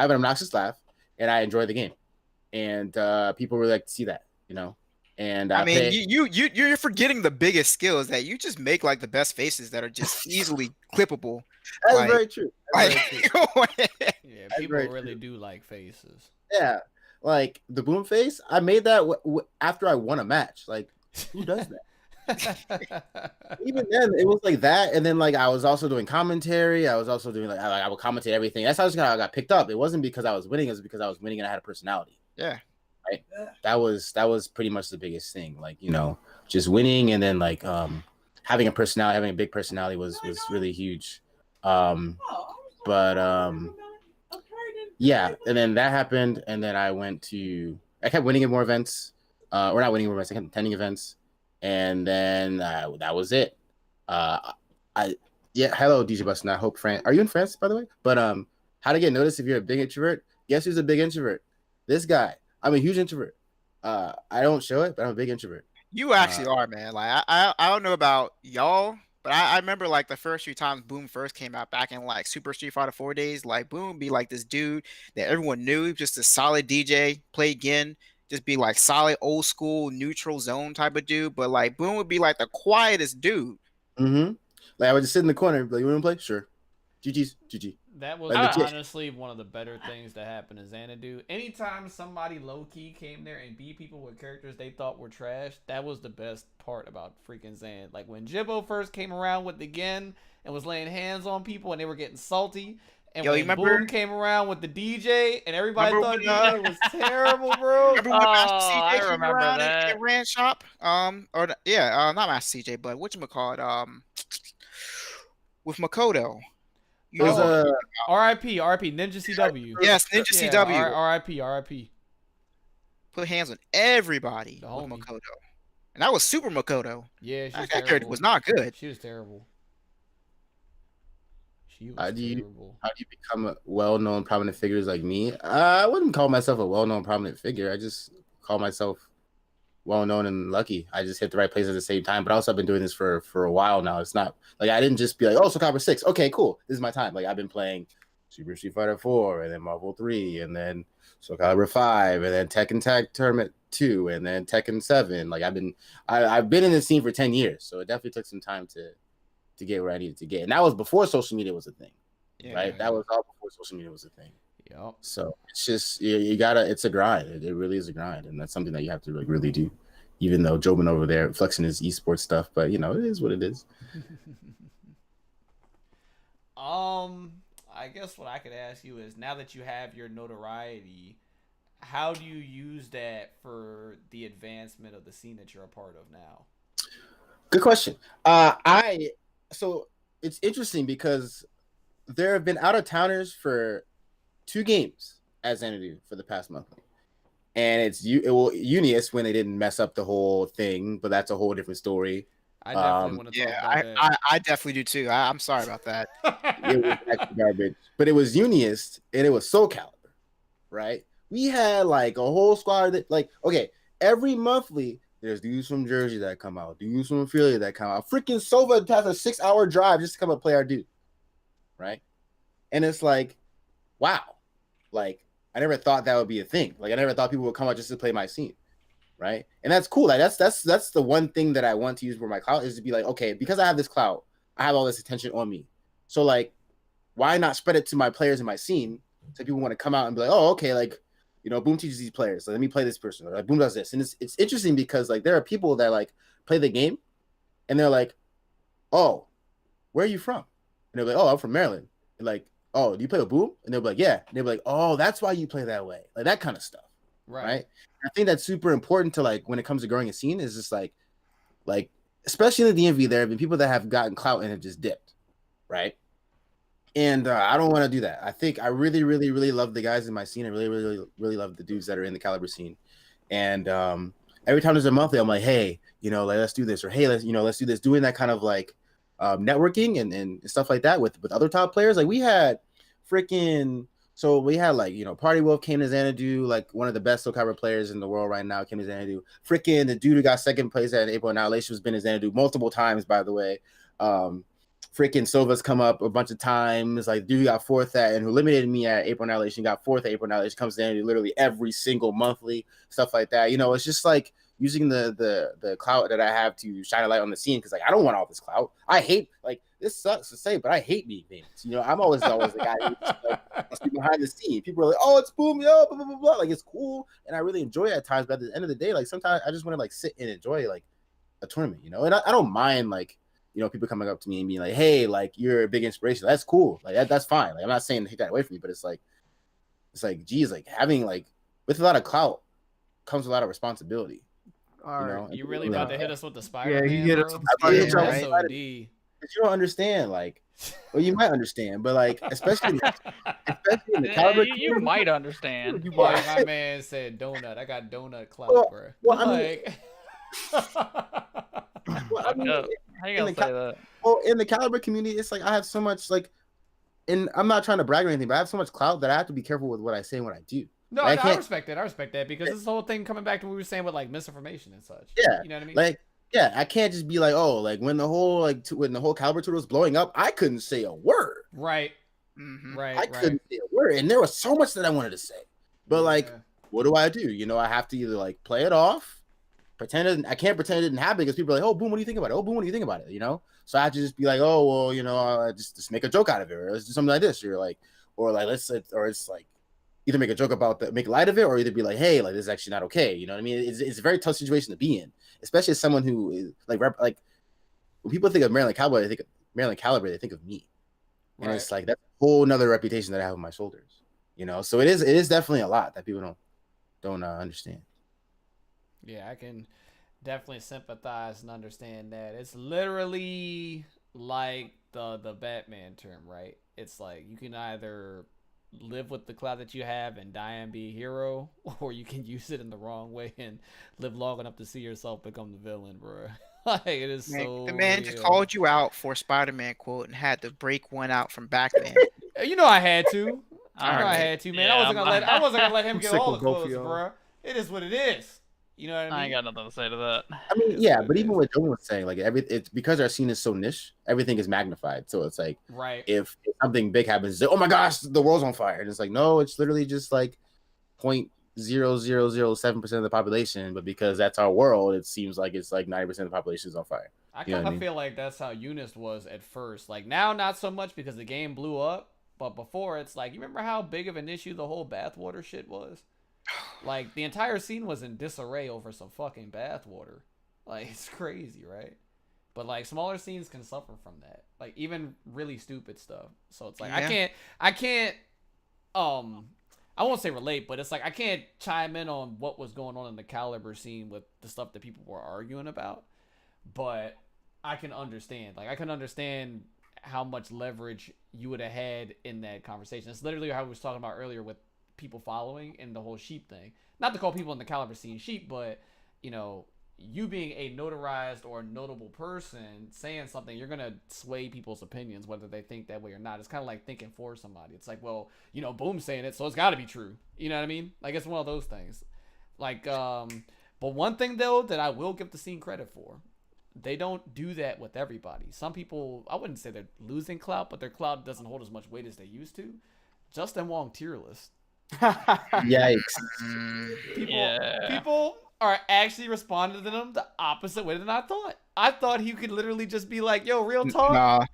have an obnoxious laugh and I enjoy the game, and people really like to see that, And I mean, you're forgetting the biggest skill is that you just make like the best faces that are just easily clippable. That's very true. That's very true. Yeah, people really do like faces. Yeah, like the boom face. I made that after I won a match. Like, who does that? Even then, it was like that, and then like I was also doing commentary. I was also doing I would commentate everything. That's how I got picked up. It wasn't because I was winning; it was because I was winning and I had a personality. Yeah, right. That was pretty much the biggest thing. Like just winning, and then like having a personality, having a big personality was really huge. Yeah, and then that happened, and then I kept winning at more events. Or not winning more events. I kept attending events. And then that was it. Hello DJ Bustin. I hope France. Are you in France, by the way? But how to get noticed if you're a big introvert? Guess who's a big introvert? This guy. I'm a huge introvert. I don't show it, but I'm a big introvert. You actually are, man. Like I don't know about y'all, But I remember like the first few times Boom first came out back in like Super Street Fighter 4 days, like Boom would be like this dude that everyone knew, just a solid DJ, play again, just be like solid old school neutral zone type of dude. But like Boom would be like the quietest dude. Mm-hmm. Like I would just sit in the corner, like, you want to play? Sure. GG's, GG. That was Like, legit. honestly one of the better things that happened to Xanadu. Anytime somebody low key came there and beat people with characters they thought were trash, that was the best part about freaking Xan. Like when Jibbo first came around with the Gen and was laying hands on people and they were getting salty. And Yo, you when remember- Boom came around with the DJ and everybody Remember thought when, DJ was terrible, bro. Remember when Master Oh, CJ I came remember around that. and ran shop? Not Master CJ, but whatchamacallit, with Makoto. You There's know, a R.I.P. Ninja CW. yes, Ninja Yeah, CW R.I.P. put hands on everybody The with homie. Makoto, and that was Super Makoto. Yeah, she was That character terrible. was not good. She was terrible. She was How do you- terrible. how do you become a well-known prominent figures like me? I wouldn't call myself a well-known prominent figure. I just call myself well-known and lucky. I just hit the right place at the same time. But also, I've been doing this for a while now. It's not like I didn't just be like, oh, Soul Calibur 6. Okay, cool. This is my time. Like I've been playing Super Street Fighter 4, and then Marvel 3, and then Soul Calibur 5, and then Tekken Tag Tournament 2, and then Tekken 7. Like I've been in this scene for 10 years, so it definitely took some time to get where I needed to get. And that was before social media was a thing. Yeah. Right? That was all before social media was a thing. Yep. So it's just you gotta. It's a grind. It really is a grind, and that's something that you have to like really do. Even though Jobin over there flexing his esports stuff, but it is what it is. I guess what I could ask you is, now that you have your notoriety, how do you use that for the advancement of the scene that you're a part of now? Good question. So it's interesting because there have been out of towners for 2 games at Xanadu for the past month. And it's Unius when they didn't mess up the whole thing, but that's a whole different story. I definitely want to talk Yeah, about that. I definitely do too. I'm sorry about that. It was actually garbage, but it was Unius and it was Soul Calibur, right? We had like a whole squad that, like, okay, every monthly there's dudes from Jersey that come out, dudes from Philly that come out. Freaking Sova has a 6-hour drive just to come and play our dude, right? And it's like, wow, like I never thought that would be a thing. Like I never thought people would come out just to play my scene, right? And that's cool. Like that's the one thing that I want to use for my clout is to be like, okay, because I have this clout, I have all this attention on me. So like, why not spread it to my players in my scene so people want to come out and be like, oh, okay, like, Boom teaches these players. So let me play this person. Or like Boom does this. And it's interesting because like there are people that like play the game and they're like, oh, where are you from? And they're like, oh, I'm from Maryland. And like, oh, do you play with Boom? And they'll be like, yeah. And they'll be like, oh, that's why you play that way. Like that kind of stuff. Right. I think that's super important to like when it comes to growing a scene is just like especially in the DMV, there have been people that have gotten clout and have just dipped. Right. And I don't want to do that. I think I really, really, really love the guys in my scene. I really, really, really love the dudes that are in the Calibur scene. And every time there's a monthly, I'm like, hey, like, let's do this, or hey, let's do this. Doing that kind of like networking and stuff like that with other top players. Like we had like, Party Wolf came to Xanadu, like one of the best Soul Calibur players in the world right now came to Xanadu. Freaking the dude who got second place at April Annihilation has been in Xanadu multiple times, by the way. Freaking Silva's come up a bunch of times. Like, dude got 4th at, and who eliminated me at April Annihilation, got 4th at April Annihilation, comes to Xanadu literally every single monthly, stuff like that. It's just like using the clout that I have to shine a light on the scene, because like I don't want all this clout. I hate, like, this sucks to say, but I hate being famous. I'm always the guy who's like behind the scene. People are like, oh, it's Boom, yo, blah, blah, blah, blah. Like, it's cool, and I really enjoy it at times, but at the end of the day, like, sometimes I just want to like sit and enjoy like a tournament, and I don't mind like people coming up to me and being like, hey, like, you're a big inspiration. That's cool. Like that's fine. Like I'm not saying to take that away from you, but it's like geez, like having like with a lot of clout comes a lot of responsibility. All right. You really about to hit us with the Spider-Man, you hit us bro? with the Spider-Man, That's right? OD. But you don't understand, like, well, you might understand, but like, especially in the Yeah, Calibur you community, might understand. You like my man said donut. I got donut clout, Well, bro. well, I mean- well, I mean, Up. How you in gonna the say that? well, in the Calibur community, it's like I have so much like, and I'm not trying to brag or anything, but I have so much clout that I have to be careful with what I say and what I do. No, Like, I can't- respect that. I respect that because this whole thing coming back to what we were saying with like misinformation and such. Yeah, You know what I mean? Like Yeah, I can't just be like, oh, like when the whole when the whole Caliber tour was blowing up, I couldn't say a word. Right. Mhm. Right. Couldn't say a word, and there was so much that I wanted to say. But like, Yeah. what do I do? You know, I have to either like play it off, I can't pretend it didn't happen because people are like, oh, boom, what do you think about it? Oh, boom, what do you think about it? You know, so I have to just be like, oh, well, you know, just make a joke out of it, or let's do something like this, or like, or it's like either make a joke about that, make light of it, or either be like, hey, like this is actually not okay. You know what I mean? It's a very tough situation to be in, especially as someone who is like when people think of Maryland Caliber, they think of me. And Right. it's like that's a whole nother reputation that I have on my shoulders, you know. So it is definitely a lot that people don't understand. Yeah, I can definitely sympathize and understand that. It's literally like the Batman term, right? It's like you can either live with the clout that you have and die and be a hero, or you can use it in the wrong way and live long enough to see yourself become the villain, bro. Like it is Man, so the man just real. called you out for a Spider-Man quote and had to break one out from Batman. You know I had to. You know I Alright. had to, man. Yeah, I wasn't gonna let him I'm get sick all the of both of quotes, y'all. bro. It is what it is. You know what I mean? I ain't got nothing to say to that. I mean, It's yeah, what but it even is. what Joe was saying, like it's because our scene is so niche, everything is magnified. So it's like Right. if something big happens, it's like, oh my gosh, the world's on fire. And it's like, no, it's literally just like 0.0007% of the population, but because that's our world, it seems like it's like 90% of the population is on fire. I You know kind what I of mean? feel like that's how Eunice was at first. Like now, not so much because the game blew up, but before it's like, you remember how big of an issue the whole bathwater shit was? Like the entire scene was in disarray over some fucking bathwater. Like it's crazy, right? But like smaller scenes can suffer from that. Like even really stupid stuff. So it's like Yeah. I can't I won't say relate, but it's like I can't chime in on what was going on in the Caliber scene with the stuff that people were arguing about. But I can understand. Like I can understand how much leverage you would have had in that conversation. It's literally how we was talking about earlier with people following and the whole sheep thing. Not to call people in the Caliber scene sheep, but you know, you being a notarized or notable person saying something, you're gonna sway people's opinions whether they think that way or not. It's kind of like thinking for somebody. It's like, well, you know, Boom's saying it, so it's got to be true. You know what I mean? Like it's one of those things. Like, but one thing though that I will give the scene credit for, they don't do that with everybody. Some people, I wouldn't say they're losing clout, but their clout doesn't hold as much weight as they used to. Justin Wong tier list. Yikes. People are actually responding to them the opposite way than I thought. I thought he could literally just be like, yo, real talk, Nah,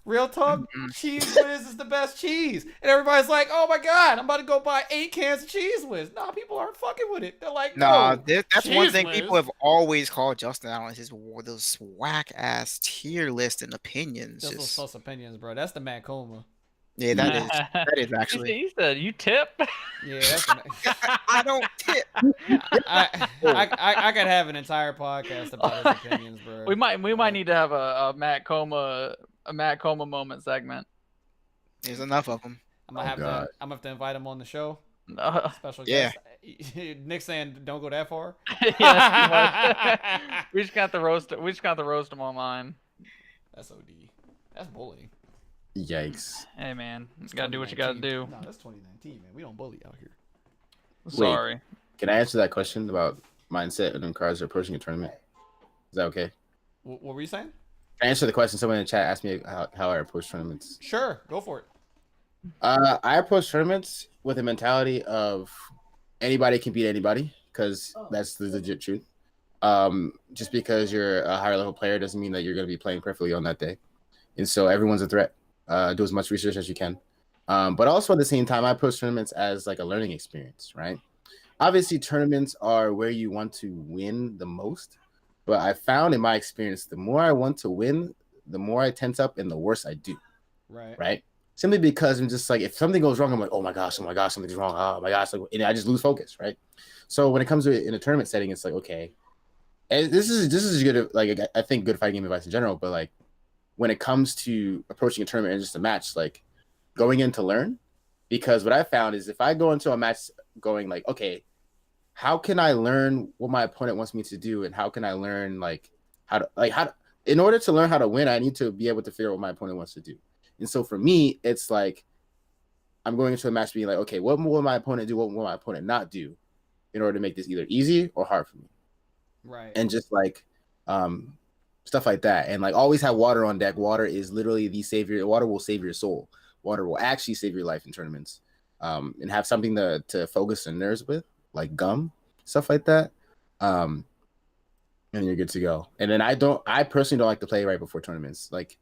real talk, Cheese Whiz is the best cheese. And everybody's like, oh my God, I'm about to go buy 8 cans of Cheese Whiz. Nah, people aren't fucking with it. They're like, nah. no, That's one Cheese thing Whiz. people have always called Justin Allen his those whack ass tier list and opinions. That's those Just- sus opinions, bro. That's the Matt Coma. yeah, that is actually. He said, "You tip." Yeah, that's the I don't tip. I could have an entire podcast about his opinions, bro. We might need to have a Matt Coma moment segment. There's enough of them. I'm gonna have God. to. I'm gonna have to invite him on the show. Special Yeah. guest. Nick saying don't go that far. Yeah, we just got the roast. We just got the roast him online. That's OD. That's bullying. Yikes. Hey man, you It's gotta do what you gotta 2019. do. No, that's 2019, man. We don't bully out here. Sorry. Can I answer that question about mindset when cards are approaching a tournament? Is that okay? What were you saying? Can I answer the question? Someone in the chat asked me how I approach tournaments. Sure, go for it. I approach tournaments with a mentality of anybody can beat anybody because that's the legit truth. Just because you're a higher level player doesn't mean that you're going to be playing perfectly on that day. And so everyone's a threat. Do as much research as you can. But also at the same time, I approach tournaments as like a learning experience, right? Obviously, tournaments are where you want to win the most. But I found in my experience, the more I want to win, the more I tense up and the worse I do, Right. right? Simply because I'm just like, if something goes wrong, I'm like, oh my gosh, something's wrong. Oh my gosh. And I just lose focus, right? So when it comes to it in a tournament setting, it's like, okay, and this is good, like, I think good fighting game advice in general, but like when it comes to approaching a tournament and just a match, like going in to learn, because what I found is if I go into a match going like, okay, how can I learn what my opponent wants me to do? And how can I learn in order to learn how to win, I need to be able to figure out what my opponent wants to do. And so for me, it's like I'm going into a match being like, okay, what will my opponent do? What will my opponent not do in order to make this either easy or hard for me? Right. And just like stuff like that. And like always have water on deck. Water is literally the savior. Water will save your soul. Water will actually save your life in tournaments. And have something to focus the nerves with, like gum, stuff like that. And you're good to go. And then I personally don't like to play right before tournaments. Like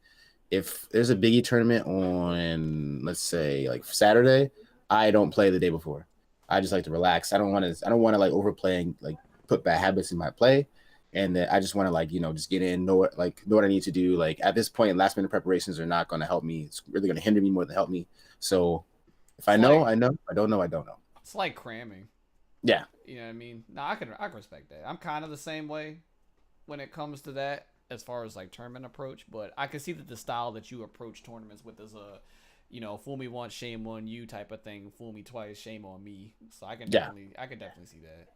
if there's a Biggie tournament on, let's say like Saturday, I don't play the day before. I just like to relax. I don't want to like overplay and like put bad habits in my play. And I just want to like, just get in, know what I need to do. Like at this point, last minute preparations are not going to help me. It's really going to hinder me more than help me. So if I know, I know. If I don't know, I don't know. It's like cramming. Yeah. You know what I mean? No, I can respect that. I'm kind of the same way when it comes to that as far as like tournament approach, but I can see that the style that you approach tournaments with is a fool me once, shame on you type of thing. Fool me twice, shame on me. So I can definitely see that.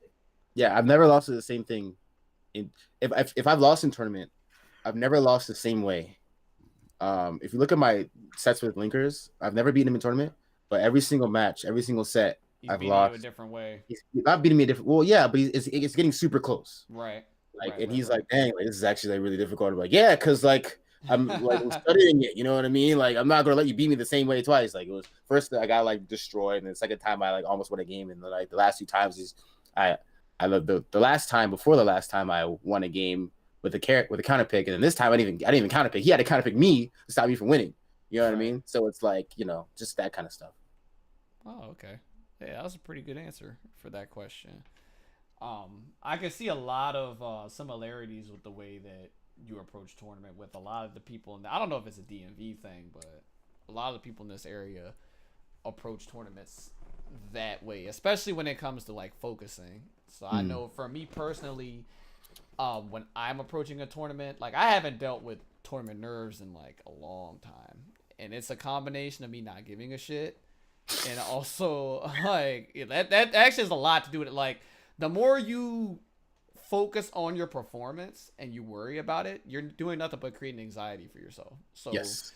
Yeah, I've never lost to the same thing. If I've lost in tournament, I've never lost the same way. If you look at my sets with Linkers, I've never beaten him in tournament, but every single match, every single set, I've lost. You a different way. He's not beating me a different. Well, yeah, but it's getting super close. Right. Like, right, and right, he's right. like, dang, like this is actually like really difficult. I'm like, yeah, because like I'm studying it. You know what I mean? Like I'm not gonna let you beat me the same way twice. Like it was first I got like destroyed, and the second time I like almost won a game, and like the last two times is I love the last time before the last time I won a game with a counter pick, and then this time I didn't even counter pick. He had to counter pick me to stop me from winning. You know what I mean? So it's like just that kind of stuff. Oh, okay. Yeah, that was a pretty good answer for that question. I can see a lot of similarities with the way that you approach tournament with a lot of the people. I don't know if it's a DMV thing, but a lot of the people in this area approach tournaments that way, especially when it comes to like focusing. So I know for me personally, when I'm approaching a tournament, like I haven't dealt with tournament nerves in like a long time, and it's a combination of me not giving a shit, and also like that actually has a lot to do with it. Like the more you focus on your performance and you worry about it, you're doing nothing but creating anxiety for yourself. So Yes.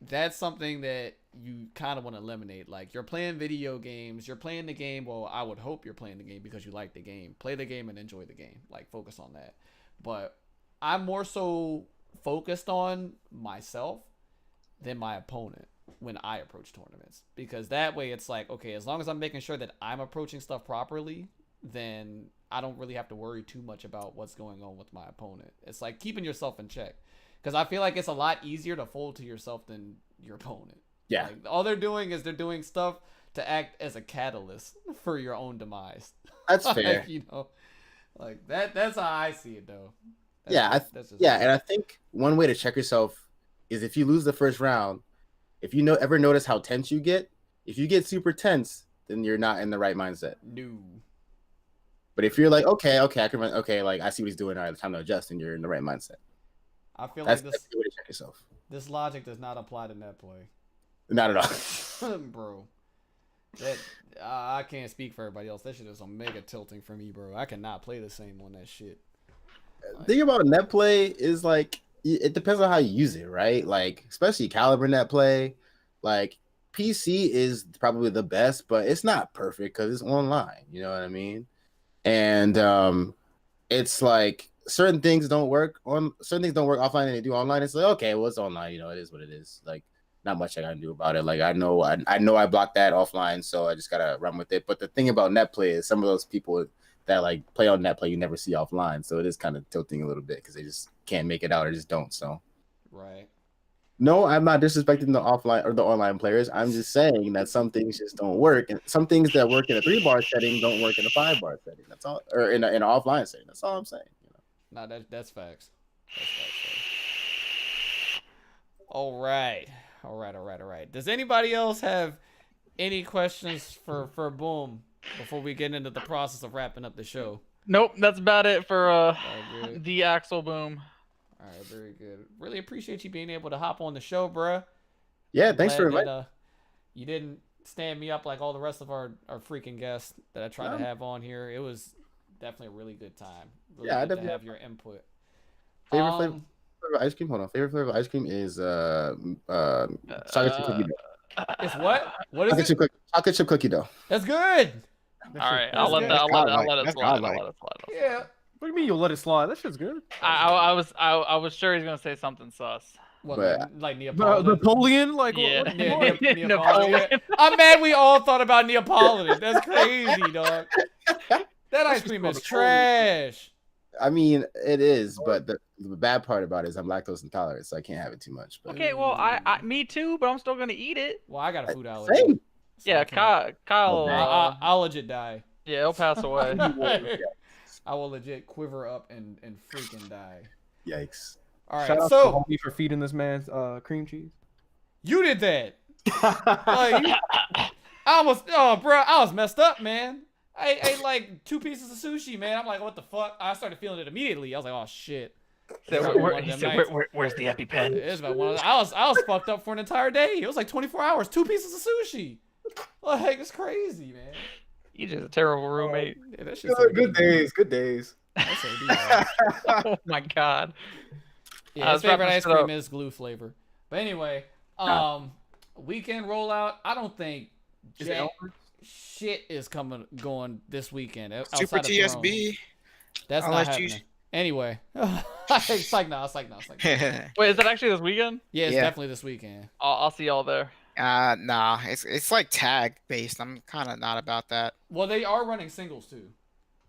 that's something that you kind of want to eliminate. Like you're playing video games, you're playing the game. Well, I would hope you're playing the game because you like the game. Play the game and enjoy the game. Like focus on that. But I'm more so focused on myself than my opponent when I approach tournaments, because that way it's like, okay, as long as I'm making sure that I'm approaching stuff properly, then I don't really have to worry too much about what's going on with my opponent. It's like keeping yourself in check, because I feel like it's a lot easier to fold to yourself than your opponent. Yeah. Like, all they're doing is they're doing stuff to act as a catalyst for your own demise. That's Like, fair. Like that's how I see it though. That's just And I think one way to check yourself is if you lose the first round, if you ever notice how tense you get, if you get super tense, then you're not in the right mindset. new. But if you're like, okay, I can run, okay, like I see what he's doing, all right, time to adjust, and you're in the right mindset. I feel That's like the way to check yourself. this logic does not apply to net play. Not at all. Bro. That I can't speak for everybody else. That shit is mega tilting for me, bro. I cannot play the same on that shit. The thing about net play is like it depends on how you use it, right? Like especially caliber net play, like PC is probably the best, but it's not perfect because it's online. You know what I mean? And it's like certain things don't work offline and they do online. It's like, okay, well, it's online, it is what it is. Like not much I gotta do about it. Like I know I blocked that offline, so I just gotta run with it. But the thing about net play is some of those people that like play on net play you never see offline, so it is kind of tilting a little bit because they just can't make it out or just don't. So Right. no, I'm not disrespecting the offline or the online players. I'm just saying that some things just don't work, and some things that work in a 3-bar setting don't work in a 5-bar setting. That's all, or in an offline setting. That's all I'm saying. Nah, that's facts. That's facts. All right. Does anybody else have any questions for Boom before we get into the process of wrapping up the show? Nope, that's about it for All good. the Axel Boom. All right, very good. Really appreciate you being able to hop on the show, bruh. Yeah, I'm thanks for glad inviting. that, you didn't stand me up like all the rest of our freaking guests that I tried to have on here. It was definitely a really good time. Really Yeah, I good to definitely have your input. Favorite flavor of ice cream? Hold on. Favorite flavor of ice cream is chocolate chip cookie dough. It's what? What is it? Chocolate chip cookie dough. That's good. All right, I'll let it slide. Yeah. What do you mean you'll let it slide? That shit's good. I was sure he's gonna say something sus. What, But- like Neapolitan? Napoleon, like Yeah. what? Yeah, what? Neapolitan. I'm mad we all thought about Neapolitan. That's crazy, dog. That ice cream is trash. I mean, it is, but the bad part about it is I'm lactose intolerant, so I can't have it too much. But Okay, well, me too, but I'm still gonna eat it. Well, I got a food allergy. same. so Yeah, I can't- Kyle. I'll legit die. Yeah, he'll pass away. I will legit quiver up and freaking die. Yikes. All right, Shout out to so homie for feeding this man cream cheese. you did that. Like, I almost, bro, I was messed up, man. I ate like 2 pieces of sushi, man. I'm like, what the fuck? I started feeling it immediately. I was like, oh shit. Where's the EpiPen? It was about one of the, I was fucked up for an entire day. It was like 24 hours, 2 pieces of sushi. Like, it's crazy, man. You just a terrible roommate. Yeah, that shit's Good days, good days. That's OD, man. Oh my god. Yeah, I his was favorite wrapping ice shit cream up. is glue flavor. But anyway, weekend rollout. I don't think Is it jack over? shit is going this weekend. Super outside of Thrones. TSB. That's I'll not let you- happening. Anyway, it's like no. Wait, is it actually this weekend? Yeah, it's Yeah. definitely this weekend. I'll see y'all there. Nah, it's like tag based. I'm kind of not about that. Well, they are running singles too.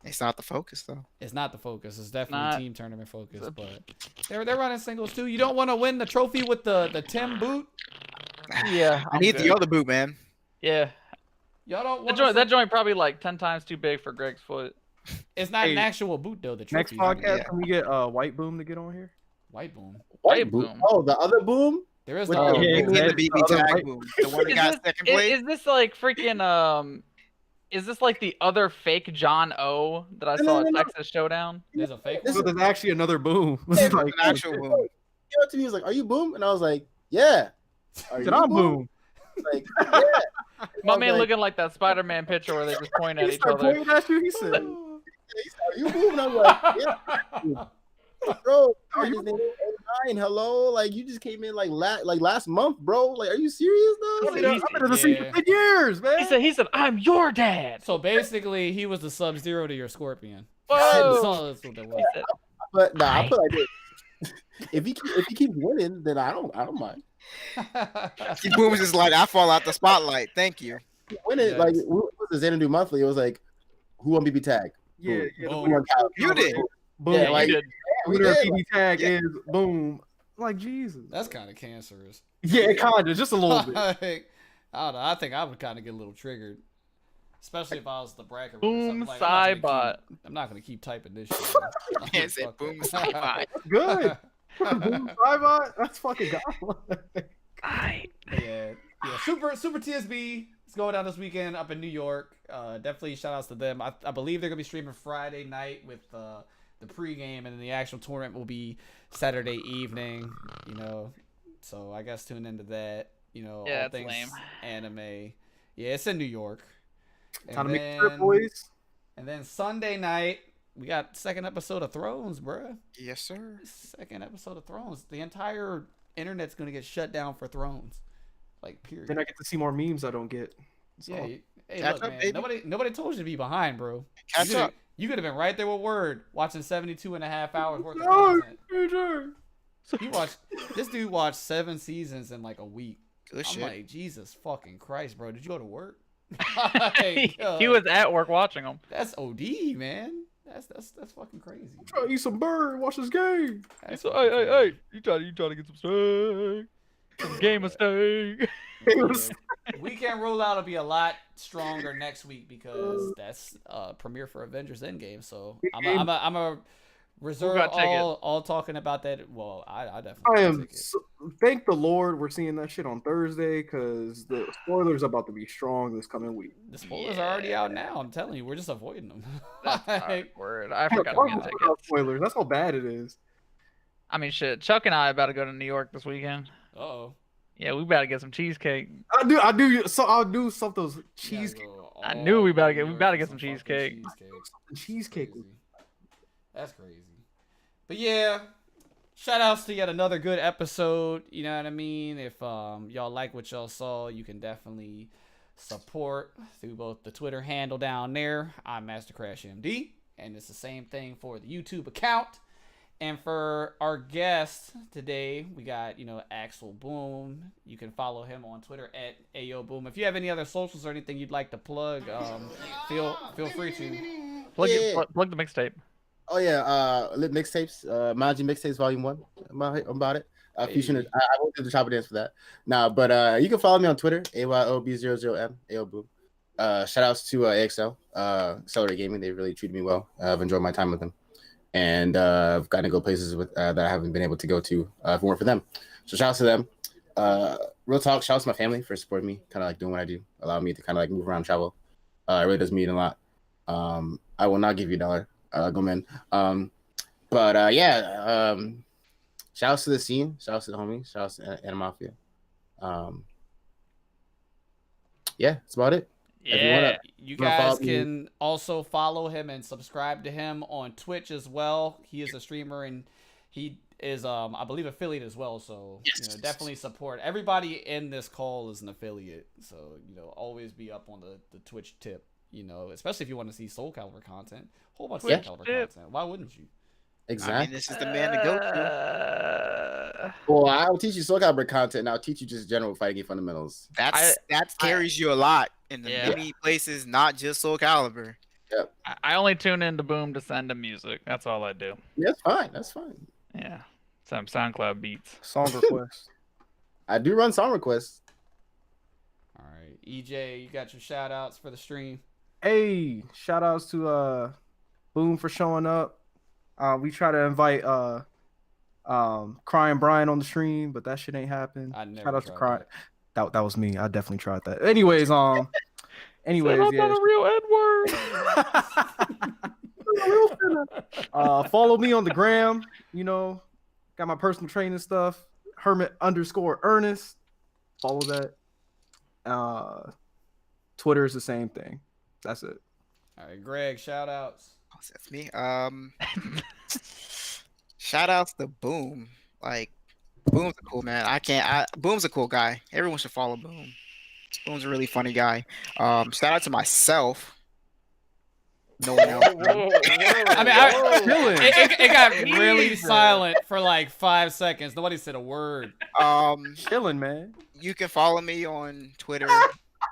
It's not the focus though. It's not the focus. It's definitely Not- team tournament focus, but they're running singles too. You don't want to win the trophy with the Tim boot. Yeah, I need the other boot, man. Yeah, Y'all don't that want joint probably like 10 times too big for Greg's foot. It's not an Hey, actual boot though. The Next trophy. podcast, Yeah. can we get White Boom to get on here? White boom. White boom. boom. Oh, the other boom? There is With no. the- yeah, You mean the exactly. BB The other tag white- boom, the one that got second place. Is this like freaking Is this like the other fake John O that I No, saw no, at no. Texas Showdown? There's a fake This So one. there's actually another Boom. Yeah, Like, an actual boom. He went to me, he was like, "Are you boom?" And I was like, "Yeah." Are Said I'm Boom. Like, yeah. My I was man like, looking like that Spider-Man picture where they just point at He each started other. pointing at you. He said, "Are you boom?" And I was like, "Yeah, bro. Are you nine? Hello, like you just came in like last month, bro. Like, are you serious though? I've Like, been in the scene Yeah. for 10 years, man. He said, I'm your dad. So basically, he was the Sub-Zero to your Scorpion. Whoa. That's what that was. He said, but nah, I put like this. If he keeps winning, then I don't mind. He booms is like, I fall out the spotlight. Thank you. Winning Yes. like what was the Xanadu Monthly? It was like, who won BB Tag? Yeah, Boom. yeah. Boom. Who won Cal? You did. Boom. Yeah, like- you did. We Winner did. PB tag Yeah. is Boom. Like Jesus. That's kind of cancerous. Yeah, kind of, just a little bit. Like, I don't know. I think I would kind of get a little triggered, especially if I was the bracket. winner or Boom, something. Like, Cybot. I'm not gonna keep typing this shit. man. Can't say Fuck boom. that. Sci-fi. Good. Boom, Cybot, that's fucking godlike. Yeah. Super TSB is going down this weekend up in New York. Definitely shout outs to them. I believe they're gonna be streaming Friday night with the pregame, and then the actual tournament will be Saturday evening. You know, so I guess tune into that. You know, Yeah, all it's things lame. anime. Yeah, it's in New York. And Time to make a trip, boys. And then Sunday night we got second episode of Thrones, bruh. Yes, sir. Second episode of Thrones. The entire internet's gonna get shut down for Thrones. Like, period. Then I get to see more memes I don't get. So, Yeah. Hey, Catch look, up, man. baby. Nobody told you to be behind, bro. Catch you up. You could have been right there with Word, watching 72 and a half hours worth of No, content. AJ. This dude watched 7 seasons in like a week. Good I'm shit. like, Jesus fucking Christ, bro. Did you go to work? he Like, was at work watching them. That's OD, man. That's fucking crazy. Try to eat some bird, watch this game. That's Hey, fucking crazy. you trying to get some steak? Some game of steak. Yeah. Weekend rollout will be a lot stronger next week because that's premiere for Avengers Endgame. So I'm a reserve got ticket? all talking about that. Well, I definitely. I got am. ticket. Thank the Lord we're seeing that shit on Thursday because the spoilers are about to be strong this coming week. The spoilers are already out now. I'm telling you, we're just avoiding them. That's Like, hard word. I forgot to Fuck get about tickets. spoilers. That's how bad it is. I mean, shit. Chuck and I about to go to New York this weekend. uh-oh. Yeah, we better get some cheesecake. I do. So I'll do some of those cheesecake. I knew we better get some cheesecake. Cheesecake. Crazy. That's crazy. But yeah, shout outs to yet another good episode. You know what I mean? If y'all like what y'all saw, you can definitely support through both the Twitter handle down there. I'm Master Crash MD. And it's the same thing for the YouTube account. And for our guest today, we got, Axel Boom. You can follow him on Twitter at AyoBoom. If you have any other socials or anything you'd like to plug, feel free to. Plug Yeah. plug the mixtape. Oh yeah, Lit Mixtapes, Manji Mixtapes Volume 1. About it. Fusion. I won't do the chopper dance for that. Nah, but you can follow me on Twitter, AYOB00M, AyoBoom. Shout outs to AXL, Accelerate Gaming. They really treated me well. I've enjoyed my time with them. And I've gotten to go places with that I haven't been able to go to if it weren't for them. So shout out to them. Real talk, shout out to my family for supporting me, kind of like doing what I do, allow me to kind of like move around, travel. It really does mean a lot. I will not give you $1, go man. Shout outs to the scene, shout outs to the homies, shout outs to Animafia. Yeah, that's about it. Yeah. You wanna guys follow me? can also follow him and subscribe to him on Twitch as well. He is a streamer and he is, I believe, affiliate as well. So definitely support. Everybody in this call is an affiliate. So always be up on the Twitch tip. Especially if you want to see Soul Calibur content, whole bunch of Yeah. Soul Calibur content. Why wouldn't you? Exactly. I mean, this is the man to go to. Well, I'll teach you Soul Calibur content, and I'll teach you just general fighting game fundamentals. That carries you a lot in the Yeah. many places, not just Soul Calibur. I only tune into Boom to send him music. That's all I do. Yeah, that's fine. That's fine. Yeah. Some SoundCloud beats. Song request. I do run song requests. All right, EJ, you got your shout outs for the stream. Hey, shout outs to Boom for showing up. We try to invite Crying Brian on the stream, but that shit ain't happen. I never Shout out to tried Crying. That was me. I definitely tried that. Anyways, I'm not yeah. a real Edward. Follow me on the gram. Got my personal training stuff. Hermit_Ernest. Follow that. Twitter is the same thing. That's it. All right, Greg, shout outs. Oh, that's me. Shout outs to Boom. Like, Boom's a cool man. Boom's a cool guy. Everyone should follow Boom. Boom's a really funny guy. Shout out to myself. No one else. I mean, it got really silent for like 5 seconds. Nobody said a word. Chilling, man. You can follow me on Twitter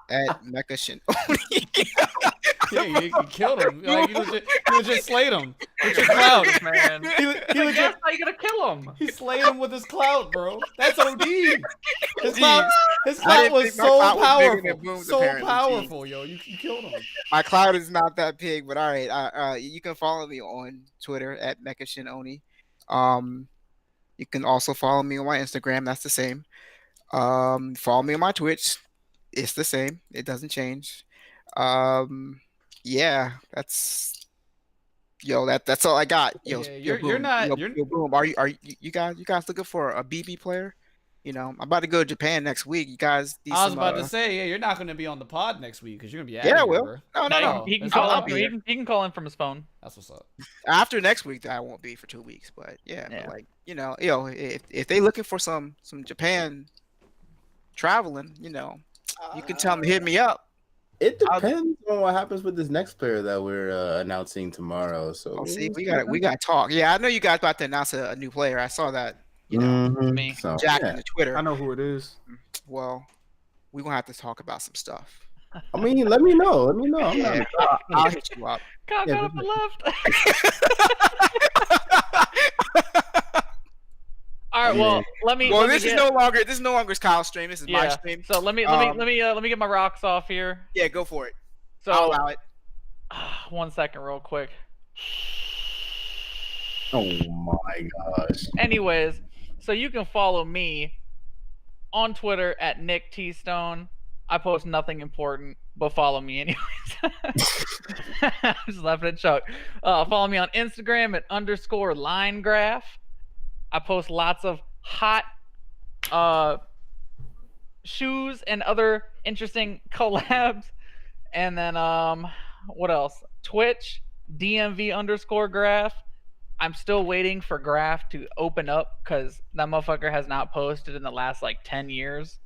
at Mecha Yeah, you killed him. Like, you legit slayed him with your clout. Man. He legit, That's how you gonna kill him. he slayed him with his clout, bro. That's OD. His Jeez. clout I was didn't think my so clout was bigger than powerful. Boom's, So apparently, powerful, yo. You killed him. My cloud is not that big, but all right. You can follow me on Twitter at MechaShinOni. You can also follow me on my Instagram. That's the same. Follow me on my Twitch. It's the same. It doesn't change. Yeah, that's all I got. Yo, Yeah, yo, you're Boom. not- Yo, Boom. Are you guys looking for a BB player? I'm about to go to Japan next week. You guys need I was some, about to say, yeah, you're not going to be on the pod next week because you're going to be out Yeah, I of here, will. bro. No, No, he can that's call all. I'll in. be here. He can call in from his phone. That's what's up. After next week, I won't be for 2 weeks. But yeah, Yeah. but like if they looking for some Japan traveling, you can tell them to hit me up. It depends on what happens with this next player that we're announcing tomorrow. So Oh, see, we got to talk. Yeah, I know you guys about to announce a new player. I saw that. Mhm. Me. So, Jack yeah. on the Twitter. I know who it is. Well, we're gonna have to talk about some stuff. I mean, let me know. I'm down. Yeah, I'll hit you up. God Yeah, got up and left. All right. Well, let me. Well, let me this is get- no longer Kyle's stream. This is my stream. So let me get my rocks off here. Yeah, go for it. So I'll allow it. 1 second, real quick. Oh my gosh. Anyways, so you can follow me on Twitter at Nick T Stone. I post nothing important, but follow me anyways. I'm just laughing at Chuck. Follow me on Instagram at _linegraph. I post lots of hot shoes and other interesting collabs. And then what else? Twitch, DMV_graph. I'm still waiting for Graph to open up because that motherfucker has not posted in the last like 10 years.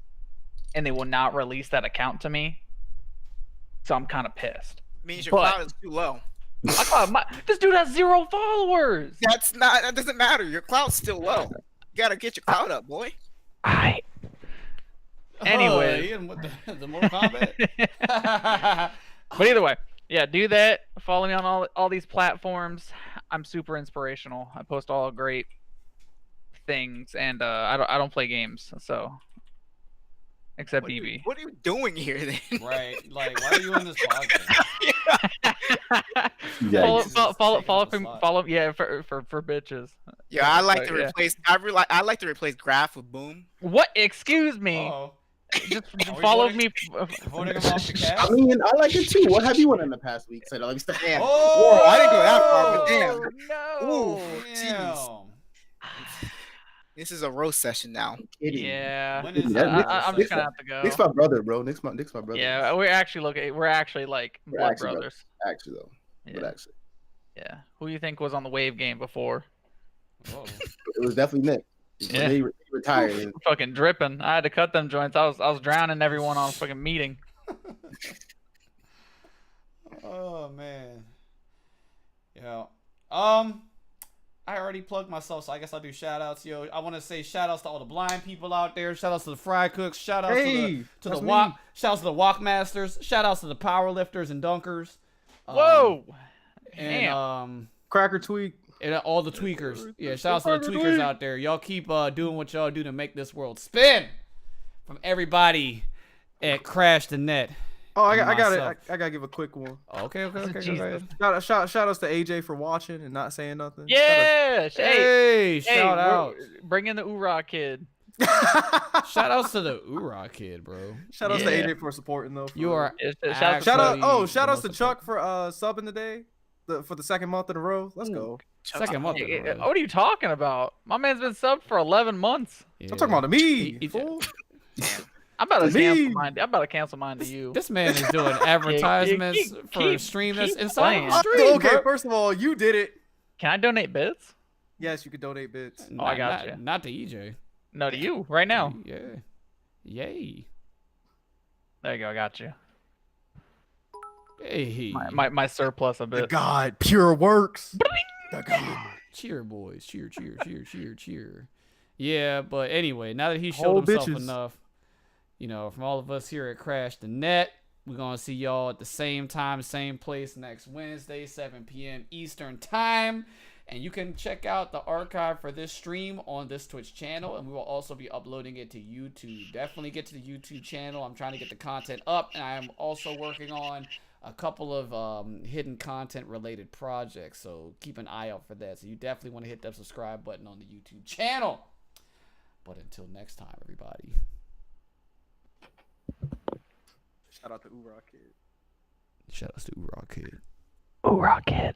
And they will not release that account to me. So I'm kind of pissed. Means your But- cloud is too low. This dude has 0 followers. That doesn't matter. Your clout's still low. You gotta get your clout up, boy. Anyway. Ian, what the Mortal Kombat? But either way, yeah, do that. Follow me on all these platforms. I'm super inspirational. I post all great things, and I don't play games, so except EV. What are you doing here then? Right, like, why are you in this podcast? Follow. Yeah, for bitches. Yeah, I like to Yeah. replace. I like to replace Graph with Boom. What? Excuse me. Oh, Just Are we follow voting- me. voting him off the cast. I mean, I like it too. What have you won in the past week? So let me start. Damn. Oh, Whoa, I didn't go that far, but damn. No. Ooh. Damn. This is a roast session now. Yeah. When is Yeah, that? I'm just gonna have to go. Nick's my brother, bro. Nick's my brother. Yeah, we're actually like We're blood actually brothers. Actually though, but Yeah. actually, Yeah. Who do you think was on the wave game before? Whoa. it was definitely Nick. Yeah. He retired. And Fucking dripping. I had to cut them joints. I was drowning everyone on a fucking meeting. Oh man. Yeah. I already plugged myself, so I guess I'll do shout outs, yo. I want to say shout outs to all the blind people out there. Shout outs to the fry cooks. Shout outs to the that's walk. me. Shout outs to the walk masters. Shout outs to the power lifters and dunkers. Whoa. And Damn. Cracker tweak. and all the tweakers. Yeah, shout outs to the tweakers out there. Y'all keep doing what y'all do to make this world spin. From everybody at Crash the Net. Oh, I got Myself. it. I gotta give a quick one. Okay. Go Jesus. ahead. Shout outs to AJ for watching and not saying nothing. Yeah. Hey, shout out. Bring in the Oorah kid. Shout outs to the Oorah kid, bro. Shout outs Yeah. to AJ for supporting though. You are Shout Shout out. actually Oh, shout the outs to most Chuck for subbing today, for the second month in a row. Let's go. second month. in a row. What are you talking about? My man's been subbed for 11 months. Yeah. I'm talking about me. He- fool. I'm about to Me. cancel mine. I'm about to cancel mine to you. This man is doing advertisements for a keep- stream that's keep inside playing. of the stream. Okay, bro. first of all, you did it. Can I donate bits? Yes, you can donate bits. Oh, I got you. Not to EJ. No, to you right now. Yeah. Yay. There you go. I got you. Hey. My surplus a The bit. God, pure works. The God. Cheer, boys. Cheer. Yeah, but anyway, now that he showed Whole himself bitches. enough, from all of us here at Crash the Net, we're going to see y'all at the same time, same place next Wednesday, 7 p.m. Eastern Time. And you can check out the archive for this stream on this Twitch channel, and we will also be uploading it to YouTube. Definitely get to the YouTube channel. I'm trying to get the content up, and I am also working on a couple of hidden content related projects, so keep an eye out for that. So you definitely want to hit that subscribe button on the YouTube channel. But until next time, everybody. Shout out to Oorah Kid. Shout out to Oorah Kid. Oorah kid.